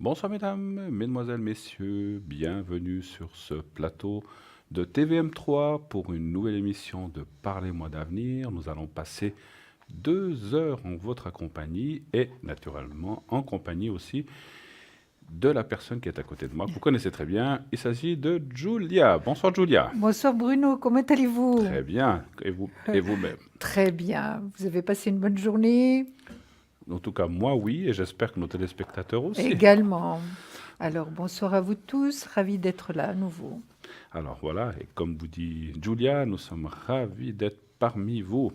Bonsoir mesdames, mesdemoiselles, messieurs, bienvenue sur ce plateau de TVM3 pour une nouvelle émission de Parlez-moi d'avenir. Nous allons passer 2 heures en votre compagnie et naturellement en compagnie aussi de la personne qui est à côté de moi, que vous connaissez très bien. Il s'agit de Julia. Bonsoir Julia. Bonsoir Bruno, comment allez-vous? Très bien. Et vous-même? Très bien. Vous avez passé une bonne journée? En tout cas, moi oui, et j'espère que nos téléspectateurs aussi. Également. Alors bonsoir à vous tous, ravi d'être là à nouveau. Alors voilà, et comme vous dit Julia, nous sommes ravis d'être parmi vous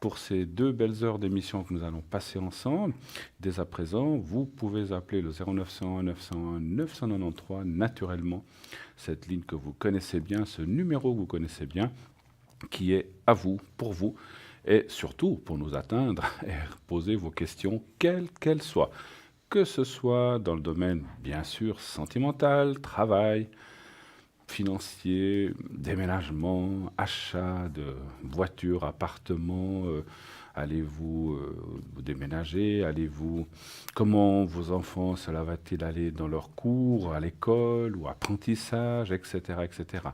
pour ces 2 belles heures d'émission que nous allons passer ensemble. Dès à présent, vous pouvez appeler le 0901 901 993 naturellement, cette ligne que vous connaissez bien, ce numéro que vous connaissez bien, qui est à vous, pour vous, et surtout pour nous atteindre et poser vos questions, quelles qu'elles soient. Que ce soit dans le domaine, bien sûr, sentimental, travail, financier, déménagement, achat de voitures, appartements, allez-vous vous déménager, allez-vous, comment vos enfants, cela va-t-il aller dans leurs cours, à l'école ou apprentissage, etc., etc.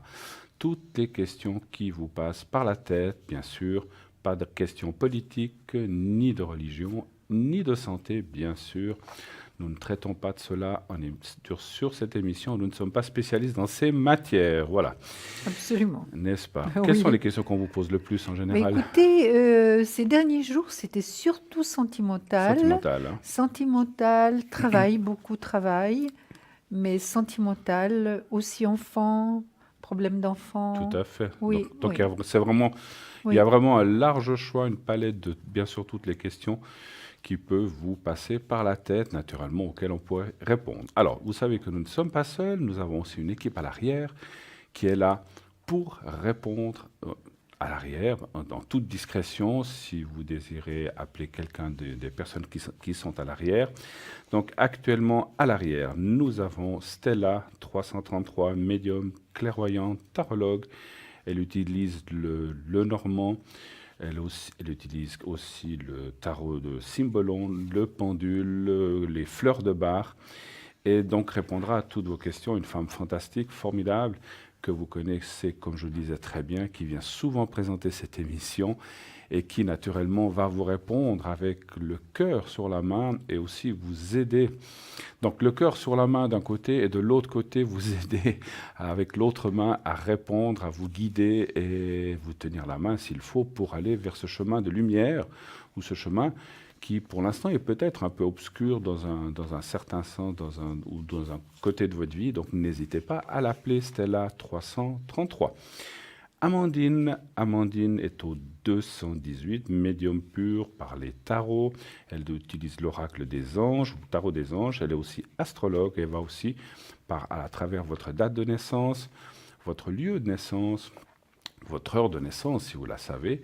Toutes les questions qui vous passent par la tête, bien sûr, pas de questions politiques, ni de religion, ni de santé, bien sûr. Nous ne traitons pas de cela sur cette émission. Nous ne sommes pas spécialistes dans ces matières. Voilà, Absolument. n'est-ce pas? Quelles sont les Oui. questions qu'on vous pose le plus en Mais général? écoutez, ces derniers jours, c'était surtout sentimental. Sentimentales, hein? Sentimental, travail, beaucoup travail, mais sentimental, aussi enfant, problème Tout d'enfant. à fait. Oui, Donc oui, il y a oui. vraiment un large choix, une palette de bien sûr toutes les questions qui peuvent vous passer par la tête, naturellement, auxquelles on pourrait répondre. Alors, vous savez que nous ne sommes pas seuls, nous avons aussi une équipe à l'arrière qui est là pour répondre à l'arrière, dans toute discrétion, si vous désirez appeler quelqu'un des personnes qui sont à l'arrière. Donc, actuellement, à l'arrière, nous avons Stella, 333, médium, clairvoyante, tarologue. Elle utilise le normand. Elle utilise aussi le tarot de Cymbalon, le pendule, les fleurs de bar, et donc répondra à toutes vos questions. Une femme fantastique, formidable, que vous connaissez, comme je le disais très bien, qui vient souvent présenter cette émission et qui naturellement va vous répondre avec le cœur sur la main et aussi vous aider. Donc le cœur sur la main d'un côté et de l'autre côté vous aider avec l'autre main à répondre, à vous guider et vous tenir la main s'il faut pour aller vers ce chemin de lumière ou ce chemin qui pour l'instant est peut-être un peu obscur dans un certain sens ou dans un côté de votre vie. Donc n'hésitez pas à l'appeler Stella 333. Amandine est au 218, médium pur par les tarots. Elle utilise l'oracle des anges, ou tarot des anges. Elle est aussi astrologue. Elle va aussi, à travers votre date de naissance, votre lieu de naissance, votre heure de naissance, si vous la savez,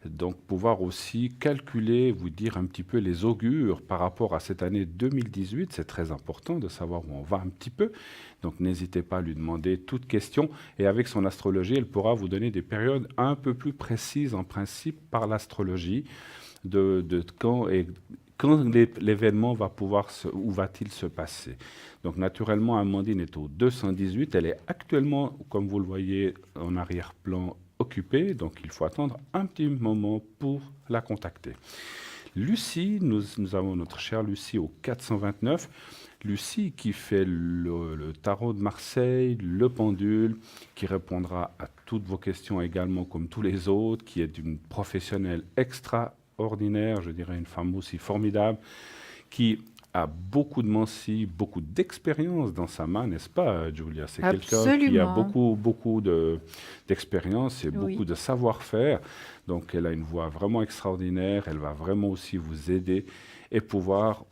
donc pouvoir aussi calculer, vous dire un petit peu les augures par rapport à cette année 2018. C'est très important de savoir où on va un petit peu. Donc n'hésitez pas à lui demander toute question. Et avec son astrologie, elle pourra vous donner des périodes un peu plus précises en principe par l'astrologie de quand l'événement va pouvoir où va-t-il se passer. Donc naturellement, Amandine est au 218. Elle est actuellement, comme vous le voyez en arrière-plan, occupée. Donc il faut attendre un petit moment pour la contacter. Lucie, nous avons notre chère Lucie au 429. Lucie qui fait le tarot de Marseille, le pendule, qui répondra à toutes vos questions également comme tous les autres, qui est une professionnelle extraordinaire, je dirais une femme aussi formidable, qui a beaucoup de mensis, beaucoup d'expérience dans sa main, n'est-ce pas, Julia? C'est quelqu'un qui a Absolument. beaucoup d'expérience et beaucoup Oui. de savoir-faire. Donc, elle a une voix vraiment extraordinaire. Elle va vraiment aussi vous aider et pouvoir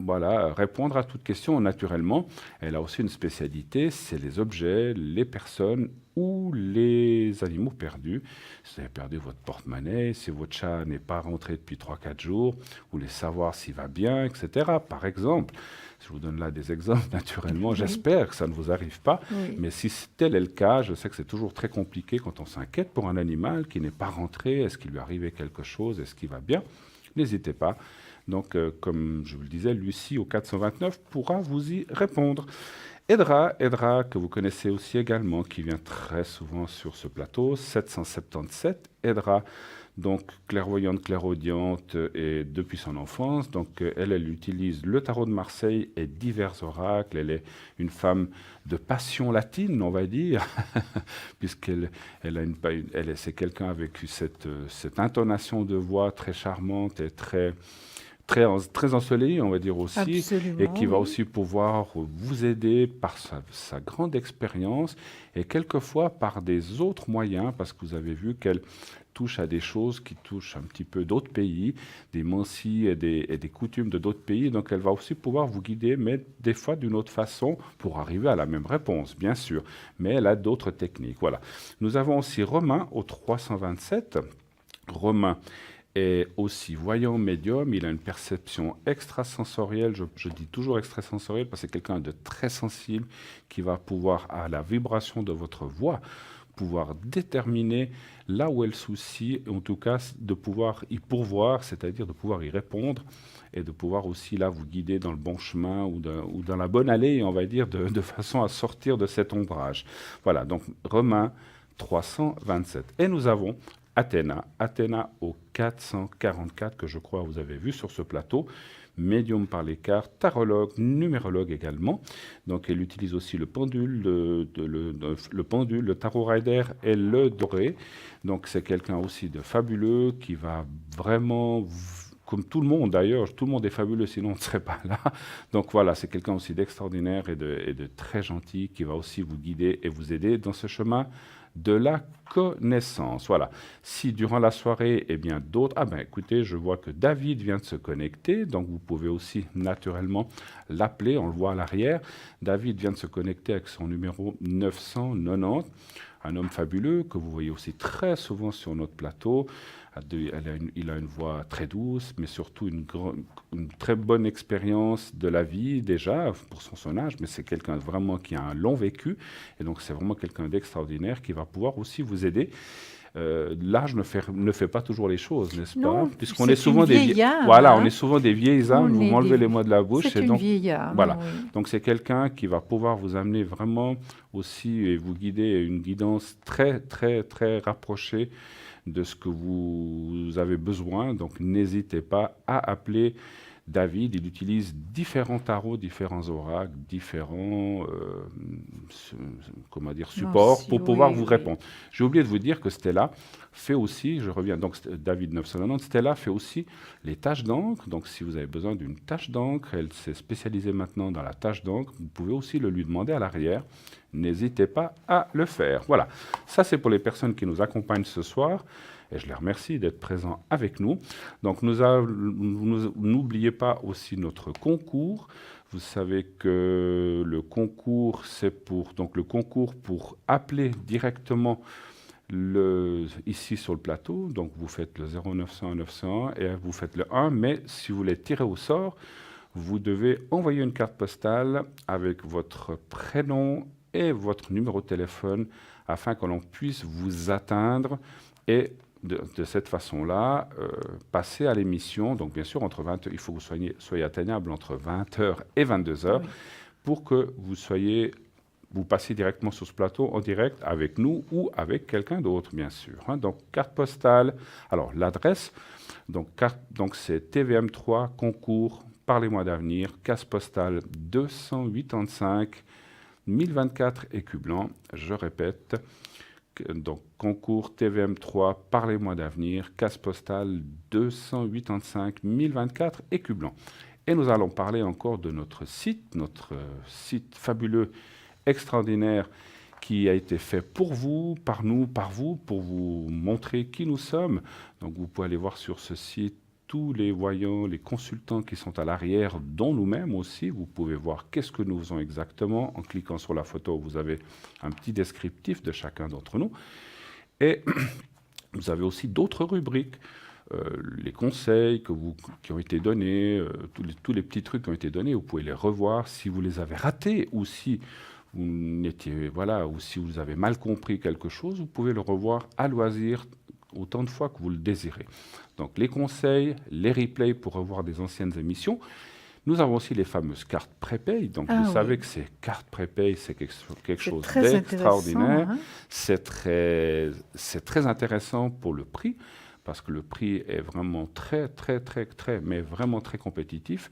voilà, répondre à toutes questions naturellement. Elle a aussi une spécialité, c'est les objets, les personnes ou les animaux perdus. Si vous avez perdu votre porte-monnaie, si votre chat n'est pas rentré depuis 3 4 jours, vous voulez savoir s'il va bien, etc. Par exemple, je vous donne là des exemples naturellement, Oui. j'espère que ça ne vous arrive pas, Oui. mais si tel est le cas, je sais que c'est toujours très compliqué quand on s'inquiète pour un animal qui n'est pas rentré, est-ce qu'il lui arrivait quelque chose, est-ce qu'il va bien? n'hésitez pas. Donc, comme je vous le disais, Lucie au 429 pourra vous y répondre. Edra, que vous connaissez aussi également, qui vient très souvent sur ce plateau, 777. Edra, donc clairvoyante, clairaudiente, et depuis son enfance. Donc, elle utilise le tarot de Marseille et divers oracles. Elle est une femme de passion latine, on va dire, puisqu'elle c'est quelqu'un avec cette intonation de voix très charmante et très ensoleillé, on va dire aussi, et Absolument, qui va oui. aussi pouvoir vous aider par sa grande expérience et quelquefois par des autres moyens, parce que vous avez vu qu'elle touche à des choses qui touchent un petit peu d'autres pays, des mancies et des coutumes de d'autres pays, donc elle va aussi pouvoir vous guider, mais des fois d'une autre façon, pour arriver à la même réponse, bien sûr, mais elle a d'autres techniques. Voilà. Nous avons aussi Romain au 327. Romain est aussi voyant médium, il a une perception extrasensorielle, je dis toujours extrasensorielle parce que c'est quelqu'un de très sensible qui va pouvoir, à la vibration de votre voix, pouvoir déterminer là où est le souci, en tout cas de pouvoir y pourvoir, c'est-à-dire de pouvoir y répondre et de pouvoir aussi là vous guider dans le bon chemin ou dans la bonne allée, on va dire, de façon à sortir de cet ombrage. Voilà, donc Romain 327. Et nous avons Athéna au 444, que je crois vous avez vu sur ce plateau, médium par les cartes, tarologue, numérologue également. Donc elle utilise aussi le pendule, le tarot rider et le doré. Donc c'est quelqu'un aussi de fabuleux qui va vraiment, comme tout le monde d'ailleurs, tout le monde est fabuleux, sinon on ne serait pas là. Donc voilà, c'est quelqu'un aussi d'extraordinaire et de très gentil qui va aussi vous guider et vous aider dans ce chemin de la connaissance. Voilà. Si durant la soirée, eh bien d'autres... Ah ben écoutez, je vois que David vient de se connecter, donc vous pouvez aussi naturellement l'appeler, on le voit à l'arrière. David vient de se connecter avec son numéro 990, un homme fabuleux que vous voyez aussi très souvent sur notre plateau. Il a une voix très douce, mais surtout une très bonne expérience de la vie déjà, pour son âge, mais c'est quelqu'un vraiment qui a un long vécu, et donc c'est vraiment quelqu'un d'extraordinaire qui va pouvoir aussi vous aider. L'âge ne fait pas toujours les choses, n'est-ce pas? Non, Puisqu'on est c'est une souvent vieille âme, voilà, on est hein. souvent des vieilles âmes, On vous est m'enlevez des... les mots de la bouche, C'est et une donc vieille âme, voilà. oui. Donc c'est quelqu'un qui va pouvoir vous amener vraiment aussi et vous guider une guidance très très très rapprochée de ce que vous avez besoin. Donc n'hésitez pas à appeler David. Il utilise différents tarots, différents oracles, différents comment dire, supports Merci, pour pouvoir oui, vous oui. répondre. J'ai oublié de vous dire que Stella fait aussi, je reviens, donc David 990, Stella fait aussi les taches d'encre. Donc si vous avez besoin d'une tache d'encre, elle s'est spécialisée maintenant dans la tache d'encre, vous pouvez aussi le lui demander à l'arrière. N'hésitez pas à le faire. Voilà, ça c'est pour les personnes qui nous accompagnent ce soir. Et je les remercie d'être présents avec nous. Donc n'oubliez pas aussi notre concours. Vous savez que le concours, c'est pour appeler directement ici sur le plateau. Donc vous faites le 0900 901 et vous faites le 1. Mais si vous voulez tirer au sort, vous devez envoyer une carte postale avec votre prénom et votre numéro de téléphone afin que l'on puisse vous atteindre et de cette façon-là, passer à l'émission. Donc bien sûr, il faut que vous soyez atteignable entre 20h et 22h Oui. pour que vous passiez directement sur ce plateau en direct avec nous ou avec quelqu'un d'autre, bien sûr. Hein. Donc carte postale, alors l'adresse, donc c'est TVM3 concours, parlez-moi d'avenir, case postale 285 1024 écus blancs, je répète. Donc, concours TVM3, parlez-moi d'avenir, case postale 285 1024 écus blancs. Et nous allons parler encore de notre site fabuleux, extraordinaire, qui a été fait pour vous, par nous, par vous, pour vous montrer qui nous sommes. Donc, vous pouvez aller voir sur ce site tous les voyants, les consultants qui sont à l'arrière, dont nous-mêmes aussi. Vous pouvez voir qu'est-ce que nous faisons exactement. En cliquant sur la photo, vous avez un petit descriptif de chacun d'entre nous. Et vous avez aussi d'autres rubriques, les conseils qui ont été donnés, tous les petits trucs qui ont été donnés. Vous pouvez les revoir si vous les avez ratés ou si ou si vous avez mal compris quelque chose. Vous pouvez le revoir à loisir autant de fois que vous le désirez. Donc les conseils, les replays pour revoir des anciennes émissions. Nous avons aussi les fameuses cartes prépay. Donc vous savez que ces cartes prépay, c'est quelque chose d'extraordinaire. Hein. C'est très intéressant pour le prix, parce que le prix est vraiment mais vraiment très compétitif.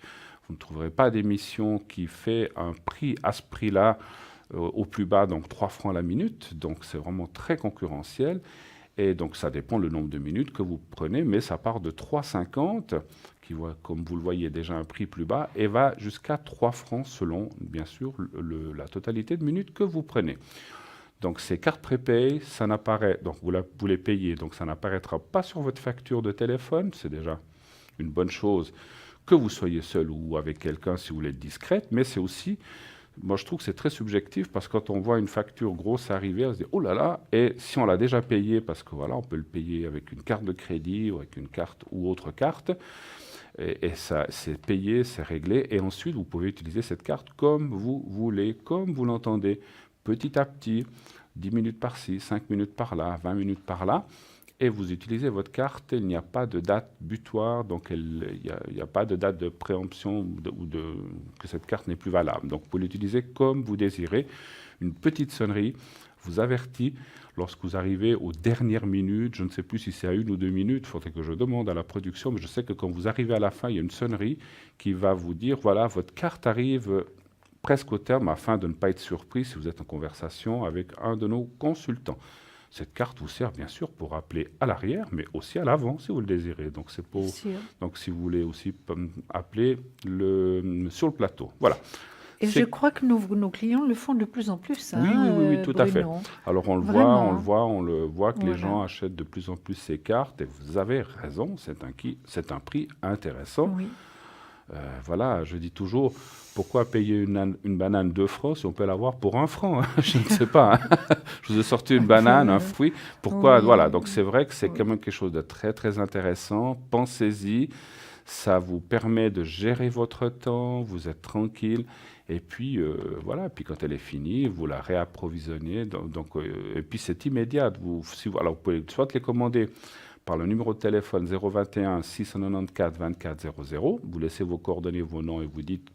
Vous ne trouverez pas d'émission qui fait un prix à ce prix-là au plus bas, donc 3 francs la minute. Donc c'est vraiment très concurrentiel. Et donc ça dépend le nombre de minutes que vous prenez, mais ça part de 3,50, qui voit, comme vous le voyez, déjà un prix plus bas, et va jusqu'à 3 francs selon, bien sûr, la totalité de minutes que vous prenez. Donc ces cartes prépay, ça n'apparaît, donc vous les payez, donc ça n'apparaîtra pas sur votre facture de téléphone, c'est déjà une bonne chose, que vous soyez seul ou avec quelqu'un si vous voulez être discrète, mais c'est aussi, moi je trouve que c'est très subjectif, parce que quand on voit une facture grosse arriver, on se dit oh là là, et si on l'a déjà payé, parce que voilà, on peut le payer avec une carte de crédit ou avec une carte ou autre carte, et ça c'est payé, c'est réglé, et ensuite vous pouvez utiliser cette carte comme vous voulez, comme vous l'entendez, petit à petit, 10 minutes par-ci, 5 minutes par-là, 20 minutes par-là, et vous utilisez votre carte, il n'y a pas de date butoir, donc il n'y a pas de date de préemption que cette carte n'est plus valable. Donc vous pouvez l'utiliser comme vous désirez. Une petite sonnerie vous avertit lorsque vous arrivez aux dernières minutes, je ne sais plus si c'est à 1 ou 2 minutes, il faudrait que je demande à la production, mais je sais que quand vous arrivez à la fin, il y a une sonnerie qui va vous dire, voilà, votre carte arrive presque au terme, afin de ne pas être surpris si vous êtes en conversation avec un de nos consultants. Cette carte vous sert bien sûr pour appeler à l'arrière, mais aussi à l'avant si vous le désirez. Donc c'est pour, donc si vous voulez aussi appeler sur le plateau. Voilà. Et je crois que nos clients le font de plus en plus. Oui, hein, oui, tout à fait. Alors on le voit que les gens achètent de plus en plus ces cartes. Et vous avez raison, c'est un prix intéressant. Oui. Voilà, je dis toujours, pourquoi payer une banane 2 francs si on peut l'avoir pour 1 franc, hein? Je ne sais pas. Hein. Je vous ai sorti une banane, un fruit. Pourquoi? Oui. Voilà, donc c'est vrai que c'est quand même quelque chose de très, très intéressant. Pensez-y. Ça vous permet de gérer votre temps, vous êtes tranquille. Et puis, voilà, puis quand elle est finie, vous la réapprovisionnez. Et puis, c'est immédiat. Alors, vous pouvez soit les commander par le numéro de téléphone 021 694 24 00. Vous laissez vos coordonnées, vos noms et vous dites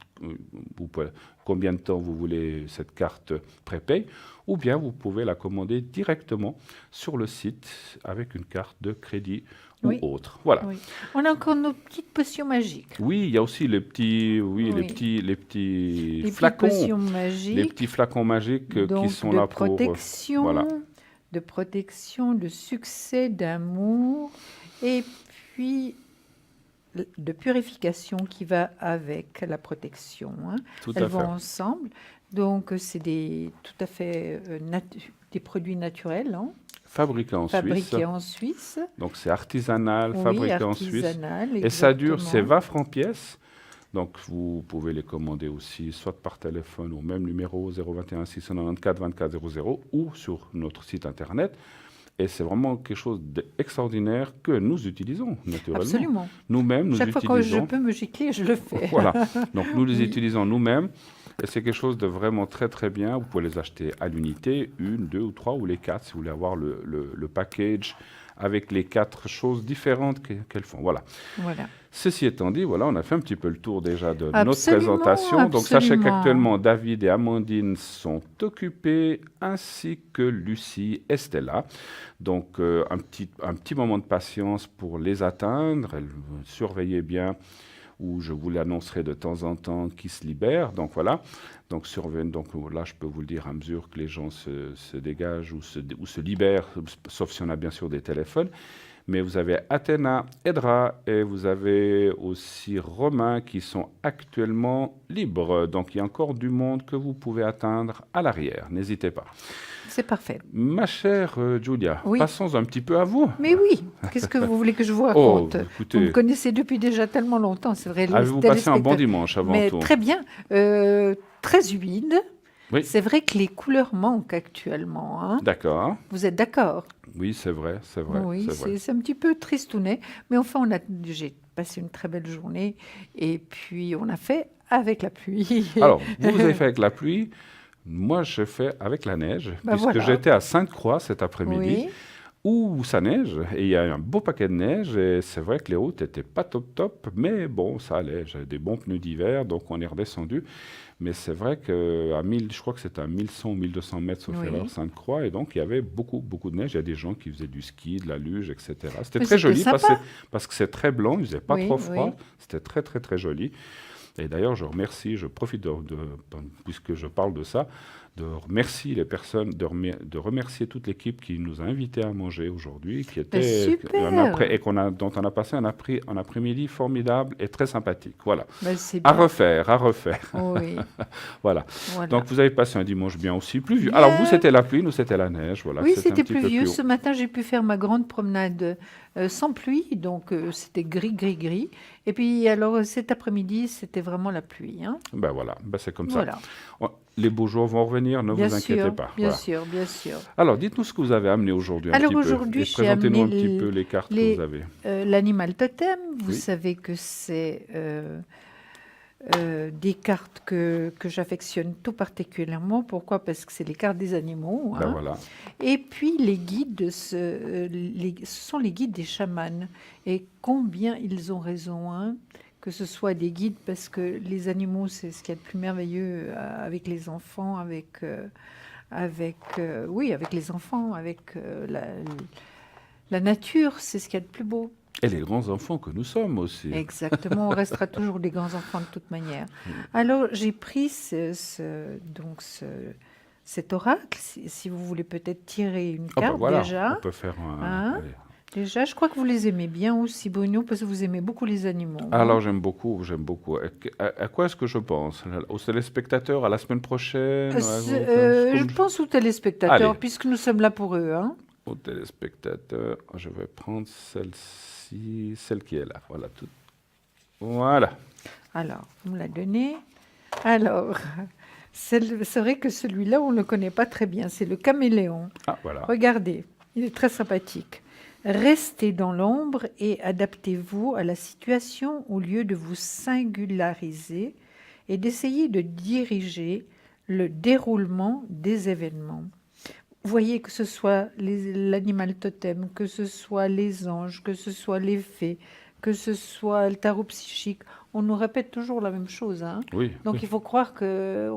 combien de temps vous voulez cette carte prépay. Ou bien vous pouvez la commander directement sur le site avec une carte de crédit ou autre. Voilà. Oui. On a encore nos petites potions magiques. Oui, il y a aussi les petits flacons. Potions magiques. Les petits flacons magiques qui sont là pour protection. Voilà. De protection, de succès, d'amour, et puis de purification qui va avec la protection. Hein. Elles vont ensemble. Donc, c'est tout à fait des produits naturels. Hein. Fabriqués en Suisse. Donc, c'est artisanal, fabriqué en Suisse. Exactement. Et ça dure, c'est 20 francs pièce. Donc, vous pouvez les commander aussi, soit par téléphone au même numéro 021 694 24 00 ou sur notre site internet. Et c'est vraiment quelque chose d'extraordinaire que nous utilisons, naturellement. Absolument. Nous-mêmes, nous Chaque utilisons. fois que je peux me gicler, je le fais. Voilà. Donc, nous les utilisons nous-mêmes. Et c'est quelque chose de vraiment très, très bien. Vous pouvez les acheter à l'unité, 1, 2 ou 3 ou les 4, si vous voulez avoir le package avec les 4 choses différentes qu'elles font. Voilà. Ceci étant dit, voilà, on a fait un petit peu le tour déjà de notre présentation. Donc, sachez qu'actuellement, David et Amandine sont occupés, ainsi que Lucie et Stella. Donc, un petit moment de patience pour les atteindre. Surveillez bien, où je vous l'annoncerai de temps en temps, qui se libèrent. Donc, voilà. Donc là, je peux vous le dire à mesure que les gens se dégagent ou se libèrent, sauf si on a bien sûr des téléphones. Mais vous avez Athéna, Edra, et vous avez aussi Romain qui sont actuellement libres. Donc, il y a encore du monde que vous pouvez atteindre à l'arrière. N'hésitez pas. C'est parfait. Ma chère Julia, passons un petit peu à vous. Mais oui, qu'est-ce que vous voulez que je vous raconte? Écoutez, vous me connaissez depuis déjà tellement longtemps, c'est vrai. Avez-vous passé un bon dimanche avant tout? Très bien, très humide. Oui. C'est vrai que les couleurs manquent actuellement. Hein. D'accord. Vous êtes d'accord? Oui, c'est vrai. Oui, c'est un petit peu tristounet. Mais enfin, j'ai passé une très belle journée. Et puis, on a fait avec la pluie. Alors, vous avez fait avec la pluie. Moi, je fais avec la neige, puisque j'étais à Sainte-Croix cet après-midi, où ça neige, et il y a un beau paquet de neige, et c'est vrai que les routes n'étaient pas top, mais bon, ça allait. J'avais des bons pneus d'hiver, donc on est redescendu. Mais c'est vrai qu'à 1000, je crois que c'était à 1100 ou 1200 mètres, sauf erreur, Sainte-Croix, et donc il y avait beaucoup de neige. Il y a des gens qui faisaient du ski, de la luge, etc. C'était très joli parce que c'est très blanc, il ne faisait pas trop froid, c'était très joli. Et d'ailleurs, je profite puisque je parle de ça, de remercier les personnes, de remercier toute l'équipe qui nous a invités à manger aujourd'hui, qui était dont on a passé un après-midi formidable et très sympathique. Voilà. À refaire. Oui. Voilà. Donc vous avez passé un dimanche bien aussi pluvieux. Alors vous c'était la pluie, nous c'était la neige. Voilà. Oui, c'était pluvieux. Ce matin j'ai pu faire ma grande promenade sans pluie, donc c'était gris. Et puis alors cet après-midi c'était vraiment la pluie. Hein. Ben voilà, c'est comme ça. Les beaux jours vont revenir, ne vous inquiétez pas. Bien sûr. Alors, dites-nous ce que vous avez amené aujourd'hui aujourd'hui, j'ai amené un petit peu les cartes que vous avez. L'animal totem, vous savez que c'est des cartes que j'affectionne tout particulièrement. Pourquoi? Parce que c'est les cartes des animaux. Hein. Voilà. Et puis, les guides, ce sont les guides des chamans. Et combien ils ont raison, hein, que ce soit des guides, parce que les animaux, c'est ce qu'il y a de plus merveilleux avec les enfants, avec les enfants, avec la nature, c'est ce qu'il y a de plus beau. Et les grands-enfants que nous sommes aussi. Exactement, on restera toujours des grands-enfants de toute manière. Alors, j'ai pris cet oracle, si vous voulez peut-être tirer une carte déjà. On peut faire Déjà, je crois que vous les aimez bien aussi, Bruno, parce que vous aimez beaucoup les animaux. Alors, j'aime beaucoup. À quoi est-ce que je pense? Aux téléspectateurs, à la semaine prochaine? Je pense aux téléspectateurs, puisque nous sommes là pour eux. Hein. Aux téléspectateurs, je vais prendre celle-ci, celle qui est là. Voilà. Alors, vous me la donnez. Alors, c'est vrai que celui-là, on ne le connaît pas très bien. C'est le caméléon. Ah, voilà. Regardez, il est très sympathique. Restez dans l'ombre et adaptez-vous à la situation au lieu de vous singulariser et d'essayer de diriger le déroulement des événements. Vous voyez que ce soit l'animal totem, que ce soit les anges, que ce soit les fées, que ce soit le tarot psychique, on nous répète toujours la même chose. Hein. Oui. Donc il faut croire que...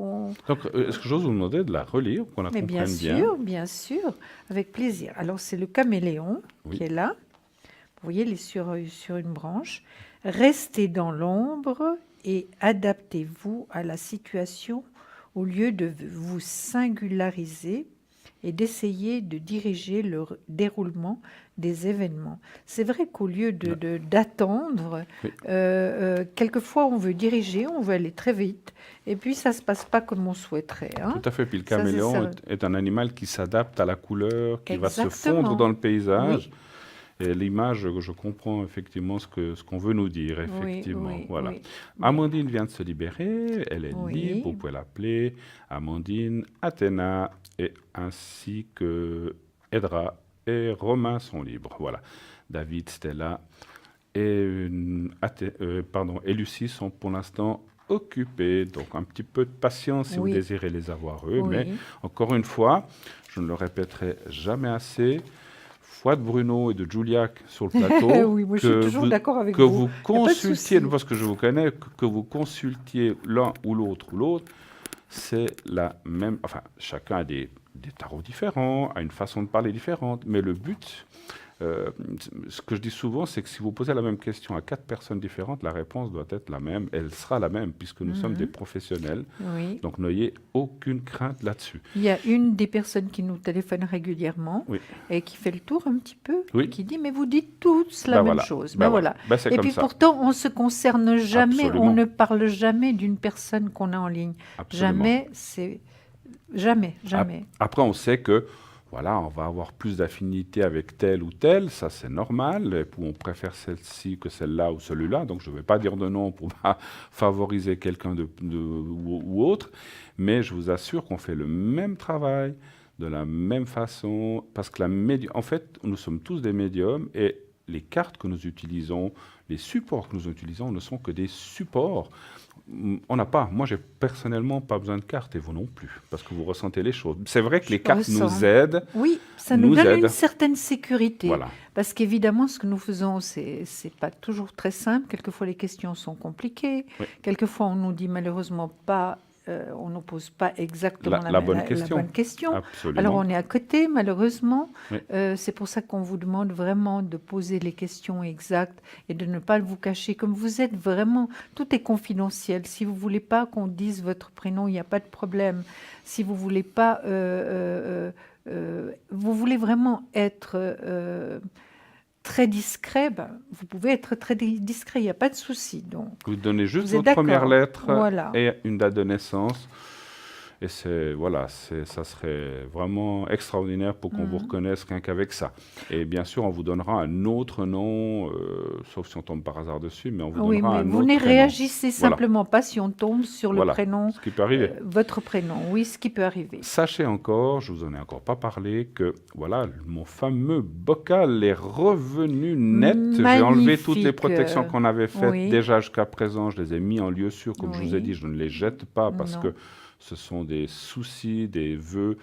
Donc est-ce que j'ose vous demander de la relire, qu'on la comprenne bien? Bien sûr, avec plaisir. Alors c'est le caméléon qui est là. Vous voyez, il est sur une branche. Restez dans l'ombre et adaptez-vous à la situation au lieu de vous singulariser et d'essayer de diriger le déroulement des événements. C'est vrai qu'au lieu d'attendre, quelquefois on veut diriger, on veut aller très vite, et puis ça ne se passe pas comme on souhaiterait. Hein. Tout à fait. Puis le caméléon est un animal qui s'adapte à la couleur, qui va se fondre dans le paysage. Oui. Et l'image, je comprends effectivement ce qu'on veut nous dire, effectivement. Voilà. Oui. Amandine vient de se libérer, elle est libre, vous pouvez l'appeler Amandine, Athéna, et ainsi que Edra et Romain sont libres. Voilà. David, Stella et Lucie sont pour l'instant occupés. Donc un petit peu de patience si vous désirez les avoir eux. Mais encore une fois, je ne le répéterai jamais assez, foi de Bruno et de Juliac sur le plateau. Oui, moi je suis toujours d'accord avec vous. Que vous consultiez, parce que je vous connais, que vous consultiez l'un ou l'autre c'est la même... Enfin, chacun a des tarots différents, a une façon de parler différente, mais le but, ce que je dis souvent, c'est que si vous posez la même question à 4 personnes différentes, la réponse doit être la même, elle sera la même, puisque nous sommes des professionnels. Oui. Donc, n'ayez aucune crainte là-dessus. Il y a une des personnes qui nous téléphone régulièrement et qui fait le tour un petit peu, qui dit « mais vous dites tous la même chose ». Voilà. Et puis pourtant, on ne se concerne jamais, on ne parle jamais d'une personne qu'on a en ligne. Jamais, Jamais. Après, on sait que voilà, on va avoir plus d'affinité avec tel ou tel, ça c'est normal, et puis on préfère celle-ci que celle-là ou celui-là, donc je ne vais pas dire de nom pour pas favoriser quelqu'un ou autre, mais je vous assure qu'on fait le même travail, de la même façon, parce que en fait, nous sommes tous des médiums, et les cartes que nous utilisons, les supports que nous utilisons ne sont que des supports. on n'a pas. Moi, j'ai personnellement pas besoin de cartes et vous non plus, parce que vous ressentez les choses. C'est vrai que les cartes nous aident. Oui, ça nous donne une certaine sécurité. Voilà. Parce qu'évidemment, ce que nous faisons, c'est pas toujours très simple. Quelquefois, les questions sont compliquées. Oui. Quelquefois, on nous dit malheureusement pas. On ne pose pas exactement la bonne question. La bonne question. Absolument. Alors, on est à côté, malheureusement. Oui. C'est pour ça qu'on vous demande vraiment de poser les questions exactes et de ne pas vous cacher. Comme vous êtes vraiment, tout est confidentiel. Si vous ne voulez pas qu'on dise votre prénom, il n'y a pas de problème. Si vous ne voulez pas... vous voulez vraiment être... très discret, vous pouvez être très discret, il n'y a pas de souci. Donc, vous donnez juste votre première lettre et une date de naissance. Et ça serait vraiment extraordinaire pour qu'on vous reconnaisse rien qu'avec ça. Et bien sûr, on vous donnera un autre nom, sauf si on tombe par hasard dessus, mais on vous donnera un autre vous ne prénom. Réagissez simplement pas si on tombe sur le prénom, ce qui peut arriver. Votre prénom, oui, ce qui peut arriver. Sachez encore, je vous en ai encore pas parlé, que voilà, mon fameux bocal est revenu net. Magnifique. J'ai enlevé toutes les protections qu'on avait faites déjà jusqu'à présent. Je les ai mis en lieu sûr, comme je vous ai dit, je ne les jette pas parce que ce sont des soucis, des vœux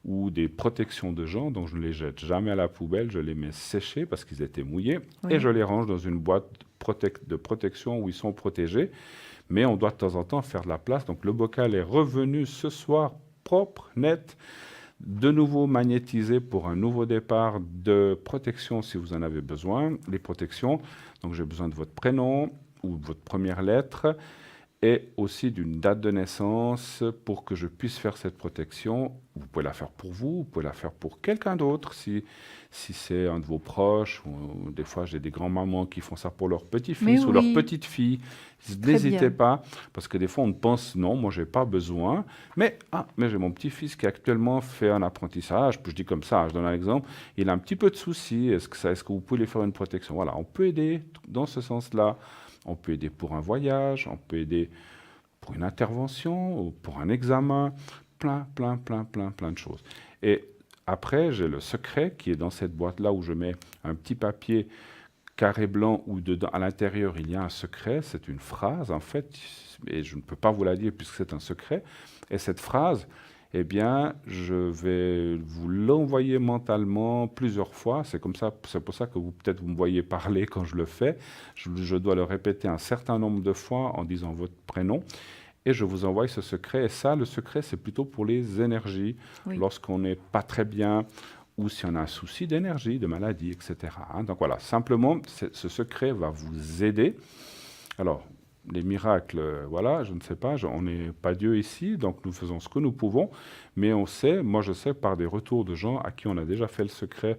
ou des protections de gens, donc je ne les jette jamais à la poubelle, je les mets sécher parce qu'ils étaient mouillés et je les range dans une boîte de protection où ils sont protégés. Mais on doit de temps en temps faire de la place. Donc le bocal est revenu ce soir propre, net, de nouveau magnétisé pour un nouveau départ de protection si vous en avez besoin. Les protections, donc j'ai besoin de votre prénom ou de votre première lettre, et aussi d'une date de naissance pour que je puisse faire cette protection. Vous pouvez la faire pour vous pouvez la faire pour quelqu'un d'autre, si c'est un de vos proches, ou des fois j'ai des grands-mamans qui font ça pour leur petit-fils ou leur petite-fille. N'hésitez pas, parce que des fois on pense, non, moi j'ai pas besoin, mais j'ai mon petit-fils qui actuellement fait un apprentissage, puis je dis comme ça, je donne un exemple, il a un petit peu de soucis, est-ce que vous pouvez lui faire une protection? Voilà, on peut aider dans ce sens-là. On peut aider pour un voyage, on peut aider pour une intervention ou pour un examen, plein de choses. Et après, j'ai le secret qui est dans cette boîte-là où je mets un petit papier carré blanc où dedans, à l'intérieur, il y a un secret. C'est une phrase, en fait, et je ne peux pas vous la dire puisque c'est un secret. Et cette phrase, eh bien, je vais vous l'envoyer mentalement plusieurs fois. C'est comme ça, c'est pour ça que peut-être vous me voyez parler quand je le fais. Je dois le répéter un certain nombre de fois en disant votre prénom. Et je vous envoie ce secret. Et ça, le secret, c'est plutôt pour les énergies. Oui. Lorsqu'on n'est pas très bien, ou si on a un souci d'énergie, de maladie, etc. Donc voilà, simplement, ce secret va vous aider. Alors, les miracles, voilà, je ne sais pas, on n'est pas Dieu ici, donc nous faisons ce que nous pouvons, mais on sait, moi je sais par des retours de gens à qui on a déjà fait le secret,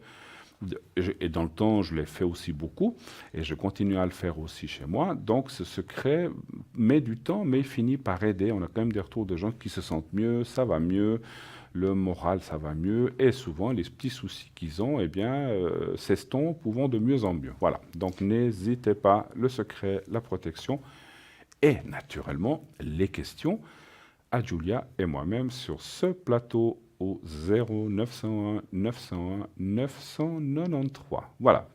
et dans le temps je l'ai fait aussi beaucoup, et je continue à le faire aussi chez moi, donc ce secret met du temps, mais il finit par aider. On a quand même des retours de gens qui se sentent mieux, ça va mieux, le moral ça va mieux, et souvent les petits soucis qu'ils ont, eh bien, s'estompent ou vont de mieux en mieux. Voilà, donc n'hésitez pas, le secret, la protection, et naturellement, les questions à Julia et moi-même sur ce plateau au 0901 901 993. Voilà.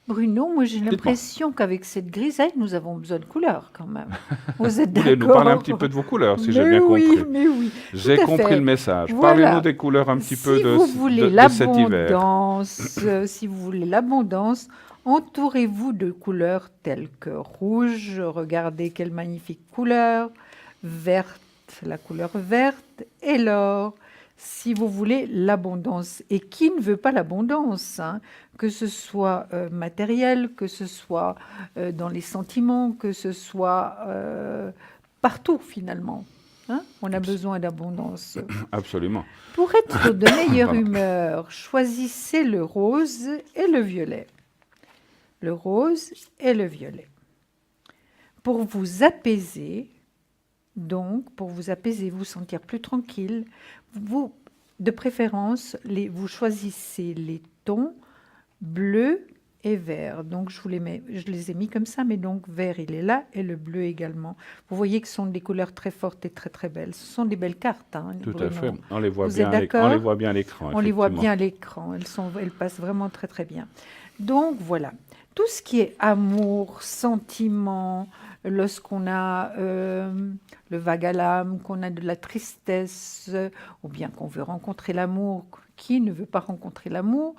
Bruno, moi j'ai l'impression qu'avec cette grisaille, nous avons besoin de couleurs quand même. Vous êtes d'accord? Vous voulez nous parler un petit peu de vos couleurs, si j'ai bien compris. Mais oui, j'ai compris le message. Voilà. Parlez-nous des couleurs un petit peu de cet hiver. Si vous voulez l'abondance, entourez-vous de couleurs telles que rouge, regardez quelle magnifique couleur, verte, la couleur verte, et l'or, si vous voulez l'abondance. Et qui ne veut pas l'abondance, hein? Que ce soit matériel, que ce soit dans les sentiments, que ce soit partout finalement. Hein? On a besoin d'abondance. Absolument. Pour être de meilleure humeur, choisissez le rose et le violet. Le rose et le violet. Pour vous apaiser, vous sentir plus tranquille, vous, de préférence, vous choisissez les tons bleu et vert. Donc, je les ai mis comme ça, mais donc vert, il est là, et le bleu également. Vous voyez que ce sont des couleurs très fortes et très, très belles. Ce sont des belles cartes. Hein, tout à fait. On les voit bien à l'écran. On les voit bien à l'écran. Elles passent vraiment très, très bien. Donc, voilà. tout ce qui est amour, sentiment, lorsqu'on a le vague à l'âme, qu'on a de la tristesse, ou bien qu'on veut rencontrer l'amour, qui ne veut pas rencontrer l'amour?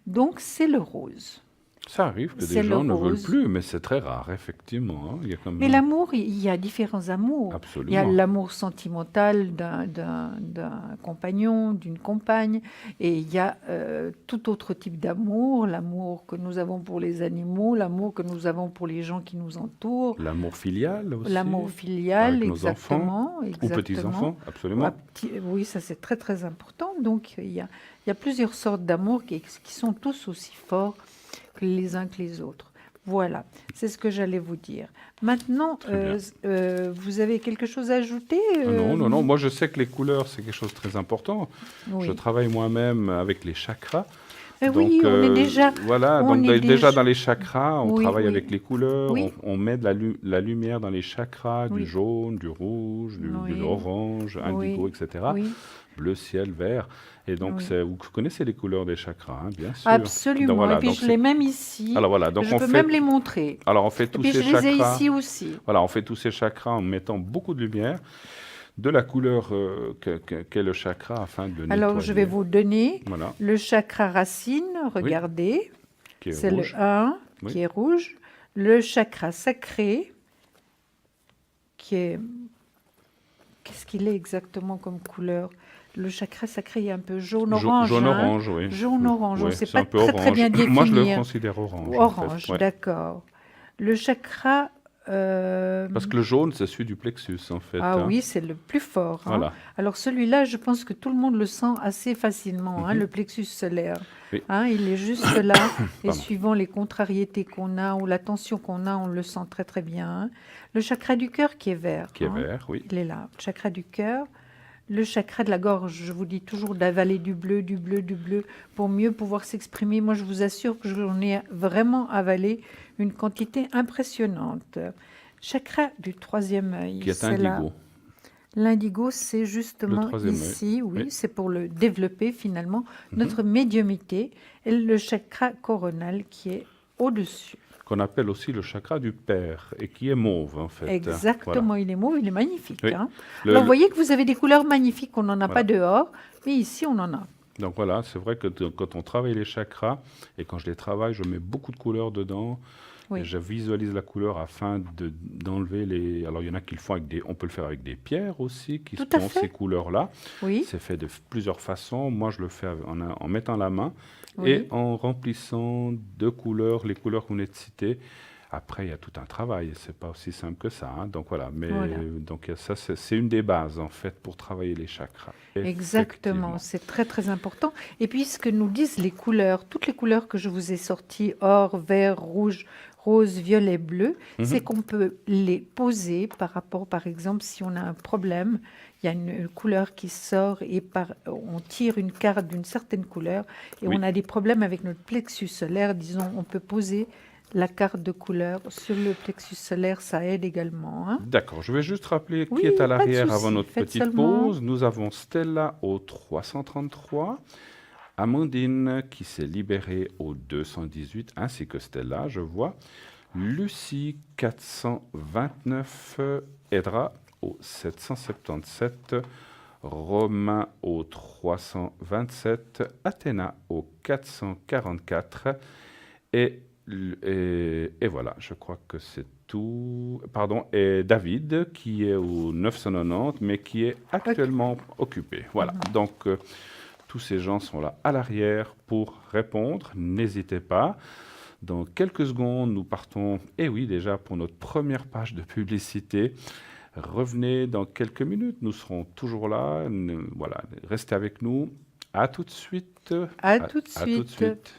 Donc, c'est le rose. Ça arrive que C'est des le gens ne veulent rose. plus, mais c'est très rare, effectivement, hein. Il y a quand Mais même... l'amour, il y a différents amours. Il y a Absolument. l'amour sentimental d'un compagnon, d'une compagne, et il y a tout autre type d'amour, l'amour que nous avons pour les animaux, l'amour que nous avons pour les gens qui nous entourent, L'amour filial aussi, l'amour filial, avec nos enfants ou exactement. petits-enfants, absolument. Oui, ça c'est très très important. Donc il y a plusieurs sortes d'amour qui sont tous aussi forts que les uns que les autres. Voilà, c'est ce que j'allais vous dire. Maintenant, Très bien. vous avez quelque chose à ajouter? Non, non, non. Moi, je sais que les couleurs, c'est quelque chose de très important. Je Oui. travaille moi-même avec les chakras. Oui, on est déjà... voilà, on donc est déjà dans les chakras, on Oui, travaille oui. avec les couleurs, Oui. on met de la lumière dans les chakras, du Oui. jaune, du rouge, de Oui. l'orange, indigo, Oui. etc. Oui, Bleu ciel, vert. Et donc, oui. vous connaissez les couleurs des chakras, hein, bien sûr. Absolument. Donc, voilà, Et puis donc je l'ai même ici. alors voilà, donc Je on peux fait, même les montrer. alors on fait Et tous puis ces je les ai chakras. ici aussi. Voilà, on fait tous ces chakras en mettant beaucoup de lumière, de la couleur qu'est le chakra afin de Alors, nettoyer. je vais vous donner Voilà, le chakra racine. Regardez, qui est c'est rouge. le 1 Oui. qui est rouge. Le chakra sacré, qui est... Qu'est-ce qu'il est exactement comme couleur? Le chakra sacré est un peu jaune-orange. Jaune-orange, oui. Jaune-orange, on ne Oui, sait c'est pas un peu très, très orange. bien définir. Moi, je le considère orange. en fait. Orange, Ouais. d'accord. Le chakra... Parce que le jaune, c'est celui du plexus, en fait. Ah hein. oui, c'est le plus fort. Hein. Voilà. Alors celui-là, je pense que tout le monde le sent assez facilement, hein, Mhm. le plexus solaire. Oui. Hein, il est juste là, et Pardon. suivant les contrariétés qu'on a ou la tension qu'on a, on le sent très très bien. Hein. Le chakra du cœur qui est vert. Qui est hein, vert, oui. il est là. Le chakra du cœur. Le chakra de la gorge, je vous dis toujours d'avaler du bleu, du bleu, du bleu, pour mieux pouvoir s'exprimer. Moi, je vous assure que j'en ai vraiment avalé une quantité impressionnante. Chakra du troisième œil, Qui est c'est là. indigo. L'indigo, c'est Le justement troisième œil. ici, oui, Oui. c'est pour le développer finalement, Mhm. notre médiumnité, et le chakra coronal qui est au-dessus. Qu'on appelle aussi le chakra du père, et qui est mauve, en fait. Exactement, Voilà. il est mauve, il est magnifique. Oui. Hein. Le- Alors, vous voyez que vous avez des couleurs magnifiques, on n'en a pas Voilà. dehors, mais ici, on en a. Donc voilà, c'est vrai que quand on travaille les chakras, et quand je les travaille, je mets beaucoup de couleurs dedans. Oui. Et je visualise la couleur afin d'enlever les... Alors, il y en a qui le font avec des... On peut le faire avec des pierres aussi, qui Tout à ont fait. ces couleurs-là. Oui, C'est fait de plusieurs façons. Moi, je le fais en mettant la main oui. et en remplissant de couleurs, les couleurs qu'on a citées. Après, il y a tout un travail. C'est pas aussi simple que ça. Hein. Donc voilà. Mais Voilà. donc ça, c'est une des bases en fait pour travailler les chakras. Exactement, Effectivement. c'est très très important. Et puis ce que nous disent les couleurs, toutes les couleurs que je vous ai sorties, or, vert, rouge, rose, violet, bleu, c'est qu'on peut les poser par rapport, par exemple, si on a un problème, il y a une couleur qui sort et on tire une carte d'une certaine couleur et Oui. on a des problèmes avec notre plexus solaire, disons, on peut poser la carte de couleur sur le plexus solaire, ça aide également. Hein. D'accord, je vais juste rappeler Oui, qui est à pas de l'arrière avant souci, notre faites petite seulement. pause. Nous avons Stella au 333, Amandine qui s'est libérée au 218, ainsi que Stella, je vois. Lucie 429, Edra au 777, Romain au 327, Athéna au 444 et voilà, je crois que c'est tout. Pardon, et David qui est au 990 mais qui est actuellement occupé. Voilà, donc tous ces gens sont là à l'arrière pour répondre. N'hésitez pas. Dans quelques secondes, nous partons, oui, déjà pour notre première page de publicité. Revenez dans quelques minutes, nous serons toujours là. Voilà, restez avec nous. À tout de suite. À tout de À tout de suite. suite.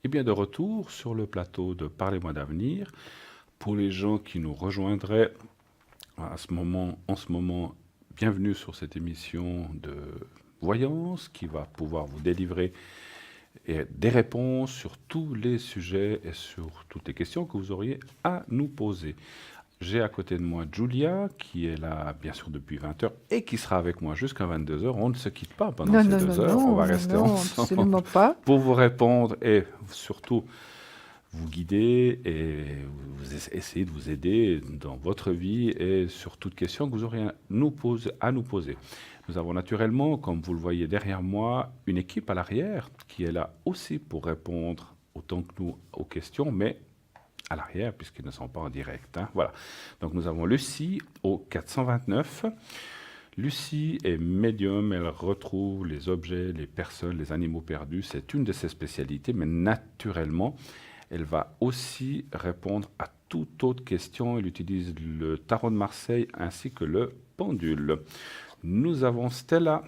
Et bien de retour sur le plateau de Parlez-moi d'avenir. Pour les gens qui nous rejoindraient en ce moment, bienvenue sur cette émission voyance qui va pouvoir vous délivrer des réponses sur tous les sujets et sur toutes les questions que vous auriez à nous poser. J'ai à côté de moi Julia, qui est là, bien sûr, depuis 20 heures et qui sera avec moi jusqu'à 22 heures. On ne se quitte pas pendant ces 2 heures. On va rester ensemble absolument pas. pour vous répondre et surtout vous guider et essayer de vous aider dans votre vie et sur toute question que vous aurez à nous poser. Nous avons naturellement, comme vous le voyez derrière moi, une équipe à l'arrière qui est là aussi pour répondre autant que nous aux questions, mais à l'arrière, puisqu'ils ne sont pas en direct. Voilà. Donc nous avons Lucie au 429. Lucie est médium, elle retrouve les objets, les personnes, les animaux perdus. C'est une de ses spécialités, mais naturellement, elle va aussi répondre à toute autre question. Elle utilise le tarot de Marseille ainsi que le pendule. Nous avons Stella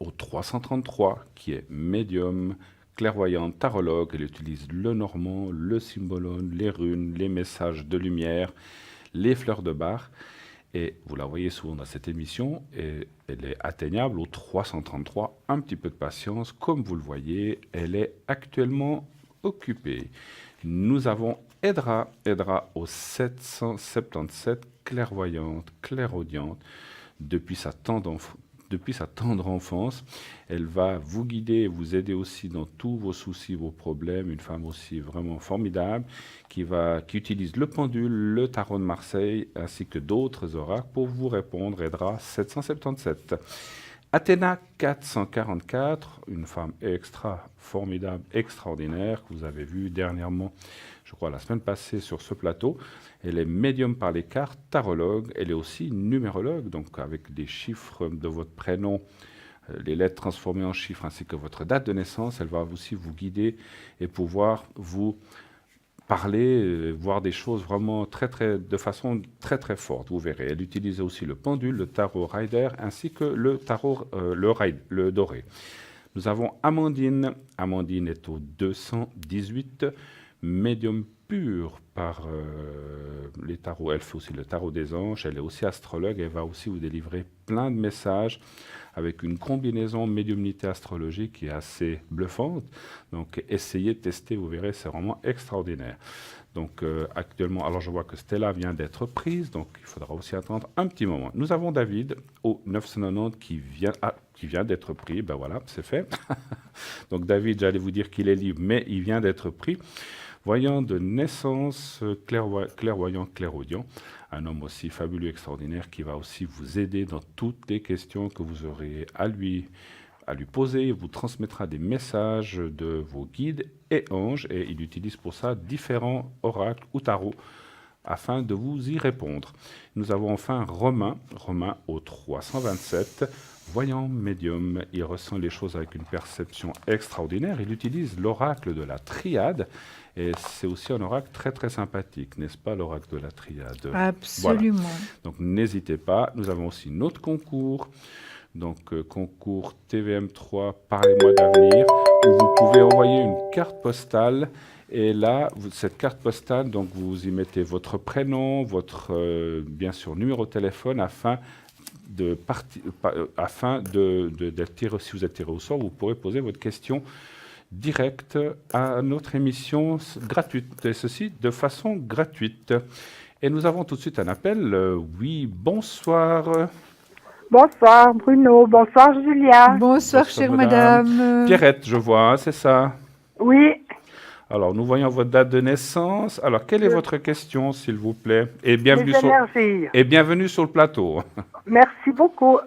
au 333, qui est médium, clairvoyante, tarologue. Elle utilise le normand, le symbolone, les runes, les messages de lumière, les fleurs de Bach. Et vous la voyez souvent dans cette émission, et elle est atteignable au 333. Un petit peu de patience, comme vous le voyez, elle est actuellement occupée. Nous avons Edra au 777, clairvoyante, clairaudiente, depuis sa tendre enfance. Elle va vous guider et vous aider aussi dans tous vos soucis, vos problèmes. Une femme aussi vraiment formidable qui utilise le pendule, le tarot de Marseille ainsi que d'autres oracles pour vous répondre. Edra 777. Athéna 444, une femme formidable, extraordinaire, que vous avez vue dernièrement, je crois la semaine passée sur ce plateau. Elle est médium par les cartes, tarologue, elle est aussi numérologue, donc avec les chiffres de votre prénom, les lettres transformées en chiffres, ainsi que votre date de naissance. Elle va aussi vous guider et pouvoir vous parler, voir des choses vraiment de façon très très forte, vous verrez. Elle utilise aussi le pendule, le tarot rider, ainsi que le tarot le doré. Nous avons Amandine. Amandine est au 218, médium pur par les tarots. Elle fait aussi le tarot des anges, elle est aussi astrologue, elle va aussi vous délivrer plein de messages avec une combinaison médiumnité-astrologie qui est assez bluffante. Donc essayez de tester, vous verrez, c'est vraiment extraordinaire. Donc actuellement, alors je vois que Stella vient d'être prise, donc il faudra aussi attendre un petit moment. Nous avons David au 990 qui vient d'être pris, ben voilà, c'est fait. Donc David, j'allais vous dire qu'il est libre, mais il vient d'être pris. Voyant de naissance, clairvoyant, clairaudient, un homme aussi fabuleux, extraordinaire, qui va aussi vous aider dans toutes les questions que vous aurez à lui poser. Il vous transmettra des messages de vos guides et anges, et il utilise pour ça différents oracles ou tarots afin de vous y répondre. Nous avons enfin Romain au 327, voyant médium, il ressent les choses avec une perception extraordinaire. Il utilise l'oracle de la triade, et c'est aussi un oracle très très sympathique, n'est-ce pas, l'oracle de la triade? Absolument. Voilà. Donc n'hésitez pas. Nous avons aussi notre concours, donc concours TVM3, parlez-moi d'avenir, où vous pouvez envoyer une carte postale. Et là, cette carte postale, donc vous y mettez votre prénom, votre bien sûr numéro de téléphone, afin d'être tiré, si vous êtes tiré au sort, vous pourrez poser votre question directe à notre émission gratuite, et ceci de façon gratuite. Et nous avons tout de suite un appel. Oui, bonsoir. Bonsoir Bruno, bonsoir Julia. Bonsoir chère madame. Pierrette, je vois, c'est ça? Oui. Alors, nous voyons votre date de naissance. Alors, quelle est votre question, s'il vous plaît? Et bienvenue, bienvenue sur le plateau. Merci beaucoup.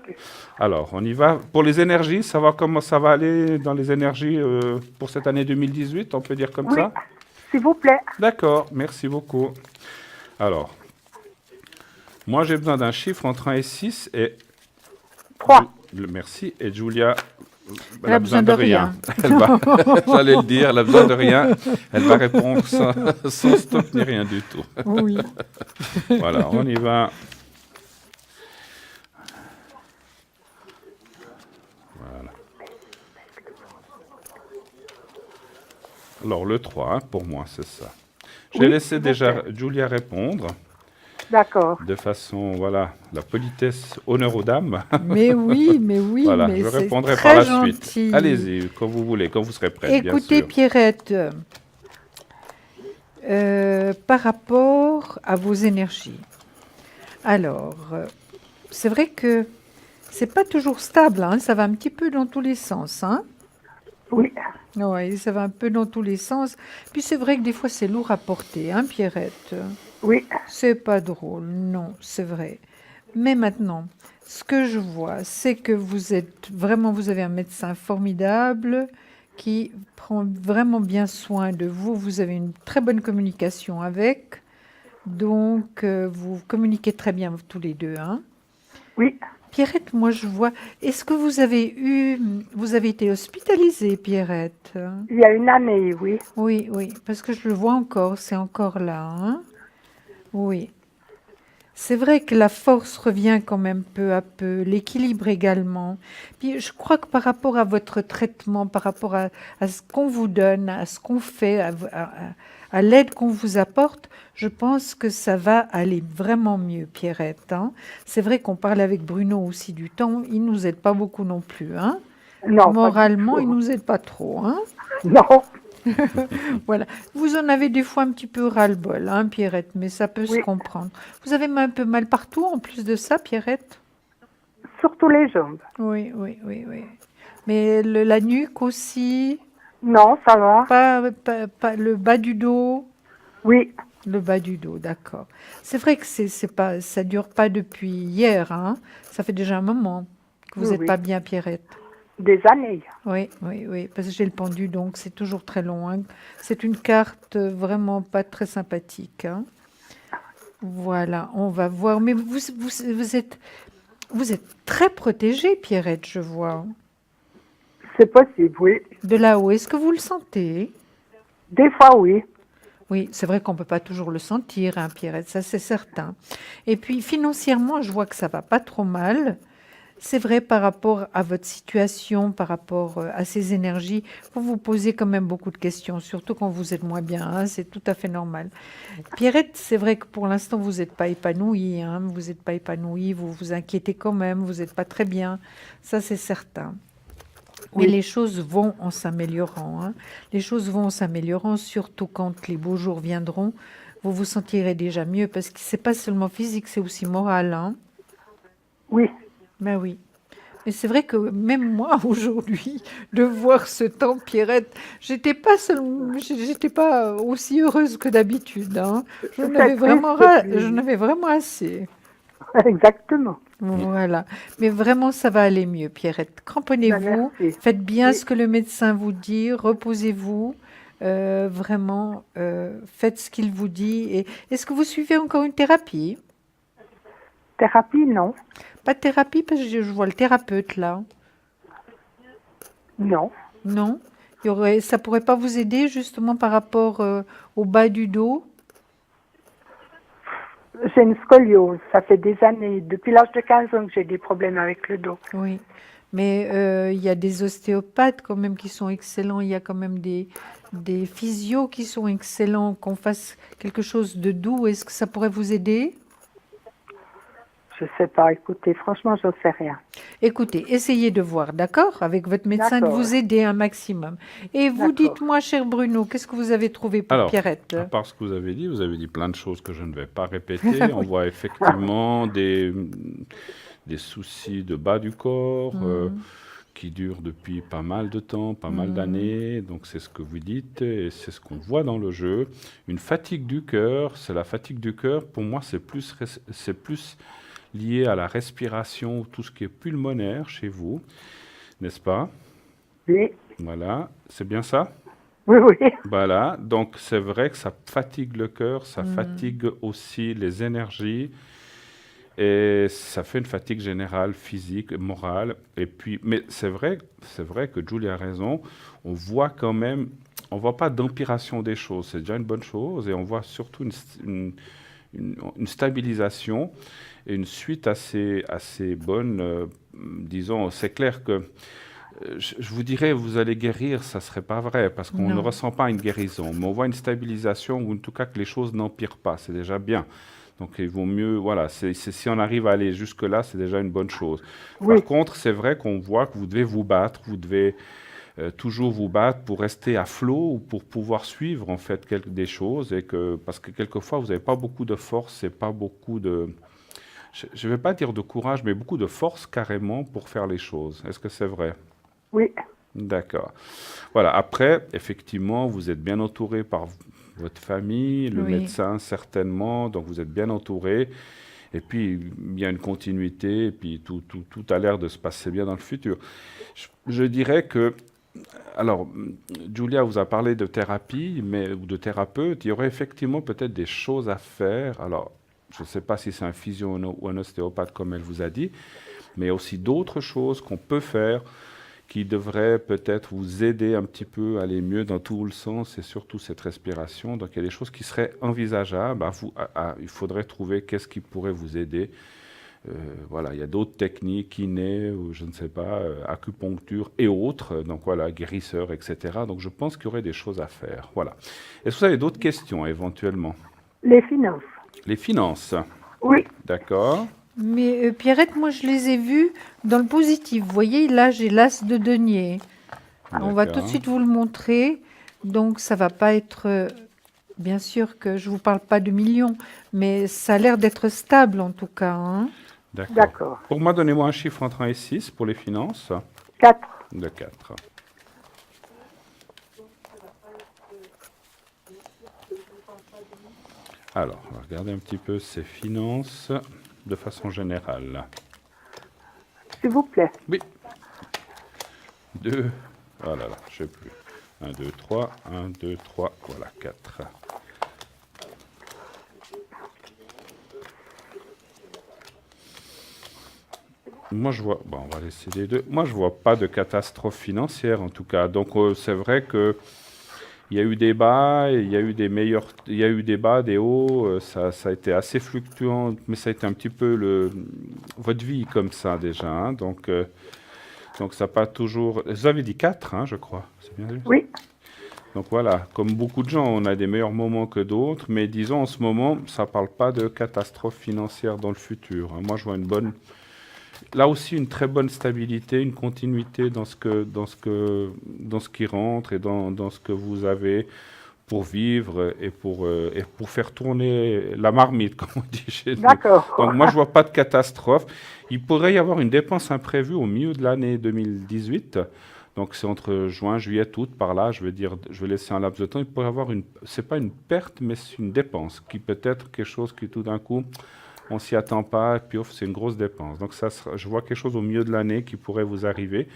Alors, on y va. Pour les énergies, savoir comment ça va aller dans les énergies pour cette année 2018, on peut dire comme ça? S'il vous plaît. D'accord, merci beaucoup. Alors, moi, j'ai besoin d'un chiffre entre 1 et 6 et... 3. Merci. Et Julia... Elle a besoin de rien. J'allais le dire, elle a besoin de rien. Elle va répondre sans stop ni rien du tout. Oui. Voilà, on y va. Voilà. Alors, le 3, pour moi, c'est ça. J'ai laissé déjà Julia répondre. D'accord. De façon, voilà, la politesse, honneur aux dames. Mais oui, Voilà, mais je c'est répondrai par très la suite. gentil. Allez-y, quand vous voulez, quand vous serez prête, bien Écoutez, sûr. Pierrette, par rapport à vos énergies, alors, c'est vrai que c'est pas toujours stable, hein, ça va un petit peu dans tous les sens, hein. Oui, Oui, ça va un peu dans tous les sens. Puis c'est vrai que des fois c'est lourd à porter, hein, Pierrette. oui, C'est pas drôle, non, c'est vrai. Mais maintenant, ce que je vois, c'est que vous êtes vraiment, vous avez un médecin formidable qui prend vraiment bien soin de vous. Vous avez une très bonne communication avec, donc vous communiquez très bien tous les deux, hein. oui. Pierrette, moi je vois. Est-ce que vous avez été hospitalisée, Pierrette? Il y a une année, oui. Oui, oui, parce que je le vois encore, c'est encore là, hein. Oui. C'est vrai que la force revient quand même peu à peu, l'équilibre également. Puis je crois que par rapport à votre traitement, par rapport à ce qu'on vous donne, à ce qu'on fait, à l'aide qu'on vous apporte, je pense que ça va aller vraiment mieux, Pierrette, hein. C'est vrai qu'on parle avec Bruno aussi du temps, il nous aide pas beaucoup non plus, hein. Non, pas du Moralement, il tout. nous aide pas trop, hein. Non, Voilà. Vous en avez des fois un petit peu ras-le-bol, hein, Pierrette, mais ça peut se oui. comprendre. Vous avez un peu mal partout en plus de ça, Pierrette? Surtout les jambes. Oui, oui, oui, oui. Mais la nuque aussi, Non, ça va. pas le bas du dos, Oui, le bas du dos, d'accord. C'est vrai que c'est pas, ça dure pas depuis hier, hein. Ça fait déjà un moment que vous oui, n'êtes oui. pas bien, Pierrette. Des années. Oui, oui, oui, parce que j'ai le pendu, donc c'est toujours très long, hein. C'est une carte vraiment pas très sympathique, hein. Voilà, on va voir. Mais vous êtes très protégée, Pierrette, je vois. C'est possible, oui. De là-haut, est-ce que vous le sentez? Des fois, oui. Oui, c'est vrai qu'on ne peut pas toujours le sentir, hein, Pierrette, ça c'est certain. Et puis financièrement, je vois que ça va pas trop mal. C'est vrai par rapport à votre situation, par rapport à ces énergies, vous vous posez quand même beaucoup de questions, surtout quand vous êtes moins bien, hein, c'est tout à fait normal. Pierrette, c'est vrai que pour l'instant, vous n'êtes pas épanouie, hein, vous n'êtes pas épanouie, vous vous inquiétez quand même, vous n'êtes pas très bien, ça c'est certain. Mais Oui, les choses vont en s'améliorant, hein. Les choses vont en s'améliorant, surtout quand les beaux jours viendront. Vous vous sentirez déjà mieux parce que c'est pas seulement physique, c'est aussi moral, hein. oui. Ben oui. Mais c'est vrai que même moi aujourd'hui, de voir ce temps, Pierrette, j'étais pas aussi heureuse que d'habitude, hein. C'est triste, J'en puis... avais vraiment assez. Exactement. Voilà. Mais vraiment, ça va aller mieux, Pierrette. Ben, Cramponnez-vous, merci. faites bien Oui, ce que le médecin vous dit, reposez-vous, vraiment, faites ce qu'il vous dit. Et est-ce que vous suivez encore une thérapie? thérapie, non. Pas de thérapie, parce que je vois le thérapeute là. Non. Non? Ça pourrait pas vous aider justement par rapport au bas du dos? J'ai une scoliose. Ça fait des années. Depuis l'âge de 15 ans que j'ai des problèmes avec le dos. Oui. Mais il y a des ostéopathes quand même qui sont excellents. Il y a quand même des physios qui sont excellents. Qu'on fasse quelque chose de doux. Est-ce que ça pourrait vous aider? Je sais pas. Écoutez, franchement, je ne sais rien. Écoutez, essayez de voir, d'accord? Avec votre médecin, de D'accord. vous aider un maximum. Et vous D'accord. dites-moi, cher Bruno, qu'est-ce que vous avez trouvé pour Alors, Pierrette? à part ce que vous avez dit plein de choses que je ne vais pas répéter. On voit effectivement des soucis de bas du corps qui durent depuis pas mal de temps, pas mal d'années. Donc c'est ce que vous dites et c'est ce qu'on voit dans le jeu. Une fatigue du cœur, c'est la fatigue du cœur. Pour moi, c'est plus lié à la respiration, tout ce qui est pulmonaire chez vous, n'est-ce pas? Oui. Voilà, c'est bien ça? Oui, oui. Voilà, donc c'est vrai que ça fatigue le cœur, ça fatigue aussi les énergies et ça fait une fatigue générale, physique, morale. Et puis, mais c'est vrai que Julie a raison. On voit quand même, on voit pas d'empiration des choses. C'est déjà une bonne chose et on voit surtout une stabilisation et une suite assez bonne. Disons, c'est clair que je vous dirais, vous allez guérir, ça ne serait pas vrai, parce qu'on ne Non. ressent pas une guérison, mais on voit une stabilisation, ou en tout cas que les choses n'empirent pas, c'est déjà bien. Donc il vaut mieux, voilà, si on arrive à aller jusque-là, c'est déjà une bonne chose. Oui, Par contre, c'est vrai qu'on voit que vous devez vous battre, vous devez toujours vous battre pour rester à flot ou pour pouvoir suivre en fait des choses parce que quelquefois vous n'avez pas beaucoup de force et pas beaucoup de, je ne vais pas dire de courage, mais beaucoup de force carrément pour faire les choses. Est-ce que c'est vrai? oui, D'accord. Voilà. Après, effectivement, vous êtes bien entouré par votre famille, le Oui. médecin certainement, donc vous êtes bien entouré. Et puis, il y a une continuité, et puis tout a l'air de se passer bien dans le futur. Je dirais que, alors, Julia vous a parlé de thérapie, ou de thérapeute, il y aurait effectivement peut-être des choses à faire. Alors, je ne sais pas si c'est un physio ou un ostéopathe comme elle vous a dit, mais il y a aussi d'autres choses qu'on peut faire qui devraient peut-être vous aider un petit peu à aller mieux dans tout le sens et surtout cette respiration. Donc il y a des choses qui seraient envisageables. Il faudrait trouver qu'est-ce qui pourrait vous aider. Voilà, il y a d'autres techniques, kiné, ou je ne sais pas, acupuncture et autres. Donc voilà, guérisseurs, etc. Donc je pense qu'il y aurait des choses à faire. Voilà. Est-ce que vous avez d'autres questions éventuellement? les finances. Les finances. Oui, D'accord. Mais Pierrette, moi, je les ai vus dans le positif. Vous voyez, là, j'ai l'as de denier. On va tout de D'accord. suite vous le montrer. Donc, ça va pas être... bien sûr que je vous parle pas de millions, mais ça a l'air d'être stable en tout cas, hein. D'accord. d'accord. Pour moi, donnez-moi un chiffre entre 1 et 6 pour les finances. 4. De 4. Alors, on va regarder un petit peu ces finances de façon générale. S'il vous plaît. Oui. 2. Oh là là, je ne sais plus. 1, 2, 3. 1, 2, 3. Voilà, 4. Moi, je vois. Bon, on va laisser les deux. Moi, je vois pas de catastrophe financière, en tout cas. Donc, c'est vrai que il y a eu des bas, il y a eu des meilleurs, il y a eu des bas, des hauts. Ça a été assez fluctuant, mais ça a été un petit peu votre vie comme ça déjà, hein. Donc ça n'a pas toujours. Vous avez dit 4, hein, je crois. C'est bien juste. Oui, Donc voilà, comme beaucoup de gens, on a des meilleurs moments que d'autres, mais disons en ce moment, ça ne parle pas de catastrophe financière dans le futur, hein. Moi, je vois là aussi une très bonne stabilité, une continuité dans ce qui rentre et dans ce que vous avez pour vivre et pour faire tourner la marmite, comme on dit chez nous. d'accord. Donc moi, je vois pas de catastrophe. Il pourrait y avoir une dépense imprévue au milieu de l'année 2018. Donc c'est entre juin, juillet, août, par là, je vais laisser un laps de temps. Il pourrait y avoir c'est pas une perte, mais c'est une dépense qui peut être quelque chose qui tout d'un coup, on s'y attend pas, et puis c'est une grosse dépense. Donc je vois quelque chose au milieu de l'année qui pourrait vous arriver.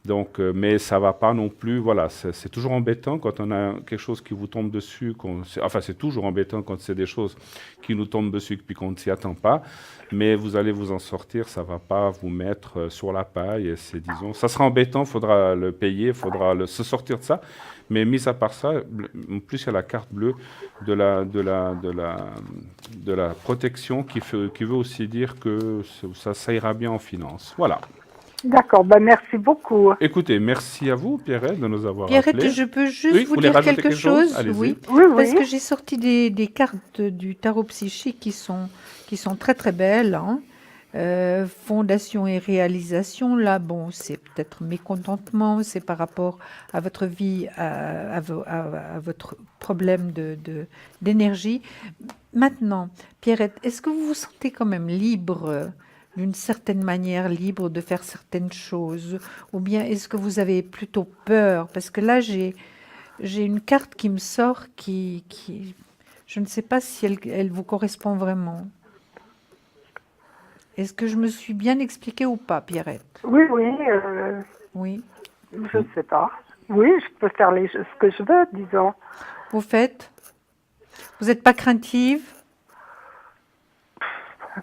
Donc, mais ça va pas non plus. Voilà, c'est toujours embêtant quand on a quelque chose qui vous tombe dessus. Enfin, c'est toujours embêtant quand c'est des choses qui nous tombent dessus puis qu'on ne s'y attend pas. Mais vous allez vous en sortir. Ça va pas vous mettre sur la paille. Et disons, ça sera embêtant. Il faudra le payer. Il faudra se sortir de ça. Mais mis à part ça, en plus il y a la carte bleue de la protection qui veut aussi dire que ça ira bien en finance. Voilà. D'accord, ben merci beaucoup. Écoutez, merci à vous, Pierrette, de nous avoir Pierrette, appelés. je peux juste Oui, vous voulez dire rajouter quelque chose? Allez-y. Oui, Oui, parce oui. que j'ai sorti des cartes du tarot psychique qui sont très très belles, hein. Fondation et réalisation, là, bon, c'est peut-être mécontentement, c'est par rapport à votre vie, à votre problème d'énergie. Maintenant, Pierrette, est-ce que vous vous sentez quand même libre, d'une certaine manière, libre de faire certaines choses? Ou bien est-ce que vous avez plutôt peur? Parce que là, j'ai une carte qui me sort je ne sais pas si elle vous correspond vraiment. Est-ce que je me suis bien expliquée ou pas, Pierrette? Oui, oui, Oui. je ne sais pas. Oui, je peux faire ce que je veux, disons. Vous faites? Vous n'êtes pas craintive?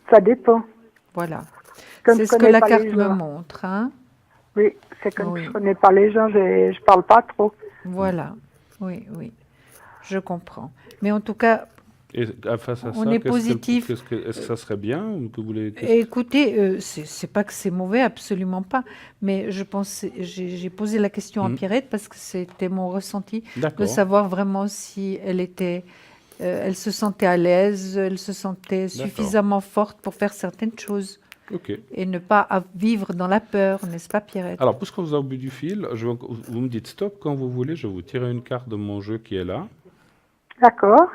Ça dépend. Voilà. Comme C'est je ce que connais la pas carte les me gens. montre, hein? Oui, c'est comme Oui. je connais pas les gens, je parle pas trop. Voilà. Oui, oui. Je comprends. Mais en tout cas, Et face à on ça, est positif. est-ce que ça serait bien ou que vous voulez Écoutez, c'est pas que c'est mauvais, absolument pas. Mais je pense, j'ai posé la question à Pierrette parce que c'était mon ressenti de D'accord. savoir vraiment si elle était elle se sentait à l'aise, elle se sentait suffisamment forte pour faire certaines choses. Ok. Et ne pas vivre dans la peur, n'est-ce pas, Pierrette? Alors, puisque vous êtes au bout du fil, vous me dites stop quand vous voulez. Je vais vous tirer une carte de mon jeu qui est là. D'accord.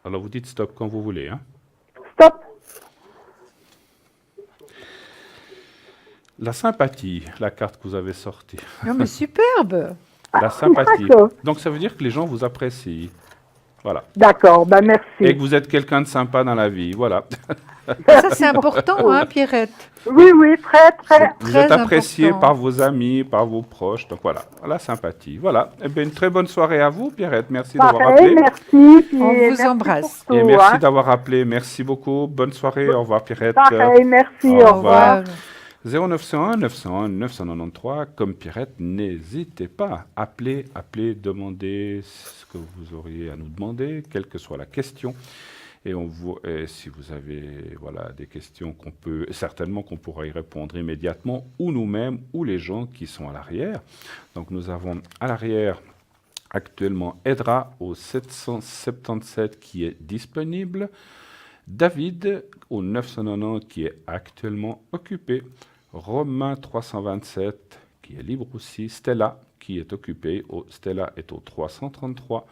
Alors, vous dites stop quand vous voulez. Hein. Stop. La sympathie, la carte que vous avez sortie. Non, mais superbe! La sympathie. D'accord. Donc, ça veut dire que les gens vous apprécient. Voilà. D'accord, ben Et merci. que vous êtes quelqu'un de sympa dans la vie. Voilà. Ça, c'est important, hein, Pierrette? Oui, oui, très, très. Vous Très êtes apprécié important. par vos amis, par vos proches. Donc, voilà. La sympathie. Voilà. Eh bien, une très bonne soirée à vous, Pierrette. Merci d'avoir Pareil, appelé. merci. Puis On vous merci embrasse. pour Et tout, merci hein. d'avoir appelé. Merci beaucoup. Bonne soirée. Au revoir, Pierrette. Pareil, merci. Au Au revoir. revoir. 0901 901 993, comme Pierrette, n'hésitez pas. Appelez, demandez ce que vous auriez à nous demander, quelle que soit la question. Et si vous avez des questions certainement qu'on pourra y répondre immédiatement, ou nous-mêmes, ou les gens qui sont à l'arrière. Donc nous avons à l'arrière actuellement Edra au 777 qui est disponible. David au 990 qui est actuellement occupé. Romain 327 qui est libre aussi. Stella qui est occupée. Stella est au 333.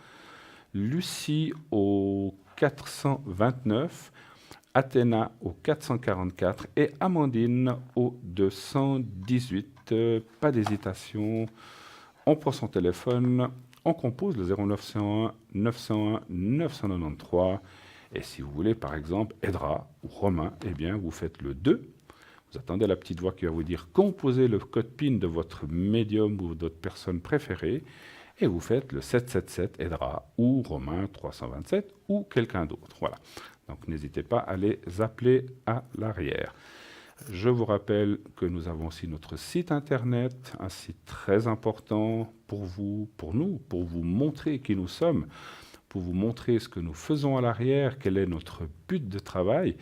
Lucie au 429. Athéna au 444. Et Amandine au 218. Pas d'hésitation. On prend son téléphone. On compose le 0901 901 993. Et si vous voulez, par exemple, Edra ou Romain, eh bien, vous faites le 2. Vous attendez la petite voix qui va vous dire composez le code PIN de votre médium ou de votre personne préférée. Et vous faites le 777 Edra ou Romain 327 ou quelqu'un d'autre. Voilà. Donc n'hésitez pas à les appeler à l'arrière. Je vous rappelle que nous avons aussi notre site internet, un site très important pour vous, pour nous, pour vous montrer qui nous sommes, pour vous montrer ce que nous faisons à l'arrière, quel est notre but de travail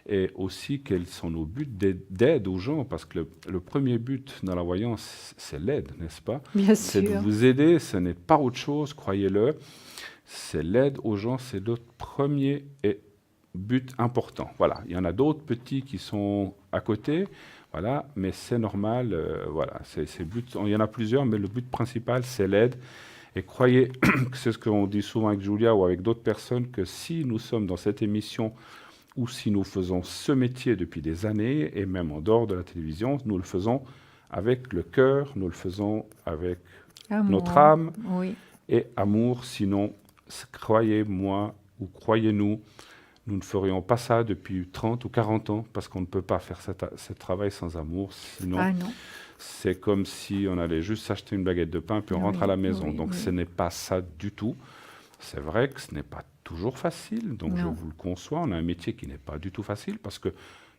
et aussi quels sont nos buts d'aide aux gens, parce que le premier but dans la voyance, c'est l'aide, n'est-ce pas? Bien C'est de sûr. vous aider, ce n'est pas autre chose, croyez-le. C'est l'aide aux gens, c'est notre premier but important. Voilà, il y en a d'autres petits qui sont à côté, voilà, mais c'est normal, voilà, il y en a plusieurs, mais le but principal, c'est l'aide. Et croyez que c'est ce qu'on dit souvent avec Julia ou avec d'autres personnes, que si nous sommes dans cette émission ou si nous faisons ce métier depuis des années, et même en dehors de la télévision, nous le faisons avec le cœur, nous le faisons avec notre âme et amour. Sinon, croyez-moi ou croyez-nous, nous ne ferions pas ça depuis 30 ou 40 ans parce qu'on ne peut pas faire ce travail sans amour. Sinon, c'est comme si on allait juste s'acheter une baguette de pain puis on rentre à la maison. Donc ce n'est pas ça du tout. C'est vrai que ce n'est pas toujours facile, donc je vous le conçois. On a un métier qui n'est pas du tout facile parce qu'il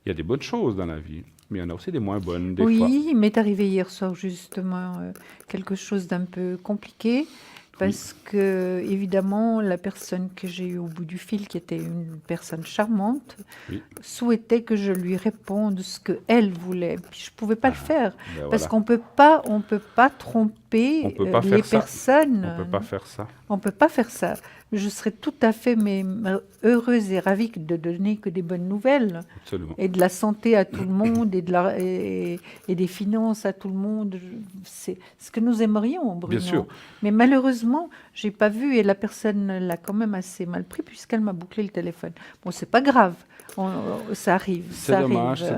y a des bonnes choses dans la vie, mais il y en a aussi des moins bonnes des fois. Oui, il m'est arrivé hier soir justement quelque chose d'un peu compliqué. Parce que, évidemment, la personne que j'ai eue au bout du fil, qui était une personne charmante, souhaitait que je lui réponde ce qu'elle voulait. Puis je ne pouvais pas le faire, parce qu'on peut pas tromper les personnes. On ne peut pas faire ça. On ne peut pas faire ça. Je serais tout à fait heureuse et ravie de donner que des bonnes nouvelles. Absolument. Et de la santé à tout le monde et des finances à tout le monde. C'est ce que nous aimerions, Bruno. Bien sûr. Mais malheureusement, je n'ai pas vu et la personne l'a quand même assez mal pris puisqu'elle m'a bouclé le téléphone. Bon, c'est pas grave. Ça arrive. C'est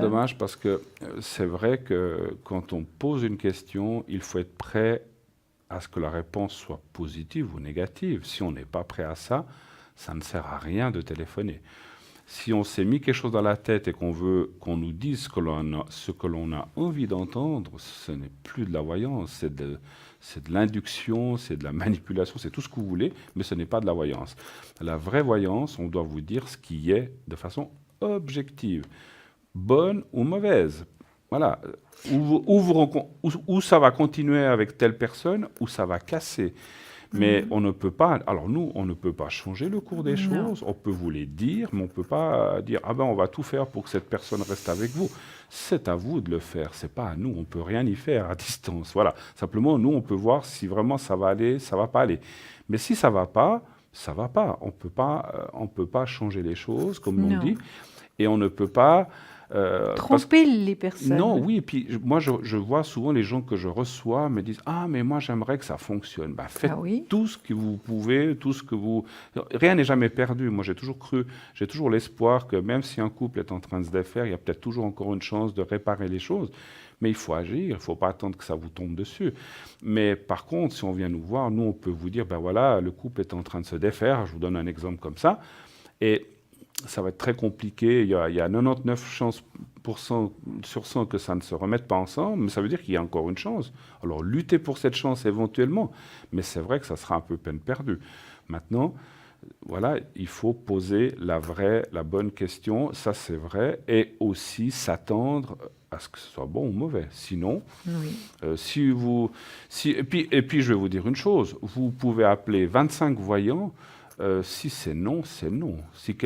dommage parce que c'est vrai que quand on pose une question, il faut être prêt à ce que la réponse soit positive ou négative. Si on n'est pas prêt à ça, ça ne sert à rien de téléphoner. Si on s'est mis quelque chose dans la tête et qu'on veut qu'on nous dise ce que l'on a envie d'entendre, ce n'est plus de la voyance, c'est de l'induction, c'est de la manipulation, c'est tout ce que vous voulez, mais ce n'est pas de la voyance. La vraie voyance, on doit vous dire ce qui est de façon objective, bonne ou mauvaise. Voilà, où ça va continuer avec telle personne, où ça va casser. Mais on ne peut pas, alors nous, on ne peut pas changer le cours des choses, on peut vous les dire, mais on ne peut pas dire, ah ben on va tout faire pour que cette personne reste avec vous. C'est à vous de le faire, c'est pas à nous, on ne peut rien y faire à distance. Voilà, simplement, nous, on peut voir si vraiment ça va aller, ça va pas aller. Mais si ça va pas, ça va pas. On peut pas changer les choses, comme l'on dit, et on ne peut pas... tromper les personnes. Non, oui, et puis moi je vois souvent les gens que je reçois me disent « Ah, mais moi j'aimerais que ça fonctionne. » Ben, faites tout ce que vous pouvez, tout ce que vous... Rien n'est jamais perdu. Moi j'ai toujours l'espoir que même si un couple est en train de se défaire, il y a peut-être toujours encore une chance de réparer les choses. Mais il faut agir, il ne faut pas attendre que ça vous tombe dessus. Mais par contre, si on vient nous voir, nous on peut vous dire « Ben voilà, le couple est en train de se défaire. » Je vous donne un exemple comme ça. Et ça va être très compliqué. Il y a 99 chances sur 100 que ça ne se remette pas ensemble, mais ça veut dire qu'il y a encore une chance. Alors, luttez pour cette chance éventuellement, mais c'est vrai que ça sera un peu peine perdue. Maintenant, voilà, il faut poser la bonne question, ça c'est vrai, et aussi s'attendre à ce que ce soit bon ou mauvais. Sinon, et puis je vais vous dire une chose, vous pouvez appeler 25 voyants. Si c'est non, c'est non. S'il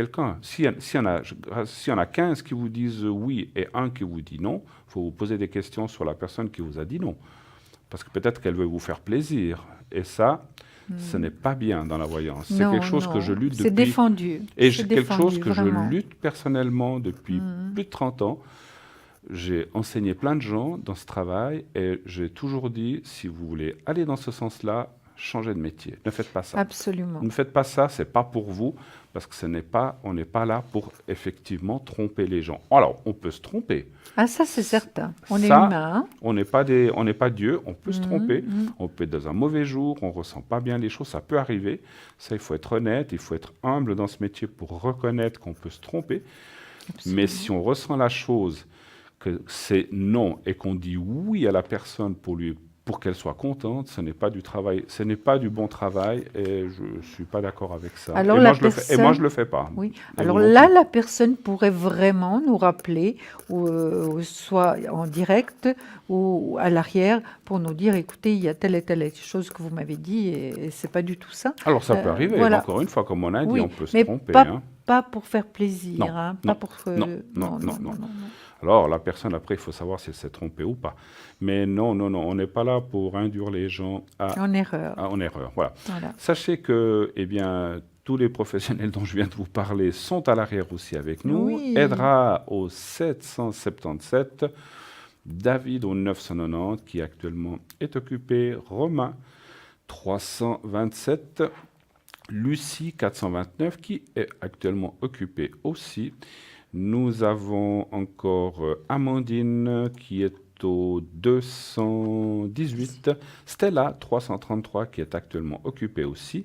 y en a 15 qui vous disent oui et un qui vous dit non, il faut vous poser des questions sur la personne qui vous a dit non. Parce que peut-être qu'elle veut vous faire plaisir. Et ça, ce n'est pas bien dans la voyance. C'est quelque chose que je lutte depuis... C'est défendu. Et c'est quelque chose que je lutte personnellement depuis plus de 30 ans. J'ai enseigné plein de gens dans ce travail et j'ai toujours dit, si vous voulez aller dans ce sens-là, changez de métier. Ne faites pas ça. Absolument. Ne faites pas ça, c'est pas pour vous, parce que on n'est pas là pour effectivement tromper les gens. Alors, on peut se tromper. Ah, ça c'est certain. On est humain. On n'est pas Dieu, on peut se tromper. On peut être dans un mauvais jour, on ressent pas bien les choses, ça peut arriver. Ça, il faut être honnête, il faut être humble dans ce métier pour reconnaître qu'on peut se tromper. Absolument. Mais si on ressent la chose que c'est non et qu'on dit oui à la personne pour qu'elle soit contente, ce n'est pas du travail, ce n'est pas du bon travail, et je ne suis pas d'accord avec ça. Alors moi, je le fais pas. Oui. Alors là, la personne pourrait vraiment nous rappeler, soit en direct ou à l'arrière, pour nous dire, écoutez, il y a telle et telle chose que vous m'avez dit, et c'est pas du tout ça. Alors ça peut arriver, voilà. Encore une fois, comme on a dit, on peut se tromper. Pas pour faire plaisir. Non. Alors, la personne, après, il faut savoir si elle s'est trompée ou pas. Mais non, on n'est pas là pour induire les gens en erreur. Voilà. Sachez que, tous les professionnels dont je viens de vous parler sont à l'arrière aussi avec nous. Oui. Edra au 777, David au 990, qui actuellement est occupé, Romain 327, Lucie 429, qui est actuellement occupée aussi. Nous avons encore Amandine qui est au 218, Stella 333 qui est actuellement occupée aussi,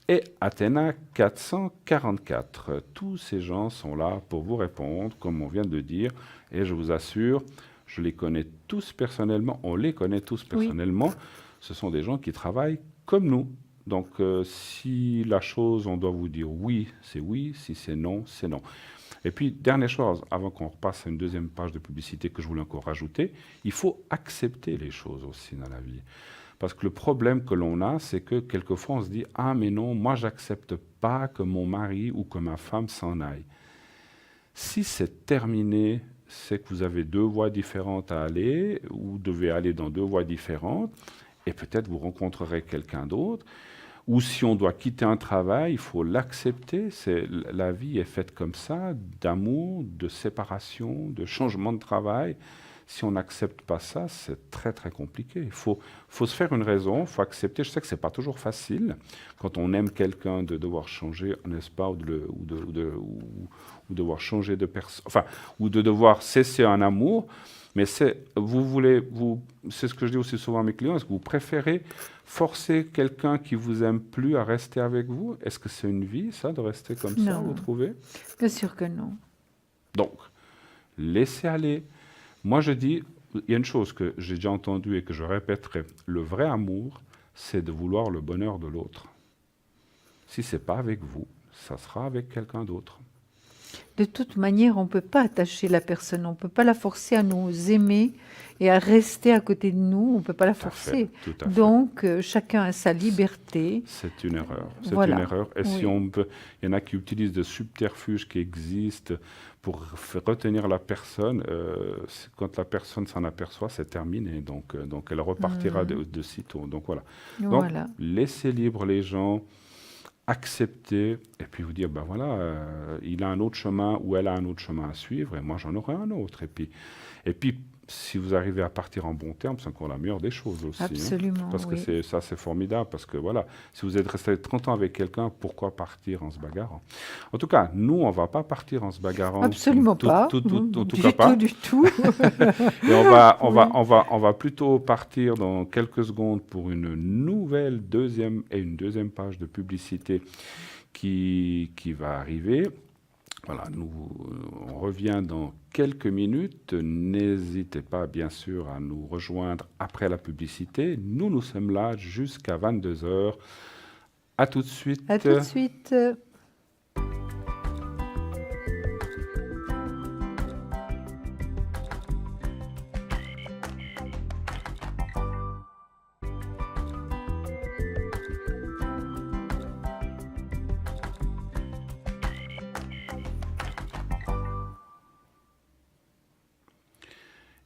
et Athéna 444. Tous ces gens sont là pour vous répondre, comme on vient de le dire, et je vous assure, je les connais tous personnellement, on les connaît tous personnellement. Ce sont des gens qui travaillent comme nous. Donc, si la chose, on doit vous dire oui, si c'est non, c'est non. Et puis, dernière chose, avant qu'on repasse à une deuxième page de publicité que je voulais encore rajouter, il faut accepter les choses aussi dans la vie. Parce que le problème que l'on a, c'est que quelquefois on se dit « Ah mais non, moi j'accepte pas que mon mari ou que ma femme s'en aille ». Si c'est terminé, c'est que vous avez deux voies différentes à aller, ou devez aller dans deux voies différentes, et peut-être vous rencontrerez quelqu'un d'autre. Ou si on doit quitter un travail, il faut l'accepter. La vie est faite comme ça, d'amour, de séparation, de changement de travail. Si on n'accepte pas ça, c'est très très compliqué. Il faut se faire une raison, il faut accepter. Je sais que ce n'est pas toujours facile, quand on aime quelqu'un, de devoir changer, n'est-ce pas, ou devoir changer de personne, ou de devoir cesser un amour. Mais c'est ce que je dis aussi souvent à mes clients, est-ce que vous préférez forcer quelqu'un qui vous aime plus à rester avec vous? Est-ce que c'est une vie, ça, de rester comme ça, vous trouvez? Bien sûr que non. Donc, laissez aller. Moi, je dis, il y a une chose que j'ai déjà entendue et que je répéterai, le vrai amour, c'est de vouloir le bonheur de l'autre. Si ce n'est pas avec vous, ça sera avec quelqu'un d'autre. De toute manière, on ne peut pas attacher la personne, on ne peut pas la forcer à nous aimer et à rester à côté de nous, on ne peut pas la forcer. Tout à fait. Donc, chacun a sa liberté. C'est une erreur. C'est Voilà. une erreur. Et si Oui. on peut, il y en a qui utilisent des subterfuges qui existent pour retenir la personne. Quand la personne s'en aperçoit, c'est terminé. Donc elle repartira de sitôt. Donc voilà. Donc, Voilà. laissez libre les gens, accepter, et puis vous dire, ben voilà, il a un autre chemin ou elle a un autre chemin à suivre, et moi j'en aurai un autre. Et puis si vous arrivez à partir en bon terme, c'est encore la meilleure des choses aussi. Absolument, Parce que oui. c'est formidable, parce que voilà, si vous êtes resté 30 ans avec quelqu'un, pourquoi partir en se bagarrant? En tout cas, nous, on ne va pas partir en se bagarrant. Absolument pas. En tout Du cas pas. tout, du tout. Et on va plutôt partir dans quelques secondes pour une deuxième page de publicité qui va arriver. Voilà, on revient dans quelques minutes. N'hésitez pas, bien sûr, à nous rejoindre après la publicité. Nous sommes là jusqu'à 22 heures. À tout de suite. À tout de suite.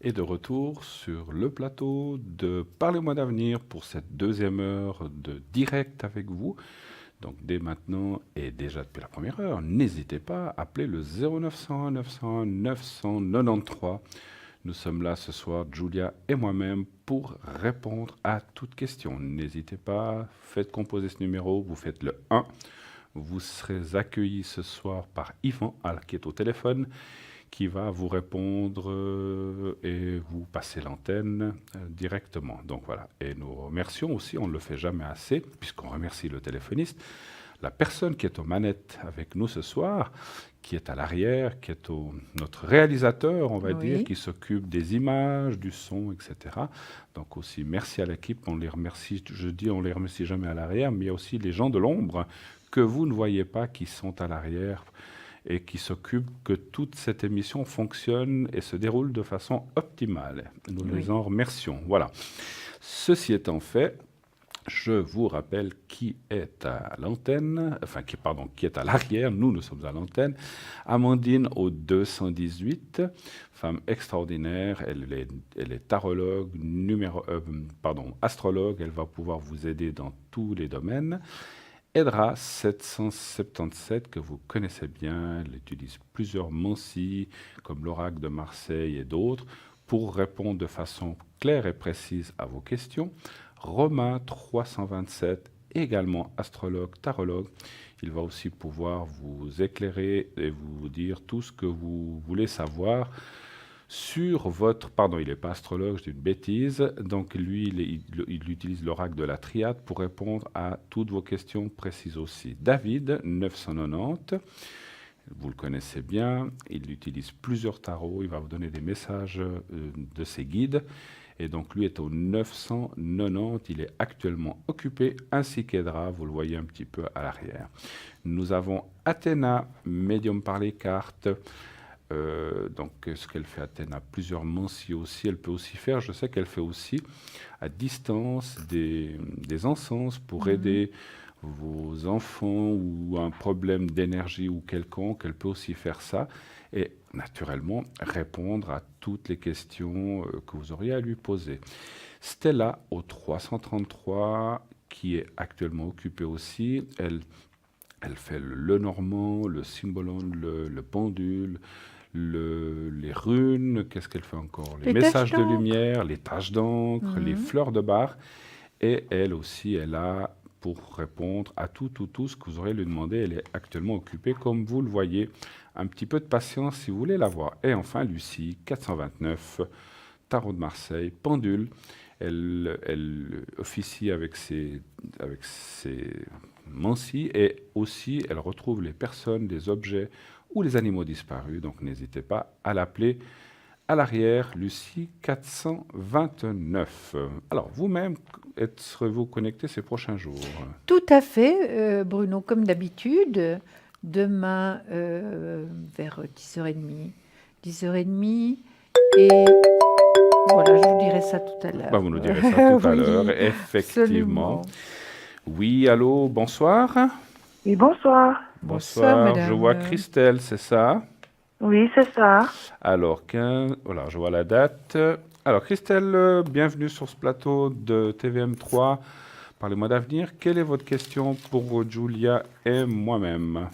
Et de retour sur le plateau de Parlez-moi d'avenir pour cette deuxième heure de direct avec vous. Donc dès maintenant et déjà depuis la première heure, n'hésitez pas à appeler le 0901 901 993. Nous sommes là ce soir, Julia et moi-même, pour répondre à toute question. N'hésitez pas, faites composer ce numéro, vous faites le 1. Vous serez accueillis ce soir par Yvan, qui est au téléphone, qui va vous répondre et vous passer l'antenne directement. Donc voilà. Et nous remercions aussi, on ne le fait jamais assez, puisqu'on remercie le téléphoniste, la personne qui est aux manettes avec nous ce soir, qui est à l'arrière, qui est notre réalisateur, on va dire, qui s'occupe des images, du son, etc. Donc aussi, merci à l'équipe, on les remercie, on les remercie jamais à l'arrière, mais il y a aussi les gens de l'ombre que vous ne voyez pas, qui sont à l'arrière, et qui s'occupe que toute cette émission fonctionne et se déroule de façon optimale. Nous les en remercions. Voilà. Ceci étant fait, je vous rappelle qui est à l'antenne, qui est à l'arrière. Nous sommes à l'antenne. Amandine au 218, femme extraordinaire. Elle est tarologue, astrologue. Elle va pouvoir vous aider dans tous les domaines. Edra 777, que vous connaissez bien, elle utilise plusieurs mancies, comme l'oracle de Marseille et d'autres, pour répondre de façon claire et précise à vos questions. Romain 327, également astrologue, tarologue. Il va aussi pouvoir vous éclairer et vous dire tout ce que vous voulez savoir sur votre... Pardon, il n'est pas astrologue, je dis une bêtise. Donc lui, il utilise l'oracle de la triade pour répondre à toutes vos questions précises aussi. David, 990, vous le connaissez bien, il utilise plusieurs tarots, il va vous donner des messages de ses guides. Et donc lui est au 990, il est actuellement occupé, ainsi qu'Edra, vous le voyez un petit peu à l'arrière. Nous avons Athéna, médium par les cartes. Donc ce qu'elle fait, Athéna, plusieurs mancies aussi. Elle peut aussi faire, je sais qu'elle fait aussi à distance des encens pour aider vos enfants ou un problème d'énergie ou quelconque. Elle peut aussi faire ça et naturellement répondre à toutes les questions que vous auriez à lui poser. Stella au 333, qui est actuellement occupée aussi, elle fait le normand, le cymbalon, le pendule, les runes, qu'est-ce qu'elle fait encore? Les messages de lumière, les taches d'encre, les fleurs de bar. Et elle aussi, elle a pour répondre à tout ce que vous aurez lui demander. Elle est actuellement occupée, comme vous le voyez. Un petit peu de patience si vous voulez la voir. Et enfin, Lucie, 429, tarot de Marseille, pendule. Elle officie avec ses mancies et aussi elle retrouve les personnes, les objets ou les animaux disparus. Donc n'hésitez pas à l'appeler à l'arrière, Lucie 429. Alors vous-même, serez-vous connecté ces prochains jours? Tout à fait, Bruno, comme d'habitude. demain vers 10h30. 10h30 et voilà, je vous dirai ça tout à l'heure. Vous nous direz ça tout à Oui, l'heure, effectivement. absolument. Oui, allô, bonsoir. Oui, bonsoir. Bonsoir, Je vois madame. Christelle, c'est ça? Oui, c'est ça. Alors, 15, voilà, je vois la date. Alors, Christelle, bienvenue sur ce plateau de TVM3. Parlez-moi d'avenir. Quelle est votre question pour Julia et moi-même?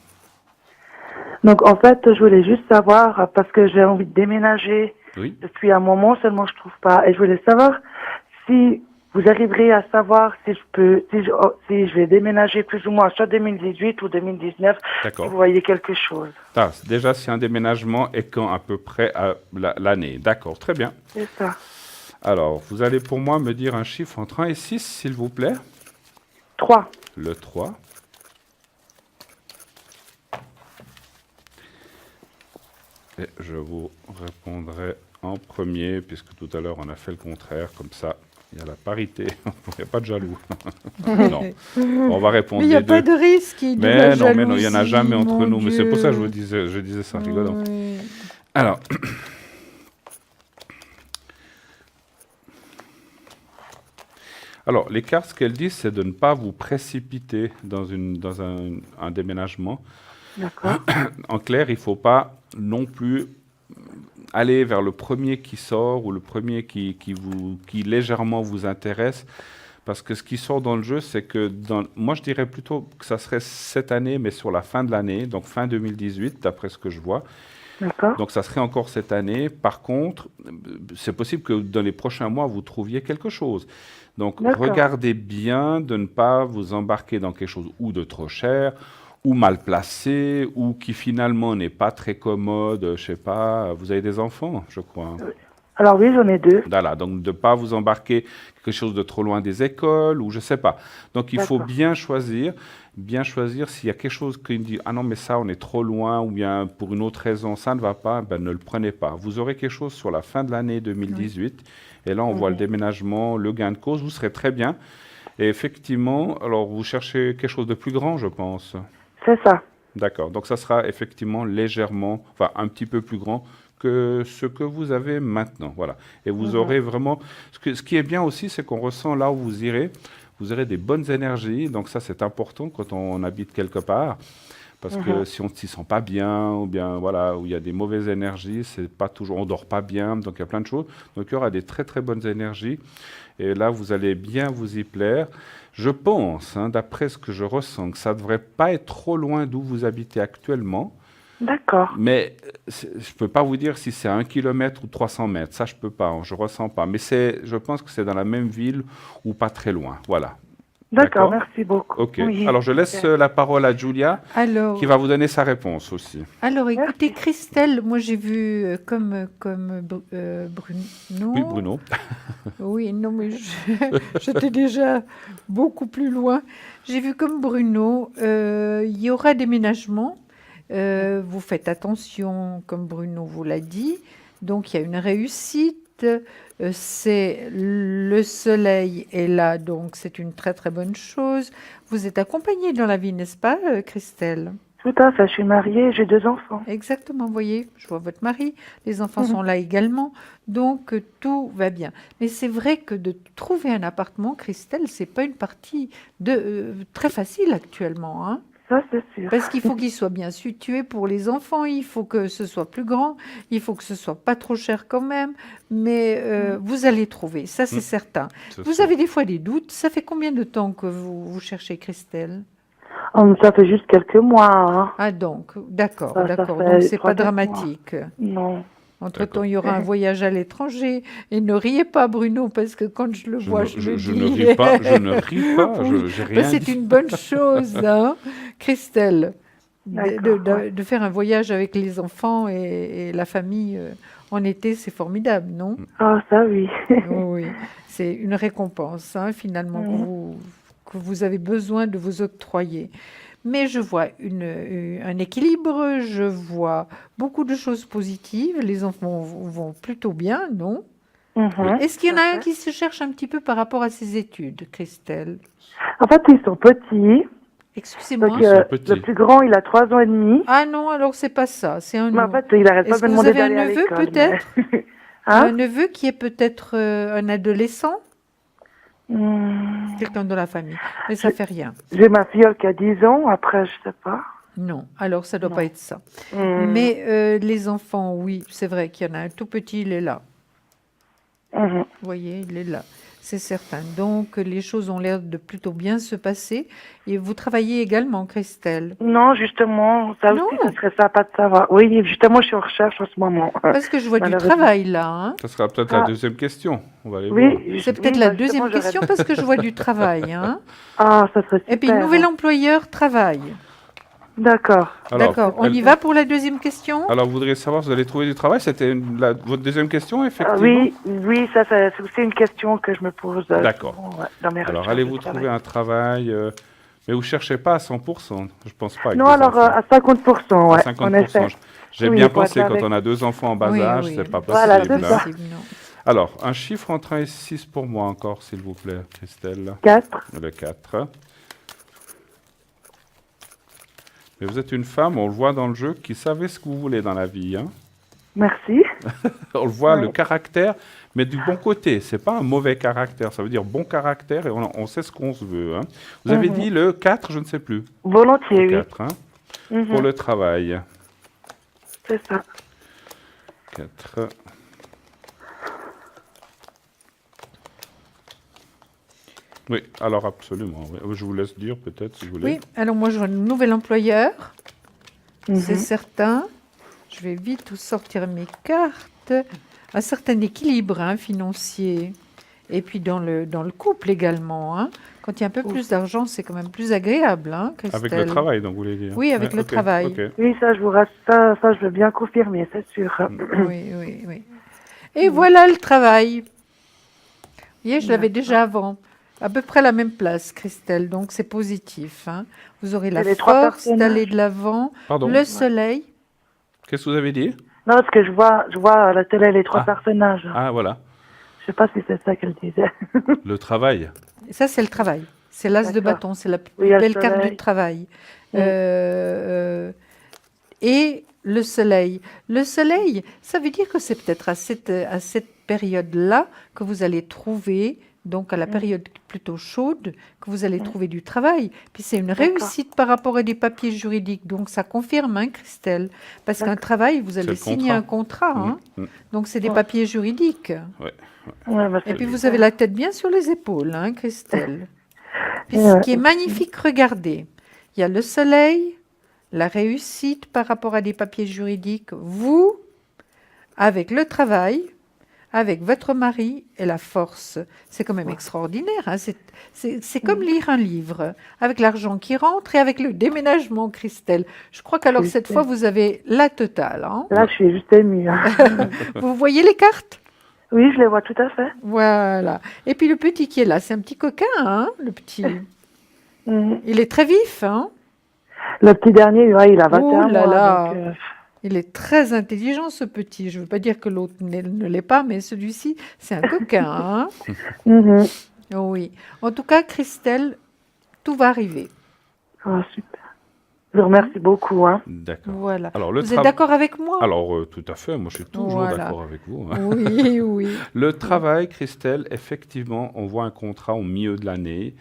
Donc, en fait, je voulais juste savoir, parce que j'ai envie de déménager Oui. depuis un moment, seulement je trouve pas. Et je voulais savoir si vous arriverez à savoir si si je vais déménager plus ou moins soit 2018 ou 2019, si D'accord. vous voyez quelque chose. Déjà, c'est un déménagement et quand à peu près à l'année. D'accord, très bien. C'est ça. Alors, vous allez pour moi me dire un chiffre entre 1 et 6, s'il vous plaît. 3. Le 3. Et je vous répondrai en premier, puisque tout à l'heure on a fait le contraire, comme ça il y a la parité, il n'y a pas de jaloux. Non, on va répondre Mais il n'y a les pas deux. de risque de la Mais non, il n'y en a jalousie, jamais entre mon nous, mais c'est pour ça que Dieu. je disais ça rigolant. Oui. Alors, les cartes, ce qu'elles disent, c'est de ne pas vous précipiter dans un déménagement. D'accord. En clair, il ne faut pas non plus aller vers le premier qui sort ou le premier qui légèrement vous intéresse. Parce que ce qui sort dans le jeu, c'est que, moi je dirais plutôt que ça serait cette année, mais sur la fin de l'année, donc fin 2018, d'après ce que je vois. D'accord. Donc ça serait encore cette année. Par contre, c'est possible que dans les prochains mois, vous trouviez quelque chose. Donc D'accord. regardez bien de ne pas vous embarquer dans quelque chose ou de trop cher, ou mal placé, ou qui finalement n'est pas très commode. Je sais pas, vous avez des enfants, je crois. Alors oui, j'en ai 2. Voilà, donc de ne pas vous embarquer quelque chose de trop loin des écoles, ou je sais pas. Donc il faut D'accord. bien choisir s'il y a quelque chose qui dit « Ah non, mais ça, on est trop loin », ou bien pour une autre raison, ça ne va pas, ben ne le prenez pas. Vous aurez quelque chose sur la fin de l'année 2018, et là, on voit le déménagement, le gain de cause, vous serez très bien. Et effectivement, alors vous cherchez quelque chose de plus grand, je pense. C'est ça. D'accord, donc ça sera effectivement légèrement, enfin un petit peu plus grand que ce que vous avez maintenant. Voilà. Et vous aurez vraiment... Ce qui est bien aussi, c'est qu'on ressent là où vous aurez des bonnes énergies. Donc ça, c'est important quand on habite quelque part. Parce que si on ne s'y sent pas bien, ou bien voilà, où il y a des mauvaises énergies, c'est pas toujours, on dort pas bien, donc il y a plein de choses. Donc il y aura des très très bonnes énergies. Et là, vous allez bien vous y plaire. Je pense, d'après ce que je ressens, que ça ne devrait pas être trop loin d'où vous habitez actuellement. D'accord. Mais je ne peux pas vous dire si c'est à 1 kilomètre ou 300 mètres. Ça, je ne peux pas, je ne ressens pas. Mais je pense que c'est dans la même ville ou pas très loin. Voilà. D'accord, merci beaucoup. Ok. Oui. Alors, je laisse la parole à Julia, Alors, qui va vous donner sa réponse aussi. alors, écoutez, Merci. Christelle, moi j'ai vu comme Bruno. Oui, Bruno. Oui, non, mais j'étais déjà beaucoup plus loin. J'ai vu comme Bruno, il y aura déménagement. Vous faites attention, comme Bruno vous l'a dit. Donc, il y a une réussite. C'est le soleil est là, donc c'est une très très bonne chose. Vous êtes accompagnée dans la vie, n'est-ce pas, Christelle? Tout à fait, je suis mariée, j'ai 2 enfants. Exactement, vous voyez, je vois votre mari, les enfants sont là également, donc tout va bien. Mais c'est vrai que de trouver un appartement, Christelle, c'est pas une partie très facile actuellement, hein. Ça, c'est sûr. Parce qu'il faut qu'il soit bien situé pour les enfants, il faut que ce soit plus grand, il faut que ce soit pas trop cher quand même, mais vous allez trouver, ça c'est certain. Vous avez des fois des doutes, ça fait combien de temps que vous cherchez Christelle? Ça fait juste quelques mois. Hein. Ah donc, d'accord, Ça d'accord, fait donc c'est 3, pas 4 mois. dramatique. Non. Entre-temps, il y aura un voyage à l'étranger. Et ne riez pas, Bruno, parce que quand je le vois, je me je dis... ne ris pas, je ne ris pas, Oui, j'ai rien c'est dit. une bonne chose, hein, Christelle, D'accord, ouais. de faire un voyage avec les enfants et la famille en été, c'est formidable, non? Ah, ça, oui. Oui, c'est une récompense, hein, finalement, que vous avez besoin de vous octroyer. Mais je vois un équilibre, je vois beaucoup de choses positives. Les enfants vont plutôt bien, non? Est-ce qu'il y en a un qui se cherche un petit peu par rapport à ses études, Christelle? En fait, ils sont petits. Excusez-moi. Donc, petit. le plus grand, il a 3 ans et demi. Ah non, alors c'est pas ça, c'est un Mais en nom. fait, il arrête pas Est-ce de que me vous demander avez un d'aller à neveu l'école. peut-être? mais- Un Hein? neveu qui est peut-être un adolescent? Hmm, Quelqu'un de la famille. Mais ça fait rien. J'ai ma filleule qui a 10 ans. Après, je sais pas. Non, alors ça doit Non. pas être ça. Hmm, Mais les enfants, oui, c'est vrai qu'il y en a un tout petit, il est là. mhm. Vous voyez, il est là. C'est certain. Donc, les choses ont l'air de plutôt bien se passer. Et vous travaillez également, Christelle. Non, justement, ça Non. aussi, ça serait sympa de savoir. Oui, justement, je suis en recherche en ce moment. Parce que je vois du Malheureusement. travail là, hein. Ça sera peut-être la Ah. deuxième question. On va aller voir. Oui, C'est peut-être oui, la bah, deuxième justement, question parce que je vois du travail, hein. Ah, ça serait super. Et puis, nouvel employeur travaille. D'accord. Alors, D'accord. On elle- y va pour la deuxième question? Alors, vous voudriez savoir si vous allez trouver du travail? C'était votre deuxième question, Ah, effectivement? oui, ça, c'est aussi une question que je me pose D'accord. souvent, ouais, dans mes Alors, recherches allez-vous de travail. trouver un travail, mais vous ne cherchez pas à 100%, je pense pas. Avec Non, deux alors enfants. à 50%, À ouais, 50%. en effet. J'ai Oui, bien pour pensé, être quand avec- on a 2 enfants en bas Oui, âge, oui. c'est pas Voilà, possible. c'est hein. ça. Possible, non. Alors, un chiffre entre 1 et 6 pour moi encore, s'il vous plaît, Christelle. 4. Le 4. Mais vous êtes une femme, on le voit dans le jeu, qui savait ce que vous voulez dans la vie. Hein. Merci. On le voit, Ouais. le caractère, mais du bon côté. C'est pas un mauvais caractère, ça veut dire bon caractère et on sait ce qu'on se veut. Hein. Vous avez dit le 4, je ne sais plus. Volontiers, Le oui. 4, hein, Mhm, pour le travail. c'est ça. 4. Oui, alors absolument. Oui. Je vous laisse dire peut-être si vous voulez. Oui, alors moi je vois un nouvel employeur, Mhm. c'est certain. Je vais vite vous sortir mes cartes. Un certain équilibre hein, financier. Et puis dans le couple également. Hein. Quand il y a un peu plus d'argent, c'est quand même plus agréable, hein, Christelle. Avec le travail, donc vous voulez dire. Oui, avec le ok, travail. ok. Oui, ça, je vous rassure, ça, je veux bien confirmer, c'est sûr. Oui, oui, oui. Et voilà le travail. Vous voyez, je l'avais déjà avant. À peu près la même place, Christelle. Donc c'est positif. Hein. Vous aurez la les 3 force personnages. d'aller de l'avant. Pardon. Le soleil. Qu'est-ce que vous avez dit? Non, parce que je vois à la télé les 3 Ah. personnages. Ah, voilà. Je sais pas si c'est ça qu'elle disait. Le travail. Ça, c'est le travail. C'est l'as de D'accord. bâton. C'est la plus Oui, il y a le belle carte soleil. du travail. Mm. Et le soleil. Le soleil, ça veut dire que c'est peut-être à cette période-là que vous allez trouver, donc à la période plutôt chaude, que vous allez trouver du travail. Puis c'est une D'accord. réussite par rapport à des papiers juridiques. Donc ça confirme, hein, Christelle. Parce qu'un D'accord. travail, vous allez le signer contrat. un contrat. Hein. Mm. Donc c'est des Ouais. papiers juridiques. Ouais, bah, Et c'est puis vous super. avez la tête bien sur les épaules, hein, Christelle. Puis Ouais. ce qui est magnifique, regardez, il y a le soleil, la réussite par rapport à des papiers juridiques, vous, avec le travail, avec votre mari et la force. C'est quand même extraordinaire. Hein. C'est comme lire un livre, avec l'argent qui rentre et avec le déménagement, Christelle. Je crois qu'alors Oui, cette c'est- fois, vous avez la totale. Hein. Là, je suis juste émue. hein. Vous voyez les cartes? Oui, je les vois tout à fait. Voilà. Et puis le petit qui est là, c'est un petit coquin, hein, le petit. Mhm. Il est très vif, hein. Le petit dernier, ouais, il a 21 Oh là mois. là. Donc, Il est très intelligent, ce petit. Je ne veux pas dire que l'autre ne l'est pas, mais celui-ci, c'est un coquin, hein. mhm. Oh oui. En tout cas, Christelle, tout va arriver. Ah, super. Je vous remercie beaucoup. Hein. D'accord. Voilà. Alors, le Vous êtes d'accord avec moi? Alors, tout à fait. Moi, je suis toujours Voilà. d'accord avec vous. hein. Oui, oui. Le travail, Christelle, effectivement, on voit un contrat au milieu de l'année.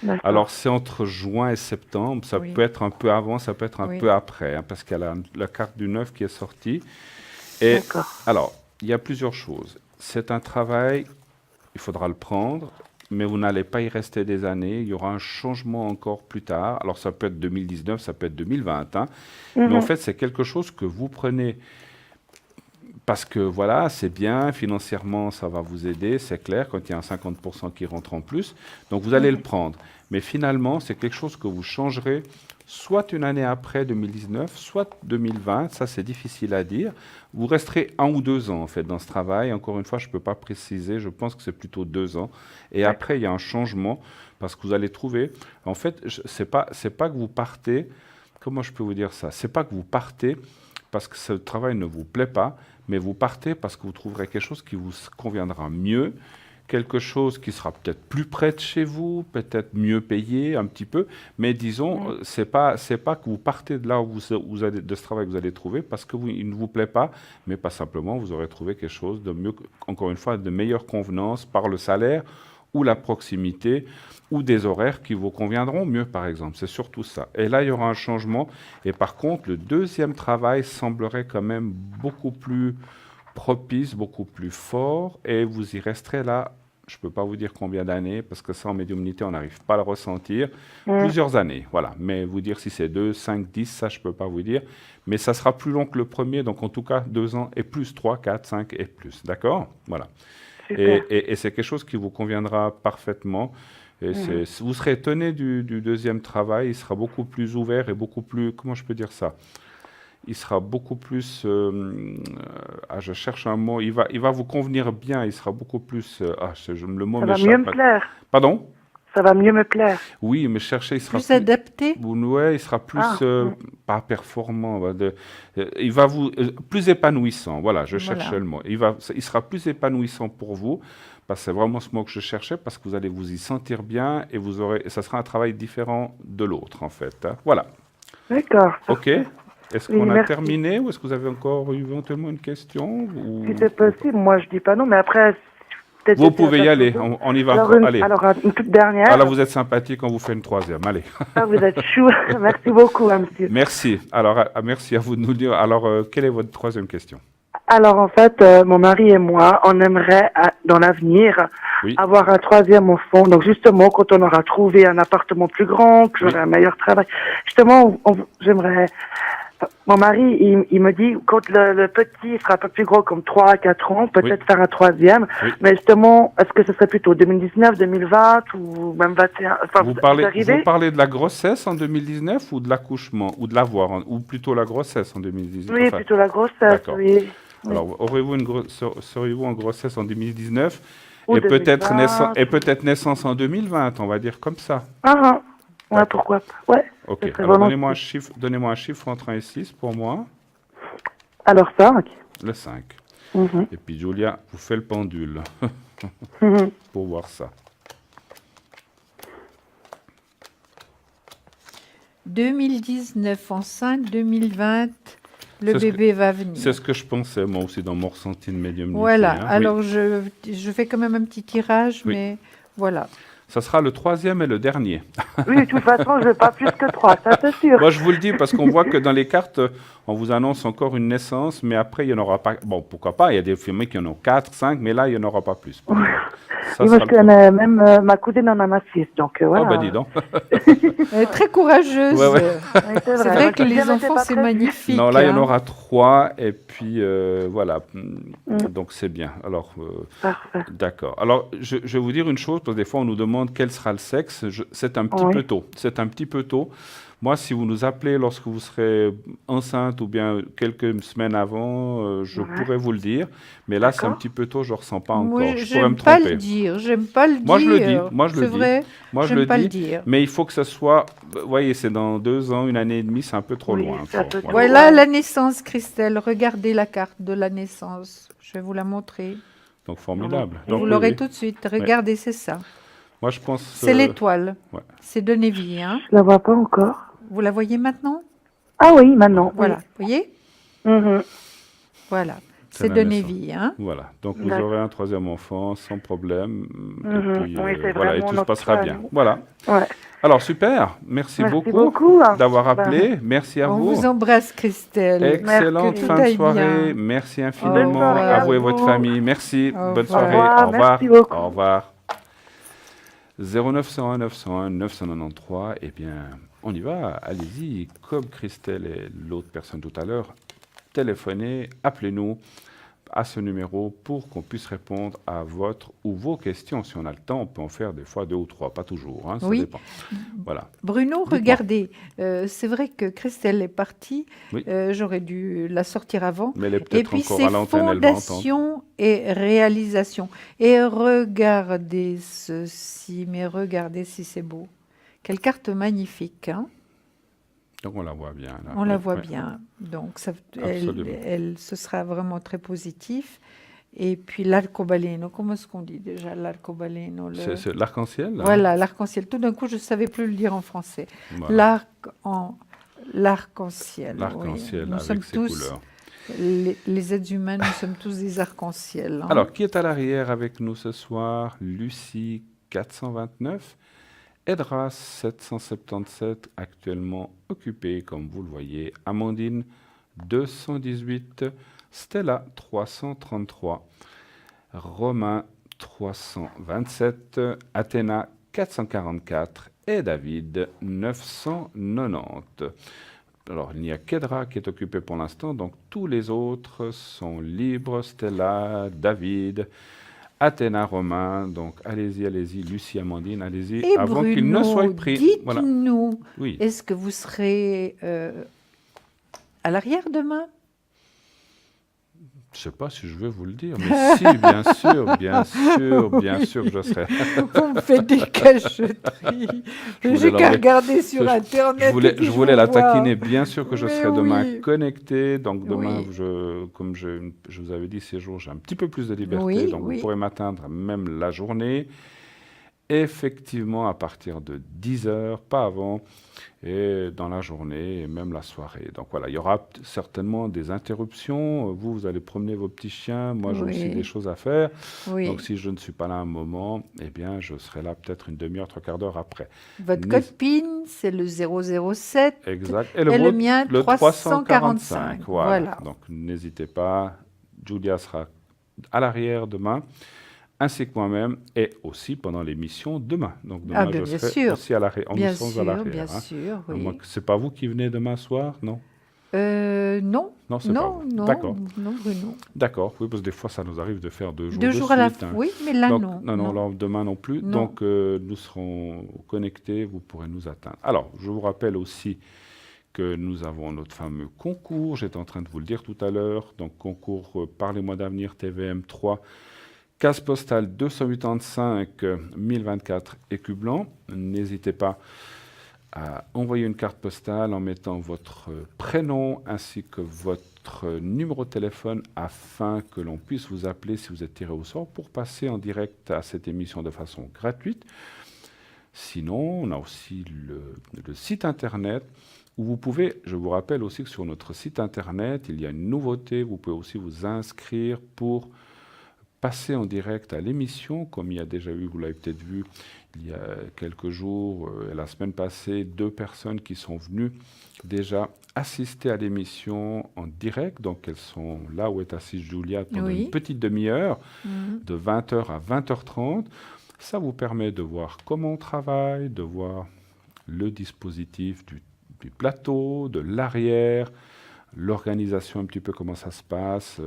D'accord. Alors, c'est entre juin et septembre. Ça Oui. peut être un peu avant, ça peut être un Oui. peu après, hein, parce qu'il y a la carte du 9 qui est sortie. Et D'accord. alors, il y a plusieurs choses. C'est un travail, il faudra le prendre, mais vous n'allez pas y rester des années. Il y aura un changement encore plus tard. Alors, ça peut être 2019, ça peut être 2020. Hein. Mais en fait, c'est quelque chose que vous prenez parce que, voilà, c'est bien, financièrement, ça va vous aider, c'est clair, quand il y a un 50% qui rentre en plus. Donc, vous allez le prendre. Mais finalement, c'est quelque chose que vous changerez soit une année après 2019, soit 2020. Ça, c'est difficile à dire. Vous resterez 1 ou 2 ans, en fait, dans ce travail. Encore une fois, je ne peux pas préciser. Je pense que c'est plutôt 2 ans. Et après, il y a un changement parce que vous allez trouver... En fait, c'est pas que vous partez... Comment je peux vous dire ça? C'est pas que vous partez parce que ce travail ne vous plaît pas, mais vous partez parce que vous trouverez quelque chose qui vous conviendra mieux quelque chose qui sera peut-être plus près de chez vous, peut-être mieux payé un petit peu, mais disons, c'est pas que vous partez de là où vous allez, de ce travail que vous allez trouver parce que il ne vous plaît pas, mais pas simplement, vous aurez trouvé quelque chose de mieux, encore une fois, de meilleure convenance par le salaire ou la proximité ou des horaires qui vous conviendront mieux, par exemple. C'est surtout ça. Et là, il y aura un changement. Et par contre, le deuxième travail semblerait quand même beaucoup plus propice, beaucoup plus fort, et vous y resterez là, je ne peux pas vous dire combien d'années, parce que ça, en médiumnité, on n'arrive pas à le ressentir, plusieurs années, voilà. Mais vous dire si c'est 2, 5, 10, ça, je ne peux pas vous dire. Mais ça sera plus long que le premier, donc en tout cas, 2 ans et plus, 3, 4, 5 et plus, d'accord? Voilà. Et c'est quelque chose qui vous conviendra parfaitement. Et vous serez étonné du deuxième travail, il sera beaucoup plus ouvert et beaucoup plus, comment je peux dire ça? Il sera beaucoup plus, je cherche un mot, il va vous convenir bien, il sera beaucoup plus, le mot ça va mieux me plaire. Pardon? Ça va mieux me plaire. Oui, mais cherchez, il sera plus adapté. Ouais, il sera plus, pas performant, il va vous, plus épanouissant, voilà, je cherchais le mot. Il sera plus épanouissant pour vous, parce que c'est vraiment ce mot que je cherchais, parce que vous allez vous y sentir bien, et ça sera un travail différent de l'autre, en fait. Hein. Voilà. D'accord. OK. Est-ce qu'on a terminé ou est-ce que vous avez encore éventuellement une question Si c'est possible, moi je dis pas non, mais après... Vous pouvez y aller, on y va alors encore. Allez. Alors une toute dernière. Alors vous êtes sympathique, on vous fait une troisième, allez. Vous êtes chou, merci beaucoup, monsieur. Merci, alors merci à vous de nous dire. Alors, quelle est votre troisième question? Alors en fait, mon mari et moi, on aimerait dans l'avenir avoir un troisième enfant. Donc justement, quand on aura trouvé un appartement plus grand, que j'aurai un meilleur travail, justement, j'aimerais... Mon mari, il me dit, quand le petit sera un peu plus gros, comme 3 à 4 ans, peut-être faire un troisième. Mais justement, est-ce que ce serait plutôt 2019, 2020 ou même 21? Enfin, vous parlez de la grossesse en 2019 ou de l'accouchement ou de l'avoir, ou plutôt la grossesse en 2019? Oui, plutôt la grossesse, oui. Alors, seriez-vous en grossesse en 2019 et peut-être naissance en 2020, on va dire comme ça? Ouais, pourquoi pas. Ouais. Ok, alors donnez-moi un chiffre entre 1 et 6 pour moi. Alors 5. Le 5. Et puis Julia vous fait le pendule pour voir ça. 2019 enceinte, 2020, le bébé va venir. C'est ce que je pensais, moi aussi, dans mon ressenti de médiumnité. Voilà, alors je fais quand même un petit tirage, mais voilà. Ça sera le troisième et le dernier. Oui, de toute façon, je veux pas plus que 3, ça c'est sûr. Moi, je vous le dis parce qu'on voit que dans les cartes, on vous annonce encore une naissance, mais après, il n'y en aura pas. Bon, pourquoi pas, il y a des films qui en ont 4, 5, mais là, il n'y en aura pas plus. Moi, je connais même ma cousine en a ma fille, donc voilà. Oh, ben dis donc. Elle est très courageuse. Ouais. C'est vrai que les enfants, c'est magnifique. Non, là, il y en aura 3, et puis voilà. Donc, c'est bien. Alors, d'accord. Alors, je vais vous dire une chose, parce que des fois, on nous demande quel sera le sexe. C'est un petit peu tôt. C'est un petit peu tôt. Moi, si vous nous appelez lorsque vous serez enceinte ou bien quelques semaines avant, je pourrais vous le dire. Mais là, c'est un petit peu tôt, je ne ressens pas encore. Moi, je pourrais me tromper. J'aime pas le dire. Moi, je le dis. Moi, je le dis. C'est vrai. Moi, je le dis. Mais il faut que ça soit... Vous voyez, c'est dans 2 ans, 1 année et demie, c'est un peu trop loin. Voilà la naissance, Christelle. Regardez la carte de la naissance. Je vais vous la montrer. Donc, formidable. Donc, vous l'aurez tout de suite. Regardez, c'est ça. Moi, je pense... C'est l'étoile. C'est de Neuville. Hein. Je la vois pas encore. Vous la voyez maintenant? Ah oui, maintenant. Voilà. Vous voyez? Voilà. C'est de Neuville. Hein. Voilà. Donc, vous aurez un troisième enfant sans problème. Et puis, voilà, et tout se passera bien. Voilà. Alors, super. Merci beaucoup d'avoir appelé. Merci à vous. On vous embrasse, Christelle. Excellente fin de soirée. Merci infiniment à vous et votre famille. Merci. Bonne soirée. Au revoir. Au revoir. 0901 901 993. Eh bien, on y va. Allez-y. Comme Christelle et l'autre personne tout à l'heure, téléphonez, appelez-nous à ce numéro pour qu'on puisse répondre à votre ou vos questions. Si on a le temps, on peut en faire des fois 2 ou 3, pas toujours, hein, ça dépend. Voilà. Bruno, regardez, c'est vrai que Christelle est partie, j'aurais dû la sortir avant. Mais elle est peut-être encore à l'antenne, elle va entendre. Fondation et réalisation. Et regardez ceci, mais regardez si c'est beau. Quelle carte magnifique, hein? Donc on la voit bien. Là. On la voit bien. Donc ce sera vraiment très positif. Et puis l'arcobaleno, comment est-ce qu'on dit déjà l'arcobaleno? C'est l'arc-en-ciel? Voilà, l'arc-en-ciel. Tout d'un coup, je ne savais plus le dire en français. Voilà. L'arc-en-ciel. L'arc-en-ciel Nous avec sommes ses tous, couleurs. les êtres humains, nous sommes tous des arcs-en-ciel. Hein. Alors, qui est à l'arrière avec nous ce soir? Lucie, 429. Edras, 777, actuellement occupé, comme vous le voyez. Amandine, 218. Stella, 333. Romain, 327. Athéna, 444. Et David, 990. Alors, il n'y a qu'Edra qui est occupé pour l'instant, donc tous les autres sont libres. Stella, David, Athéna, Romain, donc allez-y, Lucie, Amandine, allez-y, Et avant Bruno, qu'ils ne soient pris. Dites-nous, Oui. Est-ce que vous serez à l'arrière demain? Je ne sais pas si je veux vous le dire, mais si, bien sûr que je serai. Vous me faites des cacheteries. J'ai qu'à regarder sur Internet. Je voulais la taquiner, bien sûr que je serai demain connecté. Donc demain, comme je vous avais dit, ces jours, j'ai un petit peu plus de liberté. Donc vous pourrez m'atteindre même la journée. Effectivement, à partir de 10h, pas avant, et dans la journée, et même la soirée. Donc voilà, il y aura certainement des interruptions. Vous allez promener vos petits chiens. Moi, j'ai aussi des choses à faire. Donc si je ne suis pas là un moment, eh bien, je serai là peut-être une demi-heure, trois quarts d'heure après. Votre code PIN, c'est le 007. Exact. Et le mien, le 345. Voilà. Donc n'hésitez pas. Julia sera à l'arrière demain, ainsi que moi-même, et aussi pendant l'émission demain. Donc demain, je serai aussi à l'arrière. Bien sûr, oui. C'est pas vous qui venez demain soir, non? Non. Non, c'est pas vous. D'accord. Non, Bruno. D'accord, oui, parce que des fois, ça nous arrive de faire 2 jours 2 jours à la suite. Oui, mais là, donc, non. Non, demain non plus. Non. Donc, nous serons connectés, vous pourrez nous atteindre. Alors, je vous rappelle aussi que nous avons notre fameux concours. J'étais en train de vous le dire tout à l'heure. Donc, concours Parlez-moi d'avenir TVM 3. Case postale 285 1024 écus blancs. N'hésitez pas à envoyer une carte postale en mettant votre prénom ainsi que votre numéro de téléphone afin que l'on puisse vous appeler si vous êtes tiré au sort pour passer en direct à cette émission de façon gratuite. Sinon, on a aussi le site internet où vous pouvez, je vous rappelle aussi que sur notre site internet, il y a une nouveauté, vous pouvez aussi vous inscrire pour passer en direct à l'émission, comme il y a déjà eu, vous l'avez peut-être vu, il y a quelques jours, la semaine passée, 2 personnes qui sont venues déjà assister à l'émission en direct. Donc, elles sont là où est assise Julia pendant une petite demi-heure, de 20h à 20h30. Ça vous permet de voir comment on travaille, de voir le dispositif du plateau, de l'arrière, l'organisation un petit peu comment ça se passe,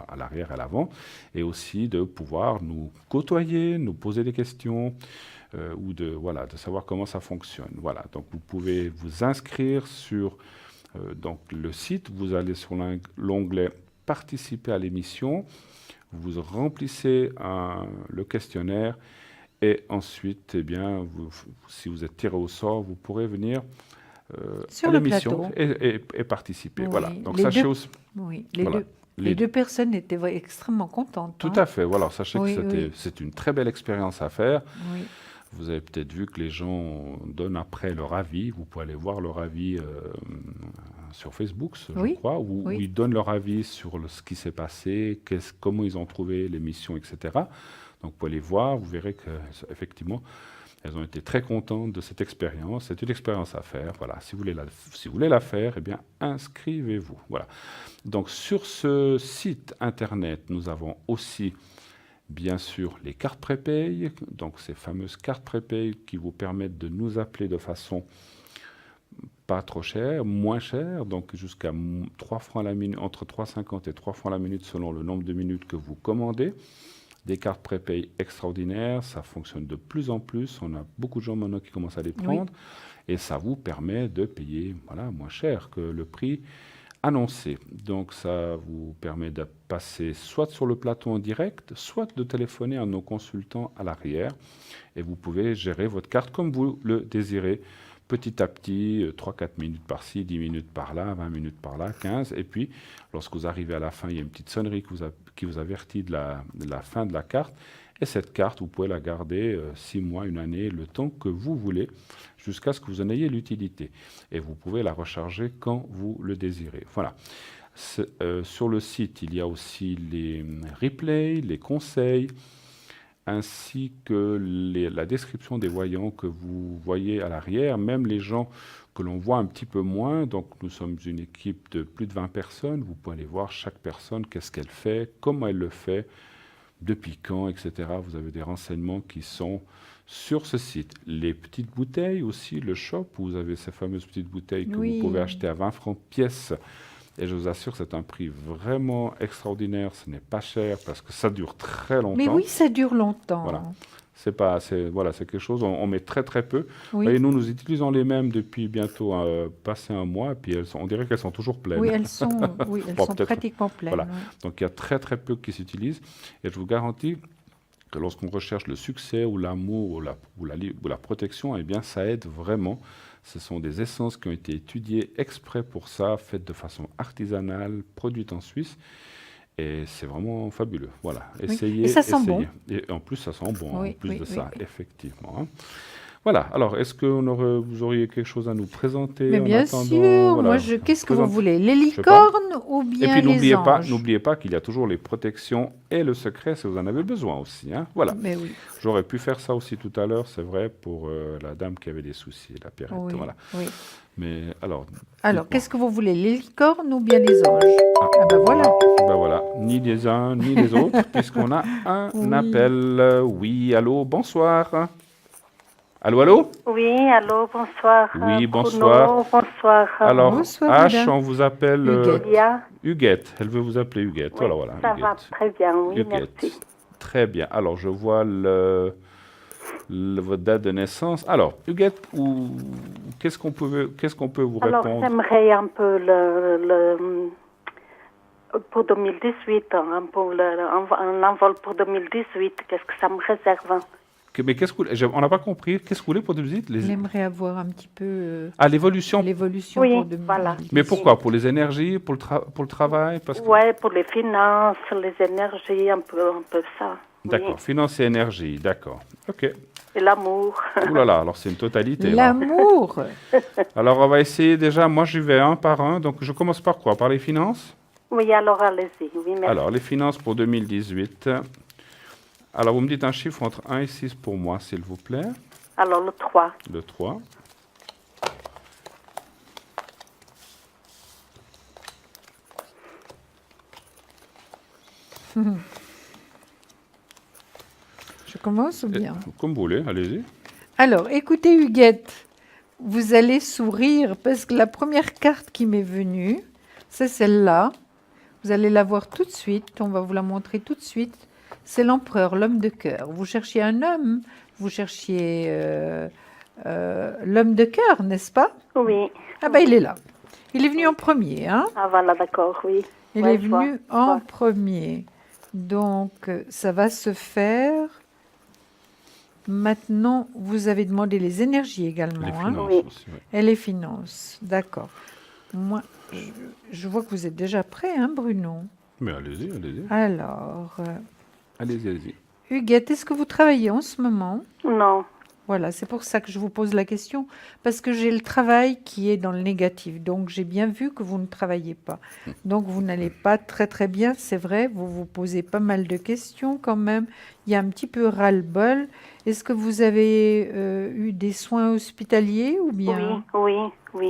à l'arrière et à l'avant, et aussi de pouvoir nous côtoyer, nous poser des questions, ou de savoir comment ça fonctionne. Voilà, donc vous pouvez vous inscrire sur donc le site, vous allez sur l'onglet « Participer à l'émission », vous remplissez le questionnaire, et ensuite, eh bien, si vous êtes tiré au sort, vous pourrez venir à l'émission et participer. Oui. Voilà. Donc sachez aussi. Oui. Les deux personnes étaient extrêmement contentes. Tout à fait. Voilà. Sachez que c'est une très belle expérience à faire. Oui. Vous avez peut-être vu que les gens donnent après leur avis. Vous pouvez aller voir leur avis sur Facebook, je crois, où ils donnent leur avis sur ce qui s'est passé, comment ils ont trouvé l'émission, etc. Donc vous pouvez aller voir, vous verrez qu'effectivement, elles ont été très contentes de cette expérience. C'est une expérience à faire. Voilà. Si vous voulez la faire, eh bien, inscrivez-vous. Voilà. Donc, sur ce site internet, nous avons aussi, bien sûr, les cartes prépay. Donc, ces fameuses cartes prépay qui vous permettent de nous appeler de façon pas trop chère, moins chère, donc jusqu'à 3 francs la minute, entre 3,50 et 3 francs la minute selon le nombre de minutes que vous commandez. Des cartes prépay extraordinaires, ça fonctionne de plus en plus. On a beaucoup de gens maintenant qui commencent à les prendre. Et ça vous permet de payer moins cher que le prix annoncé. Donc ça vous permet de passer soit sur le plateau en direct, soit de téléphoner à nos consultants à l'arrière. Et vous pouvez gérer votre carte comme vous le désirez. petit à petit, 3-4 minutes par-ci, 10 minutes par-là, 20 minutes par-là, 15. Et puis, lorsque vous arrivez à la fin, il y a une petite sonnerie qui vous avertit de la fin de la carte. Et cette carte, vous pouvez la garder 6 mois, une année, le temps que vous voulez, jusqu'à ce que vous en ayez l'utilité. Et vous pouvez la recharger quand vous le désirez. Voilà. Sur le site, il y a aussi les replays, les conseils, ainsi que la description des voyants que vous voyez à l'arrière, même les gens que l'on voit un petit peu moins. Donc nous sommes une équipe de plus de 20 personnes. Vous pouvez aller voir chaque personne, qu'est-ce qu'elle fait, comment elle le fait, depuis quand, etc. Vous avez des renseignements qui sont sur ce site. Les petites bouteilles aussi, le shop, où vous avez ces fameuses petites bouteilles que vous pouvez acheter à 20 francs pièce. Et je vous assure que c'est un prix vraiment extraordinaire. Ce n'est pas cher parce que ça dure très longtemps. Mais oui, ça dure longtemps. Voilà. C'est quelque chose, on met très très peu. Oui. Et nous utilisons les mêmes depuis bientôt passé un mois. Et puis on dirait qu'elles sont toujours pleines. Oui, elles sont, sont pratiquement pleines. Voilà. Donc il y a très très peu qui s'utilisent. Et je vous garantis que lorsqu'on recherche le succès ou l'amour ou la protection, eh bien ça aide vraiment. Ce sont des essences qui ont été étudiées exprès pour ça, faites de façon artisanale, produites en Suisse. Et c'est vraiment fabuleux. Voilà, essayez. Et ça sent bon. Et en plus, ça sent bon, en plus de ça, effectivement. Hein. Voilà, alors est-ce que vous auriez quelque chose à nous présenter? Mais bien sûr, voilà, qu'est-ce que vous voulez? Les licornes ou bien les anges? N'oubliez pas qu'il y a toujours les protections et le secret si vous en avez besoin aussi. Hein. Voilà. Mais oui. J'aurais pu faire ça aussi tout à l'heure, c'est vrai, pour la dame qui avait des soucis, la Pierrette. Oui, voilà. Oui. Mais alors qu'est-ce que vous voulez? Les licornes ou bien les anges? Ben voilà. Ben voilà, ni les uns ni les autres, puisqu'on a un appel. Oui, allô, bonsoir. Allô, allô? Oui, allô, bonsoir. Oui, bonsoir. Bruno, bonsoir. Alors, bonsoir, H, on vous appelle Huguette. Elle veut vous appeler Huguette. Oui, voilà, ça Huguette. va très bien, oui, Huguette. merci. Très bien. Alors, je vois votre date de naissance. Alors, Huguette, qu'est-ce qu'on peut vous répondre? Alors, j'aimerais un peu pour 2018, pour un envol pour 2018, qu'est-ce que ça me réserve? Mais on n'a pas compris. Qu'est-ce que vous voulez pour 2018? J'aimerais avoir un petit peu... l'évolution. L'évolution oui, pour 2018. Voilà. Mais pourquoi? Pour les énergies, pour le travail? Oui, pour les finances, les énergies, un peu ça. D'accord, oui. finance et énergie, d'accord. OK. Et l'amour. Ouh là là, alors c'est une totalité. L'amour. Alors on va essayer déjà, moi j'y vais un par un. Donc je commence par quoi? Par les finances? Oui, alors allez-y. Oui, merci. Alors les finances pour 2018. Alors vous me dites un chiffre entre 1 et 6 pour moi, s'il vous plaît. Alors le 3. Le 3. Je commence ou bien? Comme vous voulez, allez-y. Alors, écoutez Huguette, vous allez sourire parce que la première carte qui m'est venue, c'est celle-là. Vous allez la voir tout de suite, on va vous la montrer tout de suite. C'est l'empereur, l'homme de cœur. Vous cherchiez un homme, vous cherchiez l'homme de cœur, n'est-ce pas? Oui. Ah ben il est là. Il est venu en premier, hein? Ah voilà, d'accord, oui. Il est venu en premier. Donc, ça va se faire. Maintenant, vous avez demandé les énergies également. Les finances aussi, oui. Et les finances, d'accord. Moi, je vois que vous êtes déjà prêt, hein, Bruno? Mais allez-y, allez-y. Alors, Allez-y. Huguette, est-ce que vous travaillez en ce moment? Non. Voilà, c'est pour ça que je vous pose la question, parce que j'ai le travail qui est dans le négatif. Donc, j'ai bien vu que vous ne travaillez pas. Donc, vous n'allez pas très, très bien, c'est vrai. Vous vous posez pas mal de questions quand même. Il y a un petit peu ras-le-bol. Est-ce que vous avez eu des soins hospitaliers ou bien? Oui.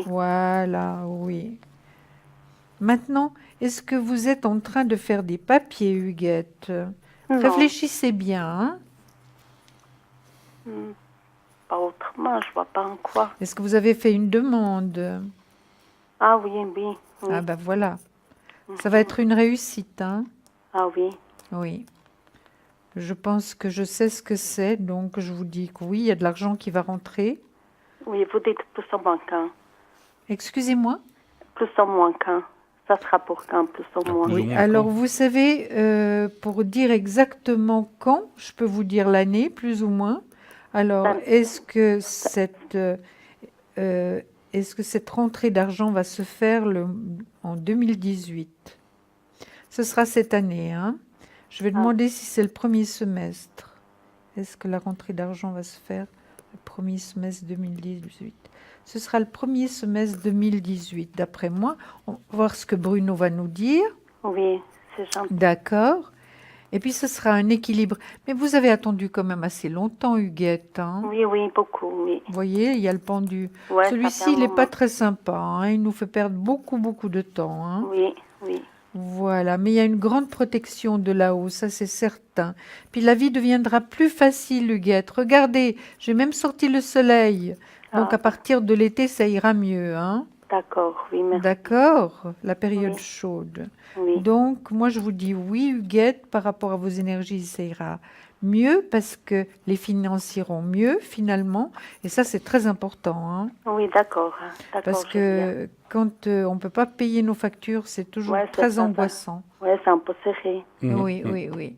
Voilà, oui. Maintenant, est-ce que vous êtes en train de faire des papiers, Huguette? Non. Réfléchissez bien, hein? Pas autrement, je vois pas en quoi. Est-ce que vous avez fait une demande? Ah oui. Ah ben voilà. Ça va être une réussite, hein? Ah oui. Oui. Je pense que je sais ce que c'est, donc je vous dis que oui, il y a de l'argent qui va rentrer. Oui, vous dites plus ou moins quand? Excusez-moi? Plus ou moins quand? Ça sera pour quand, plus ou moins? Oui, alors vous savez, pour dire exactement quand, je peux vous dire l'année, plus ou moins. Alors, est-ce que est-ce que cette rentrée d'argent va se faire en 2018? Ce sera cette année, hein? Je vais demander si c'est le premier semestre. Est-ce que la rentrée d'argent va se faire le premier semestre 2018? Ce sera le premier semestre 2018, d'après moi. On va voir ce que Bruno va nous dire. Oui, c'est gentil. D'accord. Et puis, ce sera un équilibre. Mais vous avez attendu quand même assez longtemps, Huguette. Hein? Oui, beaucoup, oui. Vous voyez, il y a le pendu. Ouais, celui-ci, il n'est pas très sympa. Hein? Il nous fait perdre beaucoup de temps. Hein? Oui. Voilà, mais il y a une grande protection de là-haut, ça c'est certain. Puis la vie deviendra plus facile, Huguette. Regardez, j'ai même sorti le soleil. Donc à partir de l'été, ça ira mieux. Hein? D'accord, oui, merci. D'accord, la période chaude. Oui. Donc moi je vous dis oui, Huguette, par rapport à vos énergies, ça ira mieux parce que les finances iront mieux finalement. Et ça c'est très important. Hein? Oui, d'accord. Parce que quand on ne peut pas payer nos factures, c'est toujours très angoissant. Oui, c'est un peu serré. Oui.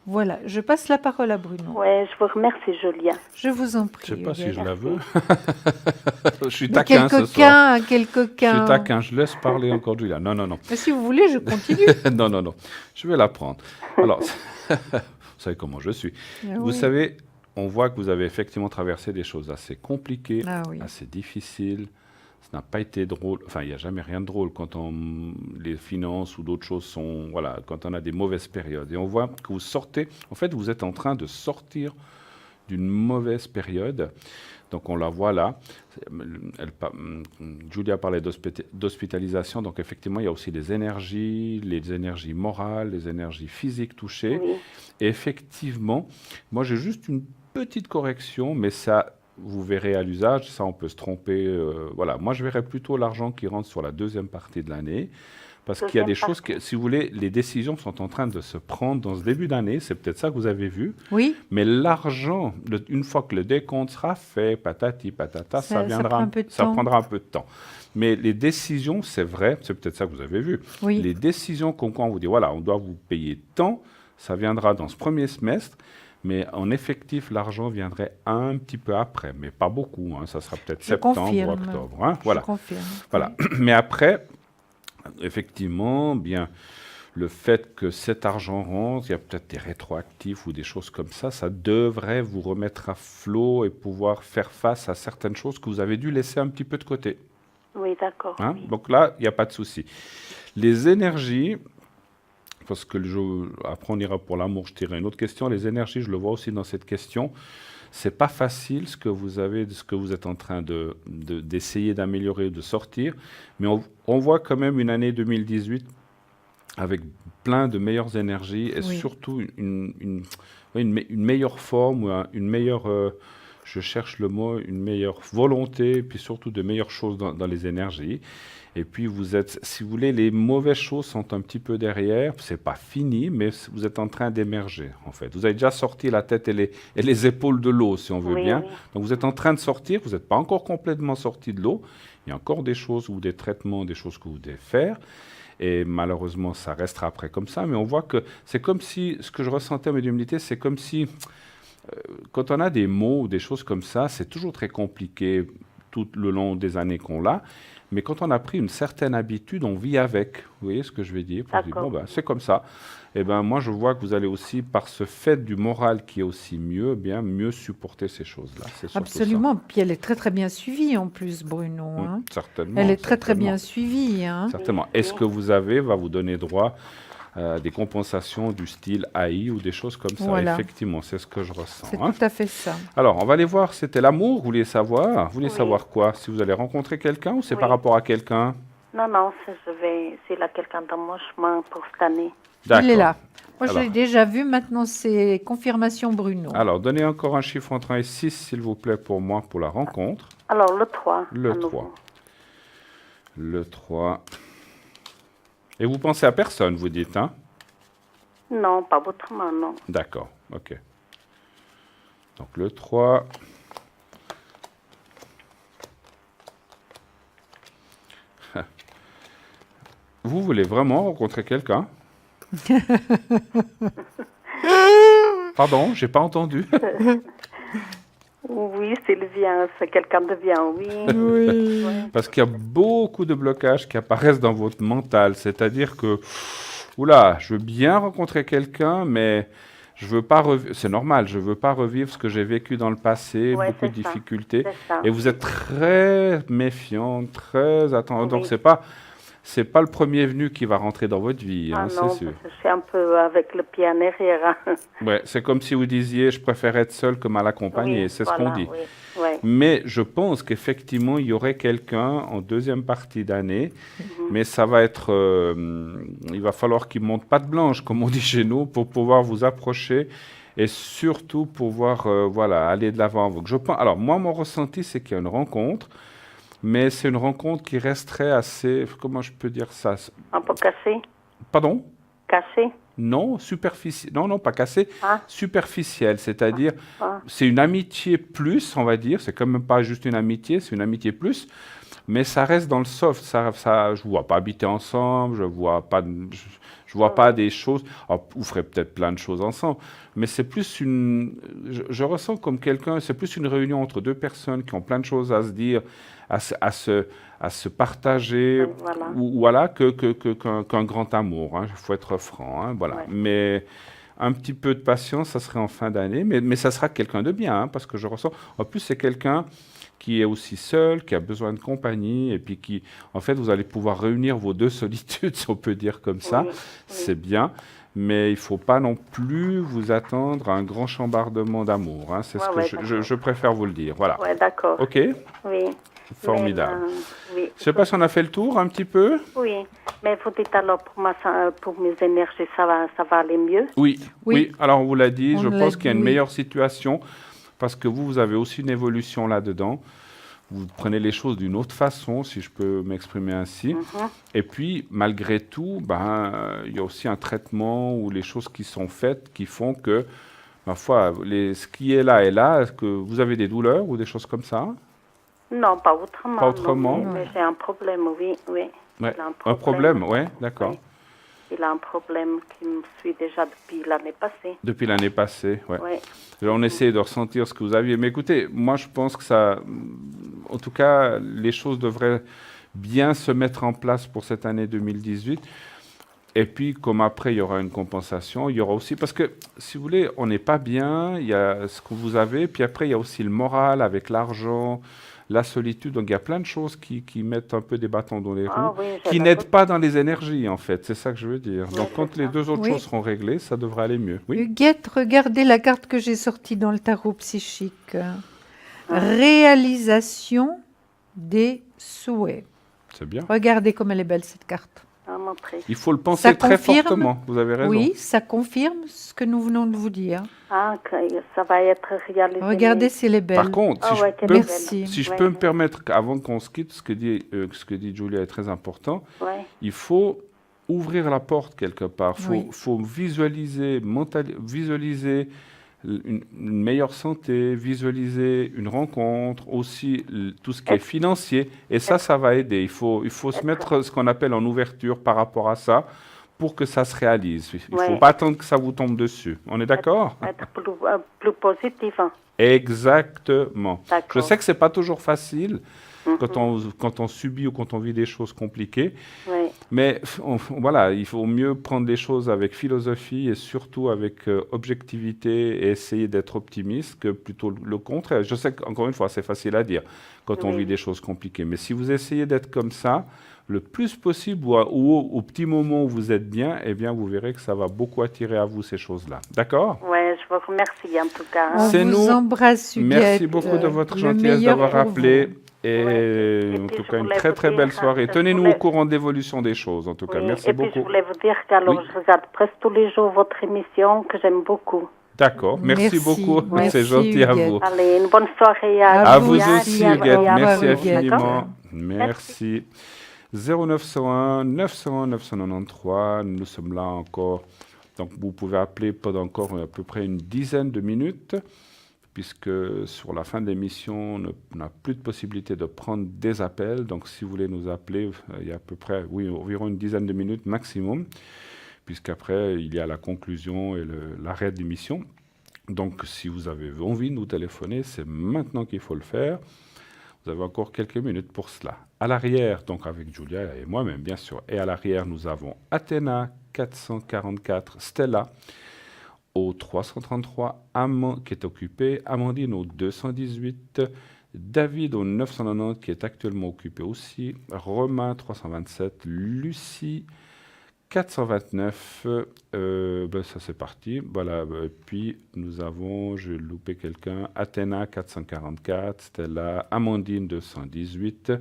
Voilà, je passe la parole à Bruno. Oui, je vous remercie, Julia. Je vous en prie. Je ne sais pas si je la veux. Je suis Mais taquin ce soir. Quel coquin. Je suis taquin, je laisse parler encore Julia. Non. Mais si vous voulez, je continue. Non. Je vais la prendre. Alors, vous savez comment je suis. Vous savez, on voit que vous avez effectivement traversé des choses assez compliquées, assez difficiles. Ça n'a pas été drôle. Enfin, il n'y a jamais rien de drôle quand les finances ou d'autres choses sont... Voilà, quand on a des mauvaises périodes. Et on voit que vous sortez... En fait, vous êtes en train de sortir d'une mauvaise période. Donc, on la voit là. Julia parlait d'hospitalisation. Donc, effectivement, il y a aussi les énergies morales, les énergies physiques touchées. Oui. Et effectivement, moi, j'ai juste une petite correction, mais ça... Vous verrez à l'usage, ça on peut se tromper. Voilà, moi je verrais plutôt l'argent qui rentre sur la deuxième partie de l'année, parce qu'il y a des choses que, si vous voulez, les décisions sont en train de se prendre dans ce début d'année. C'est peut-être ça que vous avez vu. Oui. Mais l'argent, une fois que le décompte sera fait, patati patata, ça viendra. Ça prendra un peu de temps. Mais les décisions, c'est vrai, c'est peut-être ça que vous avez vu. Oui. Les décisions qu'on vous dit, voilà, on doit vous payer tant, ça viendra dans ce premier semestre. Mais en effectif, l'argent viendrait un petit peu après, mais pas beaucoup. Hein. Ça sera peut-être septembre ou octobre. Hein. Voilà. Je confirme. Voilà. Mais après, effectivement, bien, le fait que cet argent rentre, il y a peut-être des rétroactifs ou des choses comme ça devrait vous remettre à flot et pouvoir faire face à certaines choses que vous avez dû laisser un petit peu de côté. Oui, d'accord. Hein? Oui. Donc là, il n'y a pas de souci. Les énergies... Parce que après on ira pour l'amour, je tirerai une autre question. Les énergies, je le vois aussi dans cette question. C'est pas facile ce que vous êtes en train d'essayer d'améliorer, de sortir. Mais on voit quand même une année 2018 avec plein de meilleures énergies et surtout une meilleure forme, ou une meilleure, je cherche le mot, une meilleure volonté, et puis surtout de meilleures choses dans les énergies. Et puis vous êtes, si vous voulez, les mauvaises choses sont un petit peu derrière. C'est pas fini, mais vous êtes en train d'émerger, en fait. Vous avez déjà sorti la tête et les épaules de l'eau, si on veut bien. Oui. Donc vous êtes en train de sortir. Vous n'êtes pas encore complètement sorti de l'eau. Il y a encore des choses ou des traitements, des choses que vous devez faire. Et malheureusement, ça restera après comme ça. Mais on voit que c'est comme si, ce que je ressentais en médiumnité, c'est comme si, quand on a des mots ou des choses comme ça, c'est toujours très compliqué tout le long des années qu'on l'a. Mais quand on a pris une certaine habitude, on vit avec. Vous voyez ce que je veux dire? On dit, bon, ben, c'est comme ça. Et ben, moi, je vois que vous allez aussi, par ce fait du moral qui est aussi mieux, bien mieux supporter ces choses-là. Absolument. Ça. Puis elle est très, très bien suivie en plus, Bruno. Hein. Certainement. Elle est très, très bien suivie. Hein. Certainement. Est-ce que vous va vous donner droit des compensations du style AI ou des choses comme ça? Voilà. Effectivement, c'est ce que je ressens. C'est tout à fait ça. Alors, on va aller voir, c'était l'amour, vous voulez savoir? Vous voulez savoir quoi? Si vous allez rencontrer quelqu'un ou c'est par rapport à quelqu'un? Non, c'est là quelqu'un dans mon chemin pour cette année. Il est là. Moi, je l'ai déjà vu, maintenant c'est confirmation Bruno. Alors, donnez encore un chiffre entre 1 et 6, s'il vous plaît, pour moi, pour la rencontre. Alors, le 3. Le 3. Le 3... Et vous pensez à personne, vous dites, hein? Non, pas autrement, non. D'accord, ok. Donc le 3. Vous voulez vraiment rencontrer quelqu'un? Pardon, j'ai pas entendu. Oui, oui, Sylvien, c'est quelqu'un de bien, oui. Oui. Parce qu'il y a beaucoup de blocages qui apparaissent dans votre mental. C'est-à-dire que, oula, je veux bien rencontrer quelqu'un, mais je veux pas c'est normal, je veux pas revivre ce que j'ai vécu dans le passé, Ouais, beaucoup de c'est ça, difficultés. c'est ça. Et vous êtes très méfiant, très attentant. Donc, Oui. c'est pas le premier venu qui va rentrer dans votre vie, Ah hein, c'est non, sûr. parce que je suis un peu avec le pied en arrière. Hein. Ouais, c'est comme si vous disiez, je préfère être seul que mal accompagné. Oui, C'est ce voilà, qu'on dit. oui, oui. Mais je pense qu'effectivement, il y aurait quelqu'un en deuxième partie d'année, mais ça va être, il va falloir qu'il monte patte blanche, comme on dit chez nous, pour pouvoir vous approcher et surtout pouvoir, voilà, aller de l'avant. Donc, je pense, alors moi, mon ressenti, c'est qu'il y a une rencontre, mais c'est une rencontre qui resterait assez, comment je peux dire ça? Un peu cassé? Pardon? Cassé? Non, superficielle. Non, non, pas cassée. Ah. Superficielle, c'est-à-dire, Ah. c'est une amitié plus, on va dire. C'est quand même pas juste une amitié, c'est une amitié plus. Mais ça reste dans le soft. Je ne vois pas habiter ensemble, je vois pas, je vois pas des choses. Alors, vous ferez peut-être plein de choses ensemble, mais c'est plus je ressens comme quelqu'un, c'est plus une réunion entre deux personnes qui ont plein de choses à se dire, à se partager, Voilà. voilà, qu'un grand amour. Il faut être franc, hein, voilà. Ouais. Mais un petit peu de patience, ça serait en fin d'année, mais ça sera quelqu'un de bien, hein, parce que je ressens. En plus, c'est quelqu'un qui est aussi seul, qui a besoin de compagnie, et puis qui, en fait, vous allez pouvoir réunir vos deux solitudes, si on peut dire comme ça. Oui, oui. C'est bien. Mais il ne faut pas non plus vous attendre à un grand chambardement d'amour. Hein. C'est Ouais, ce que ouais, je préfère vous le dire. Voilà. Ouais, d'accord. OK? Oui. Formidable. Mais, oui. Je ne sais pas si on a fait le tour un petit peu. Oui, mais vous dites alors pour mes énergies, ça va aller mieux? Oui, Oui. oui. Alors, on vous l'a dit, On je l'a pense qu'il y a dit, une oui. meilleure situation parce que vous avez aussi une évolution là-dedans. Vous prenez les choses d'une autre façon, si je peux m'exprimer ainsi. Et puis, malgré tout, il y a aussi un traitement ou les choses qui sont faites qui font que, ma foi, ce qui est là est là. Est-ce que vous avez des douleurs ou des choses comme ça? Non, pas autrement. Pas autrement? Non, mais j'ai un problème, oui. Ouais. Il a Un problème, oui, d'accord. Oui. Il a un problème qui me suit déjà depuis l'année passée. Depuis l'année passée, ouais. Oui. On essaie de ressentir ce que vous aviez. Mais écoutez, moi, je pense que ça... En tout cas, les choses devraient bien se mettre en place pour cette année 2018. Et puis, comme après, il y aura une compensation, il y aura aussi... Parce que, si vous voulez, on n'est pas bien, il y a ce que vous avez, puis après, il y a aussi le moral avec l'argent, la solitude. Donc, il y a plein de choses qui mettent un peu des bâtons dans les roues, Ah oui, qui n'aident pas dans les énergies, en fait. C'est ça que je veux dire. Oui, Donc, c'est quand les ça. deux autres Oui. choses seront réglées, ça devrait aller mieux. Oui. Huguette, regardez la carte que j'ai sortie dans le tarot psychique. Réalisation des souhaits. C'est bien. Regardez comme elle est belle cette carte. À montrer. Il faut le penser Ça très confirme. fortement. Vous avez raison. Oui, ça confirme ce que nous venons de vous dire. Ah, que ça va être réalisé. Regardez si elle est belle. Par contre, Ah si, ouais, je quelle peux, belle. Merci. si je Ouais. peux me permettre, avant qu'on se quitte, ce que dit Julia est très important, Ouais. il faut ouvrir la porte quelque part. Il Oui. faut visualiser, visualiser une meilleure santé, visualiser une rencontre, aussi tout ce qui est financier. Et ça va aider. Il faut se mettre ce qu'on appelle en ouverture par rapport à ça pour que ça se réalise. Il ne faut Ouais. pas attendre que ça vous tombe dessus. On est d'accord? Être plus positif. Hein. Exactement. D'accord. Je sais que ce n'est pas toujours facile quand on subit ou quand on vit des choses compliquées. Oui. Mais voilà, il faut mieux prendre les choses avec philosophie et surtout avec objectivité et essayer d'être optimiste que plutôt le contraire. Je sais qu'encore une fois, c'est facile à dire quand on Oui. vit des choses compliquées. Mais si vous essayez d'être comme ça, le plus possible, ou au petit moment où vous êtes bien, eh bien, vous verrez que ça va beaucoup attirer à vous ces choses-là. D'accord? Ouais, je vous remercie en tout cas. On C'est vous nous. embrasse, Huguette. Merci beaucoup de votre Le gentillesse meilleur d'avoir pour appelé. vous. Et Ouais. Et en puis, tout je cas, une voulais très vous très dire, belle soirée. je Tenez-nous voulais- au courant d'évolution des choses, en tout cas. Oui. Merci Et puis beaucoup. je voulais vous dire qu'alors Oui. je regarde presque tous les jours votre émission que j'aime beaucoup. D'accord, merci Merci. beaucoup. Merci, C'est gentil à Huguette. vous. Allez, une bonne soirée À À vous vous aussi, aussi, Huguette. au revoir, Merci Huguette. infiniment. Merci. 0901 901 993. Nous sommes là encore. Donc, vous pouvez appeler pendant encore à peu près une dizaine de minutes, puisque sur la fin de l'émission, on n'a plus de possibilité de prendre des appels. Donc, si vous voulez nous appeler, il y a à peu près, oui, environ une dizaine de minutes maximum, puisqu'après, il y a la conclusion et l'arrêt de l'émission. Donc, si vous avez envie de nous téléphoner, c'est maintenant qu'il faut le faire. Vous avez encore quelques minutes pour cela. À l'arrière, donc avec Julia et moi-même, bien sûr, et à l'arrière, nous avons Athéna 444, Stella au 333, qui est occupé, Amandine au 218, David au 990 qui est actuellement occupé aussi, Romain 327, Lucie 429, ça c'est parti, voilà, puis nous avons, j'ai loupé quelqu'un, Athéna 444, Stella, Amandine 218,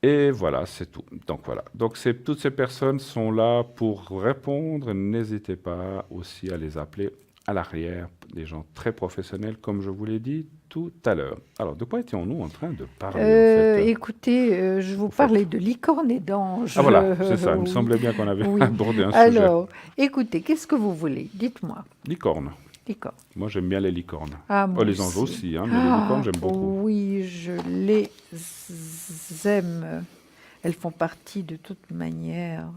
et voilà, c'est tout. Donc voilà, donc toutes ces personnes sont là pour répondre, n'hésitez pas aussi à les appeler à l'arrière, des gens très professionnels, comme je vous l'ai dit tout à l'heure. Alors, de quoi étions-nous en train de parler en fait Écoutez, je vous parlais de licorne et d'ange. Ah voilà, c'est ça, il me oui. semblait bien qu'on avait Oui. abordé un sujet. Alors, écoutez, qu'est-ce que vous voulez? Dites-moi. Licorne. Licorne. Moi, j'aime bien les licornes. Ah, moi les anges aussi, hein, mais les licornes, j'aime beaucoup. Oui, je les aime. Elles font partie de toute manière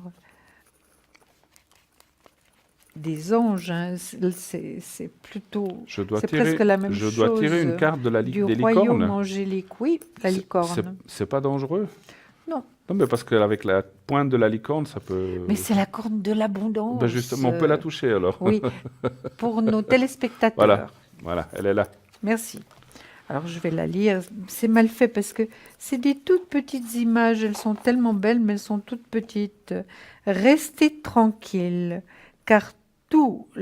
des anges, hein. C'est plutôt, c'est presque la même chose. Je dois tirer une carte de du des royaume licornes. angélique. Oui, la licorne. C'est pas dangereux? Non. Non, mais parce qu'avec la pointe de la licorne, ça peut... Mais c'est la corne de l'abondance. Ben justement, on peut la toucher alors. Oui, pour nos téléspectateurs. Voilà, elle est là. Merci. Alors, je vais la lire. C'est mal fait parce que c'est des toutes petites images. Elles sont tellement belles, mais elles sont toutes petites. Restez tranquille, car toutes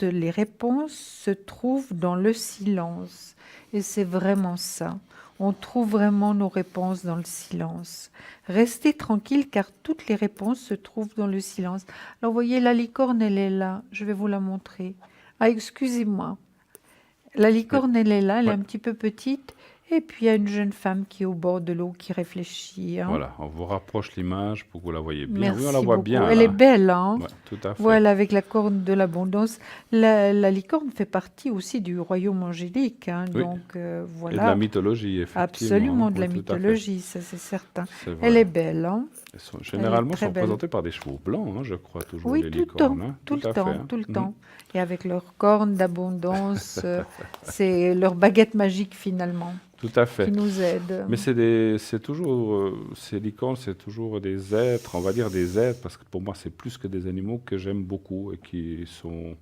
les réponses se trouvent dans le silence. Et c'est vraiment ça. On trouve vraiment nos réponses dans le silence. Restez tranquille, car toutes les réponses se trouvent dans le silence. Alors, vous voyez, la licorne, elle est là. Je vais vous la montrer. Ah, excusez-moi. La licorne, elle est là, elle est un petit peu petite. Et puis, il y a une jeune femme qui est au bord de l'eau, qui réfléchit. Hein. Voilà, on vous rapproche l'image pour que vous la voyez bien. Merci oui, on la voit beaucoup. bien. Elle là. est belle, hein. Ouais, tout à fait. Voilà, avec la corne de l'abondance. La licorne fait partie aussi du royaume angélique. Hein, oui. Donc, voilà. Et de la mythologie, effectivement. Absolument, de la mythologie, ça c'est certain. Elle est belle. Hein. Généralement, sont représentés par des chevaux blancs, hein, je crois, toujours, oui, les tout licornes. Hein, tout le temps, tout le temps. Et avec leurs cornes d'abondance, c'est leur baguette magique finalement. Tout à fait. Qui nous aide. Mais c'est toujours, ces licornes, c'est toujours des êtres, on va dire des êtres, parce que pour moi, c'est plus que des animaux que j'aime beaucoup et qui sont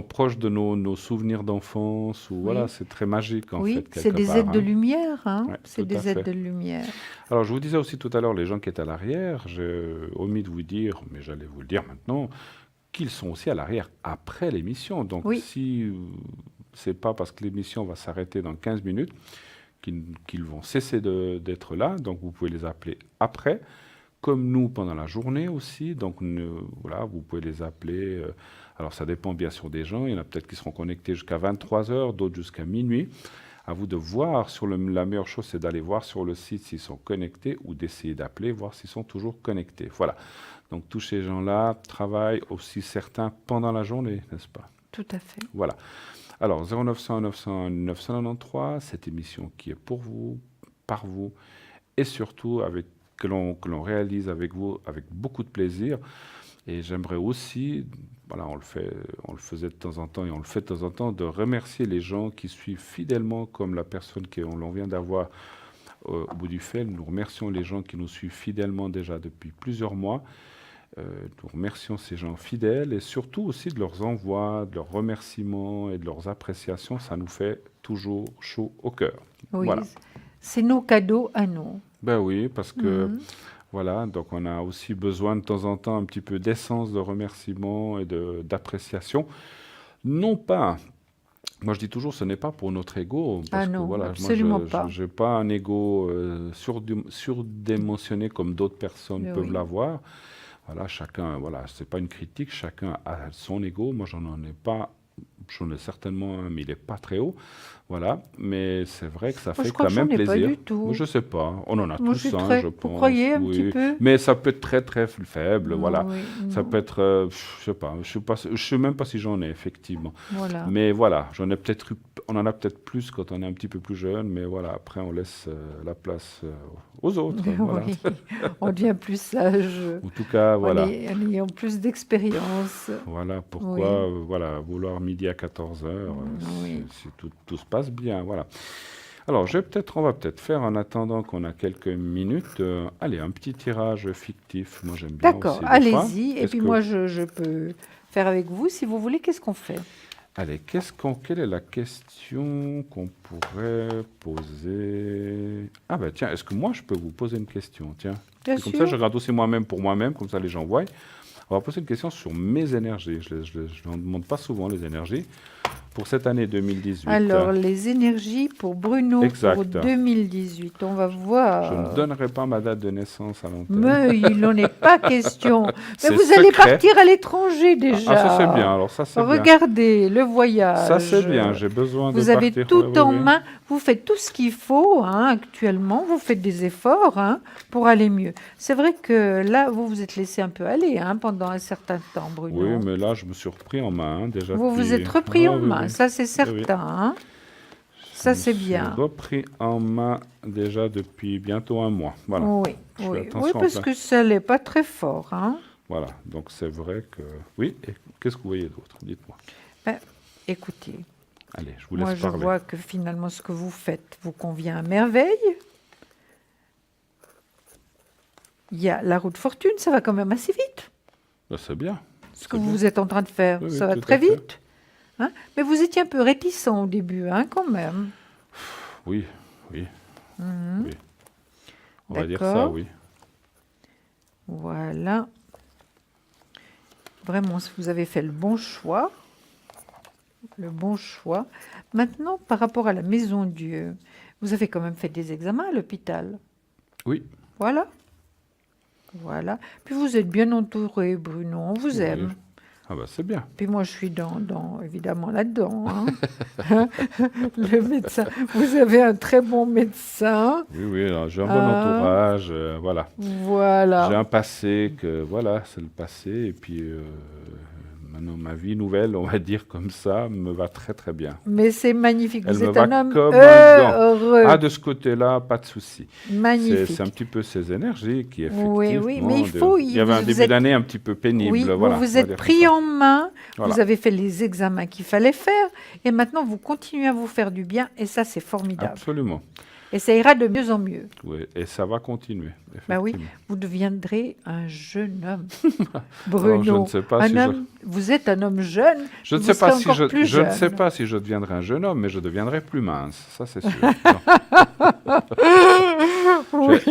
proches de nos souvenirs d'enfance. Ou voilà, c'est très magique en fait. C'est des êtres de lumière. Hein. Ouais, c'est des êtres de lumière. Alors, je vous disais aussi tout à l'heure, les gens qui étaient à l'arrière, j'ai omis de vous dire, mais j'allais vous le dire maintenant, qu'ils sont aussi à l'arrière après l'émission. Donc, si c'est pas parce que l'émission va s'arrêter dans 15 minutes qu'ils vont cesser d'être là. Donc, vous pouvez les appeler après, comme nous pendant la journée aussi. Donc, voilà, vous pouvez les appeler. Alors, ça dépend bien sûr des gens. Il y en a peut-être qui seront connectés jusqu'à 23h, d'autres jusqu'à minuit. À vous de voir. La meilleure chose, c'est d'aller voir sur le site s'ils sont connectés ou d'essayer d'appeler, voir s'ils sont toujours connectés. Voilà. Donc, tous ces gens-là travaillent aussi certains pendant la journée, n'est-ce pas? Tout à fait. Voilà. Alors, 0900 900 993, cette émission qui est pour vous, par vous, et surtout que l'on réalise avec vous avec beaucoup de plaisir. Et j'aimerais aussi, voilà, on le faisait de temps en temps et on le fait de temps en temps, de remercier les gens qui suivent fidèlement, comme la personne qu'on vient d'avoir au bout du fil. Nous remercions les gens qui nous suivent fidèlement déjà depuis plusieurs mois. Nous remercions ces gens fidèles et surtout aussi de leurs envois, de leurs remerciements et de leurs appréciations. Ça nous fait toujours chaud au cœur. Oui, voilà. C'est nos cadeaux à nous. Ben oui, parce que voilà, donc on a aussi besoin de temps en temps un petit peu d'essence de remerciement et d'appréciation. Non pas, moi je dis toujours, ce n'est pas pour notre ego. Parce non, que, voilà, absolument moi, pas. Je n'ai pas un ego surdimensionné comme d'autres personnes peuvent l'avoir. Voilà, chacun, voilà, c'est pas une critique, chacun a son ego. Moi, j'en ai pas J'en ai certainement un, mais il n'est pas très haut. Voilà, mais c'est vrai que ça Moi, fait je crois quand que même j'en ai pas plaisir. du tout. Moi, je sais pas. On en a Moi, tous, je pense. Vous croyez un petit Oui. peu? Mais ça peut être très très faible. Voilà, Oui, ça non. peut être, je sais pas. Je sais même pas si j'en ai effectivement. Voilà. Mais voilà, on en a peut-être plus quand on est un petit peu plus jeune, mais voilà, après on laisse la place aux autres. Voilà. Oui, on devient plus sage En tout cas, voilà. en ayant plus d'expérience. Voilà pourquoi Oui. voilà, vouloir midi à 14 heures, Oui. tout se passe bien. Voilà. Alors, on va peut-être faire, en attendant qu'on a quelques minutes, allez, un petit tirage fictif. Moi, j'aime bien D'accord, aussi des fois. allez-y. Et Qu'est-ce puis que- moi, je peux faire avec vous si vous voulez. Qu'est-ce qu'on fait? Allez, quelle est la question qu'on pourrait poser? Ah ben tiens, est-ce que moi, je peux vous poser une question? Tiens, Bien comme sûr. ça, je regarde aussi moi-même pour moi-même, comme ça les gens voient. On va poser une question sur mes énergies. Je ne demande pas souvent les énergies. Pour cette année 2018. Alors, les énergies pour Bruno Exact. pour 2018, on va Je voir. ne donnerai pas ma date de naissance à l'antenne. Mais il n'en est pas question. Mais C'est vous allez secret. partir à l'étranger déjà. Ah, ça c'est bien, alors ça c'est bien. Regardez le voyage. Ça c'est bien, j'ai besoin de Vous avez partir. tout Oui, en oui. main. Vous faites tout ce qu'il faut actuellement. Vous faites des efforts pour aller mieux. C'est vrai que là, vous vous êtes laissé un peu aller pendant un certain temps, Bruno. Oui, mais là je me suis repris en main déjà. Vous vous depuis- êtes repris Ah, en oui, main, oui. ça c'est certain. oui. Ça Je c'est me suis bien. repris en main déjà depuis bientôt un mois. Voilà. Oui, Je fais oui, attention oui, en parce plein. que ça n'est pas très fort. Voilà, donc c'est vrai que... Oui, et qu'est-ce que vous voyez d'autre? Dites-moi. Écoutez, Allez, je vous laisse moi je parler. vois que finalement ce que vous faites vous convient à merveille. Il y a la roue de fortune, ça va quand même assez vite. Ben, c'est bien. Ce que vous êtes en train de faire, Oui, oui, ça va tout très à fait. vite. Mais vous étiez un peu réticent au début, quand même. Oui, oui. Oui. On va dire ça, D'accord. oui. Voilà. Vraiment, vous avez fait le bon choix. Le bon choix. Maintenant, par rapport à la Maison Dieu, vous avez quand même fait des examens à l'hôpital. Oui. Voilà. Voilà. Puis vous êtes bien entouré, Bruno. On vous Oui. aime. Ah ben c'est bien. Puis moi, je suis évidemment là-dedans. Le médecin. Vous avez un très bon médecin. Oui, oui, alors, j'ai un bon entourage, voilà. Voilà. J'ai un passé que, voilà, c'est le passé, et puis maintenant ma vie nouvelle, on va dire comme ça, me va très très bien. Mais c'est magnifique. Elle Vous me êtes va un homme comme un gant. heureux. Ah, de ce côté-là, pas de souci. Magnifique. C'est un petit peu ces énergies qui, effectivement... Oui, mais il faut... Il y avait un vous début êtes- d'année un petit peu pénible, Oui, voilà. vous on va êtes dire pris comme ça. en main, Voilà. vous avez fait les examens qu'il fallait faire, et maintenant vous continuez à vous faire du bien, et ça c'est formidable. Absolument. Et ça ira de mieux en mieux. Oui, et ça va continuer, Bah oui, effectivement. vous deviendrez un jeune homme. Alors, je Bruno, ne sais pas si je- vous êtes un homme jeune. Je ne vous sais pas serez si encore plus je ne jeune. sais pas si je deviendrai un jeune homme, mais je deviendrai plus mince, ça c'est sûr.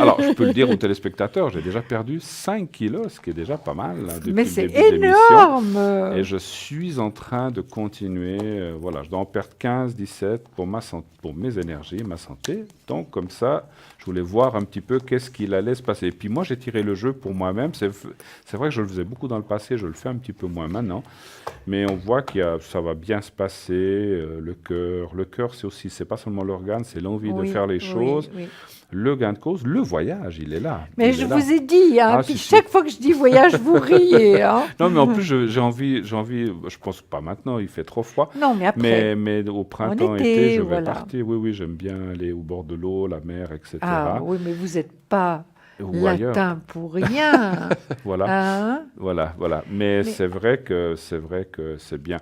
Alors, je peux le dire aux téléspectateurs, j'ai déjà perdu 5 kilos, ce qui est déjà pas mal depuis Mais le c'est début de l'émission. énorme. Et je suis en train de continuer, voilà, je dois en perdre 15, 17 pour mes énergies, ma santé. Donc comme ça, je voulais voir un petit peu qu'est-ce qu'il allait se passer. Et puis moi, j'ai tiré le jeu pour moi-même. C'est vrai que je le faisais beaucoup dans le passé, je le fais un petit peu moins maintenant. Mais on voit ça va bien se passer, le cœur. Le cœur, c'est pas seulement l'organe, c'est l'envie de Oui, faire les oui, choses. oui. Le gain de cause, le voyage, il est là. Mais Il je est là. vous ai dit, Ah, puis si, si. chaque fois que je dis voyage, vous riez. Non, mais en plus, j'ai envie, je pense pas maintenant, il fait trop froid. Non, mais après. Mais au printemps, En été, été, je vais voilà. partir. Oui, oui, j'aime bien aller au bord de l'eau, la mer, etc. Ah oui, mais vous n'êtes pas Ou ailleurs. latin pour rien. Voilà, Hein? voilà. Mais c'est vrai que c'est bien.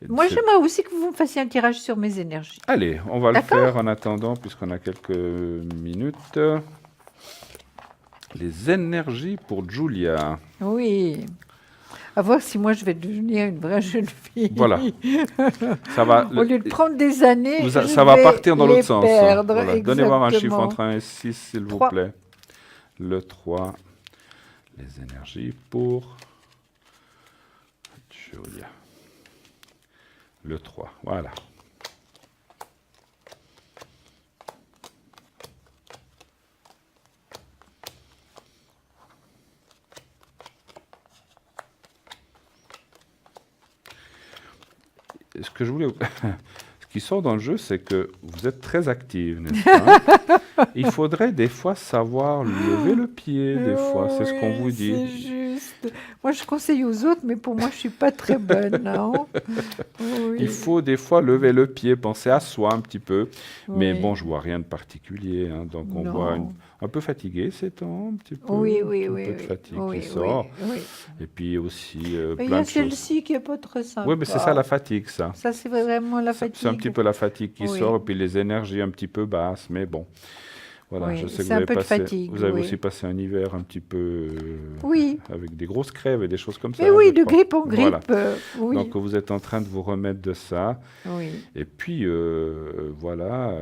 Moi, C'est- j'aimerais aussi que vous me fassiez un tirage sur mes énergies. Allez, on va le D'accord. faire en attendant, puisqu'on a quelques minutes. Les énergies pour Julia. Oui. À voir si moi, je vais devenir une vraie jeune fille. Voilà. Ça va. Au lieu de prendre des années, Ça va partir dans l'autre sens. perdre. Voilà. Donnez-moi un chiffre Exactement. entre 1 et 6, s'il vous 3. plaît. Le 3. Les énergies pour Julia. Le 3. Voilà. ce que je voulais... Ce qui sort dans le jeu, c'est que vous êtes très active, n'est-ce pas? Il faudrait des fois savoir lever le pied, des fois, c'est ce qu'on vous dit. C'est juste. Moi, je conseille aux autres, mais pour moi, je suis pas très bonne, non? Oui. Il faut des fois lever le pied, penser à soi un petit peu. Mais Oui. bon, je vois rien de particulier, hein. Donc on voit un peu fatigué ces temps, un petit peu. Oui, un peu de fatigue qui sort. Oui. Et puis aussi Mais il y plein a de choses. celle-ci qui est pas très sympa. Oui, mais c'est ça la fatigue, ça. Ça, c'est vraiment la fatigue. C'est un petit peu la fatigue qui Oui. sort, et puis les énergies un petit peu basses, mais bon. Voilà, Oui, je sais que c'est un peu de fatigue, vous avez oui. aussi passé un hiver un petit peu Oui. avec des grosses crèves et des choses comme ça. Mais oui, je de crois. grippe en grippe. Voilà. Oui. Donc vous êtes en train de vous remettre de ça. Oui. Et puis voilà.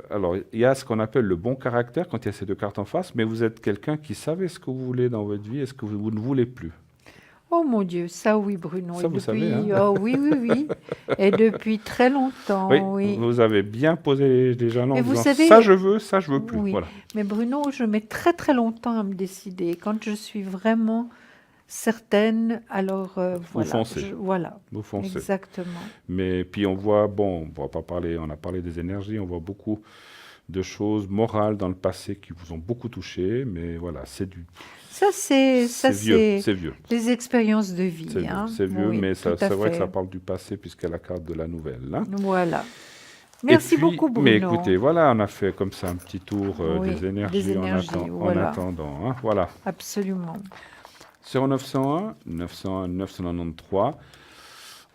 Alors il y a ce qu'on appelle le bon caractère quand il y a ces deux cartes en face, mais vous êtes quelqu'un qui savait ce que vous voulez dans votre vie et ce que vous ne voulez plus. Oh mon Dieu, ça oui, Bruno. Ça, Et vous depuis... savez, hein. Oh oui, oui, oui. Et depuis très longtemps, oui. Vous avez bien posé les jalons en Et vous disant savez- ça je veux plus. Oui. Voilà. Mais Bruno, je mets très très longtemps à me décider. Quand je suis vraiment certaine, alors voilà. foncez. Voilà, Vous foncez. exactement. Mais puis on voit, bon, on va pas parler, on a parlé des énergies, on voit beaucoup de choses morales dans le passé qui vous ont beaucoup touché, mais voilà, c'est vieux, c'est vieux. Les expériences de vie. C'est vieux, hein. c'est vieux, Oui, mais tout à c'est vrai que fait. ça parle du passé puisqu'il y a la carte de la nouvelle. Hein. Voilà. Et Merci puis, beaucoup, Bruno. Mais écoutez, voilà, on a fait comme ça un petit tour Oui, des énergies, en voilà. attendant. Hein, voilà. Absolument. Sur 901, 993,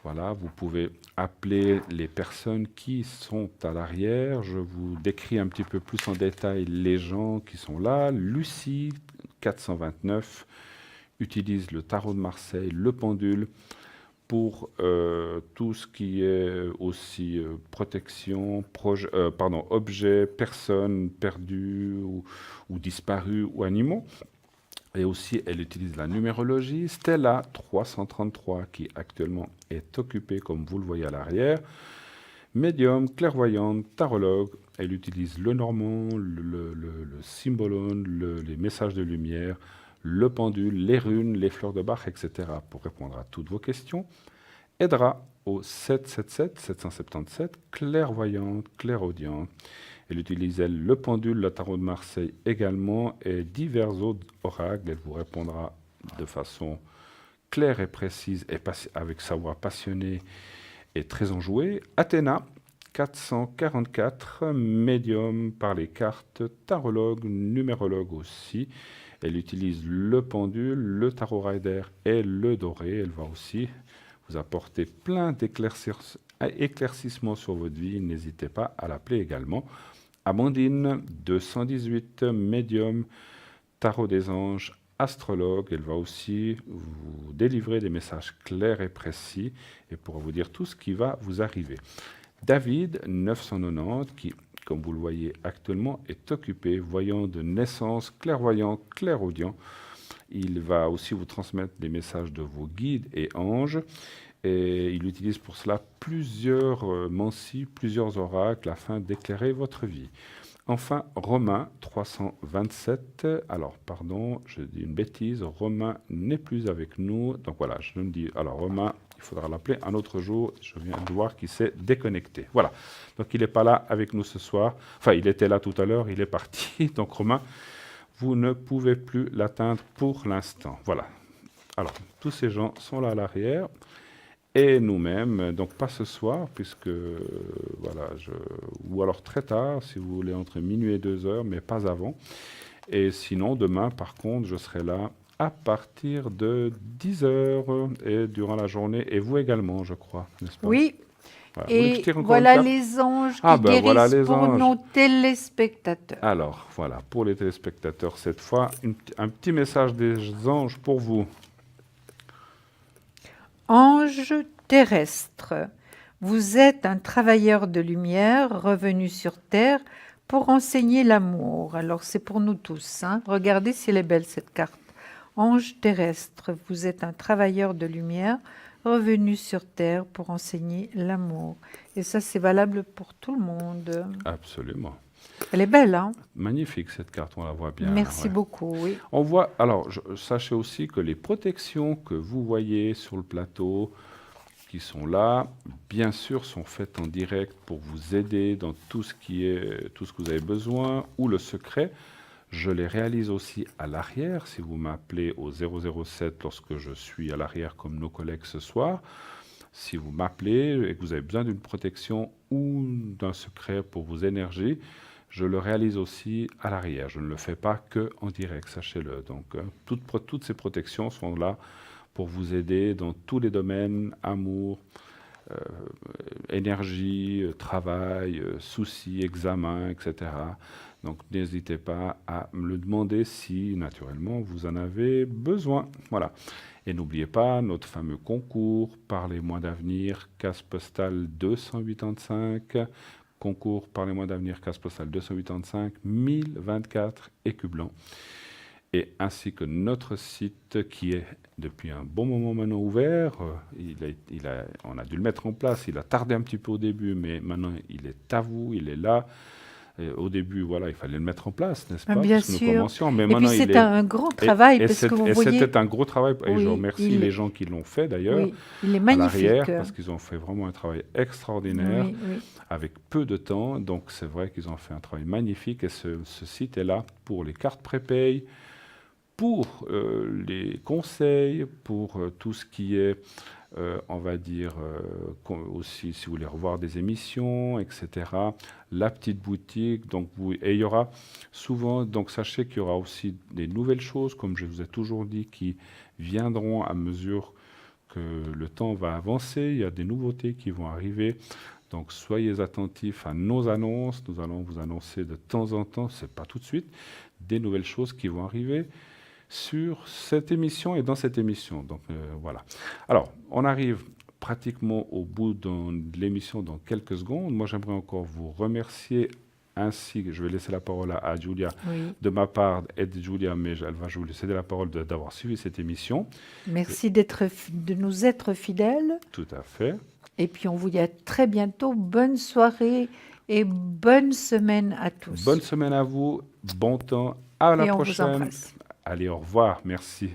voilà, vous pouvez appeler les personnes qui sont à l'arrière. Je vous décris un petit peu plus en détail les gens qui sont là. Lucie, 429, utilise le tarot de Marseille, le pendule, pour tout ce qui est aussi protection, objets, personnes perdues ou disparues ou animaux. Et aussi, elle utilise la numérologie. Stella 333, qui actuellement est occupée, comme vous le voyez à l'arrière. Médium, clairvoyante, tarologue. Elle utilise le normand, le symbolone, les messages de lumière, le pendule, les runes, les fleurs de Bach, etc. pour répondre à toutes vos questions. Aidera au 777, clairvoyante, clairaudiente. Elle utilise le pendule, le tarot de Marseille également et divers autres oracles. Elle vous répondra de façon claire et précise et avec savoir passionné et très enjoué. Athéna, 444, médium par les cartes, tarologue, numérologue aussi. Elle utilise le pendule, le tarot rider et le doré. Elle va aussi vous apporter plein d'éclaircissements sur votre vie. N'hésitez pas à l'appeler également. Amandine, 218, médium, tarot des anges, astrologue. Elle va aussi vous délivrer des messages clairs et précis et pourra vous dire tout ce qui va vous arriver. David, 990, qui, comme vous le voyez actuellement, est occupé, voyant de naissance, clairvoyant, clairaudient. Il va aussi vous transmettre des messages de vos guides et anges. Et il utilise pour cela plusieurs mancies, plusieurs oracles afin d'éclairer votre vie. Enfin, Romain 327. Alors, pardon, je dis une bêtise. Romain n'est plus avec nous. Donc voilà, je me dis. Alors, Romain, il faudra l'appeler un autre jour. Je viens de voir qu'il s'est déconnecté. Voilà. Donc, il n'est pas là avec nous ce soir. Enfin, il était là tout à l'heure. Il est parti. Donc, Romain, vous ne pouvez plus l'atteindre pour l'instant. Voilà. Alors, tous ces gens sont là à l'arrière. Et nous-mêmes, donc pas ce soir, puisque, voilà, ou alors très tard, si vous voulez, entre minuit et 2 heures, mais pas avant. Et sinon, demain, par contre, je serai là à partir de 10 heures et durant la journée, et vous également, je crois, n'est-ce pas? Oui. Voilà. Et voilà les anges qui guérissent voilà les pour anges. nos téléspectateurs. Alors, voilà, pour les téléspectateurs, cette fois, un petit message des anges pour vous. Ange terrestre, vous êtes un travailleur de lumière revenu sur Terre pour enseigner l'amour. Alors c'est pour nous tous. Hein. Regardez si elle est belle cette carte. Ange terrestre, vous êtes un travailleur de lumière revenu sur Terre pour enseigner l'amour. Et ça c'est valable pour tout le monde. Absolument. Elle est belle, hein? Magnifique cette carte, on la voit bien. Merci beaucoup, oui. On voit, alors, sachez aussi que les protections que vous voyez sur le plateau, qui sont là, bien sûr, sont faites en direct pour vous aider dans tout ce que vous avez besoin, ou le secret. Je les réalise aussi à l'arrière, si vous m'appelez au 007 lorsque je suis à l'arrière comme nos collègues ce soir. Si vous m'appelez et que vous avez besoin d'une protection ou d'un secret pour vos énergies, je le réalise aussi à l'arrière. Je ne le fais pas que en direct, sachez-le. Donc, toutes ces protections sont là pour vous aider dans tous les domaines, amour, énergie, travail, soucis, examens, etc. Donc n'hésitez pas à me le demander si, naturellement, vous en avez besoin. Voilà. Et n'oubliez pas notre fameux concours « Parlez-moi d'avenir », case postale 285, concours « Parlez-moi d'avenir », case postale 285, 1024 écus blancs. Et ainsi que notre site qui est depuis un bon moment maintenant ouvert. On a dû le mettre en place, il a tardé un petit peu au début, mais maintenant il est à vous, il est là. Et au début, voilà, il fallait le mettre en place, n'est-ce pas? Bien sûr. Nous commencions, mais et puis c'est un grand travail. Parce que vous voyez... c'était un gros travail, et je remercie les gens qui l'ont fait d'ailleurs, il est magnifique. À l'arrière, parce qu'ils ont fait vraiment un travail extraordinaire, avec peu de temps. Donc c'est vrai qu'ils ont fait un travail magnifique, et ce site est là pour les cartes prépay, pour les conseils, pour tout ce qui est, on va dire, aussi si vous voulez revoir des émissions, etc. La petite boutique, donc et il y aura souvent, donc sachez qu'il y aura aussi des nouvelles choses, comme je vous ai toujours dit, qui viendront à mesure que le temps va avancer. Il y a des nouveautés qui vont arriver. Donc soyez attentifs à nos annonces. Nous allons vous annoncer de temps en temps, c'est pas tout de suite, des nouvelles choses qui vont arriver sur cette émission et dans cette émission. Donc voilà. Alors, on arrive pratiquement au bout de l'émission dans quelques secondes. Moi, j'aimerais encore vous remercier. Ainsi, je vais laisser la parole à Julia de ma part et de Julia, mais elle va vous céder la parole d'avoir suivi cette émission. Merci de nous être fidèles. Tout à fait. Et puis, on vous dit à très bientôt. Bonne soirée et bonne semaine à tous. Bonne semaine à vous. Bon temps. À la prochaine. On vous embrasse. Allez, au revoir. Merci.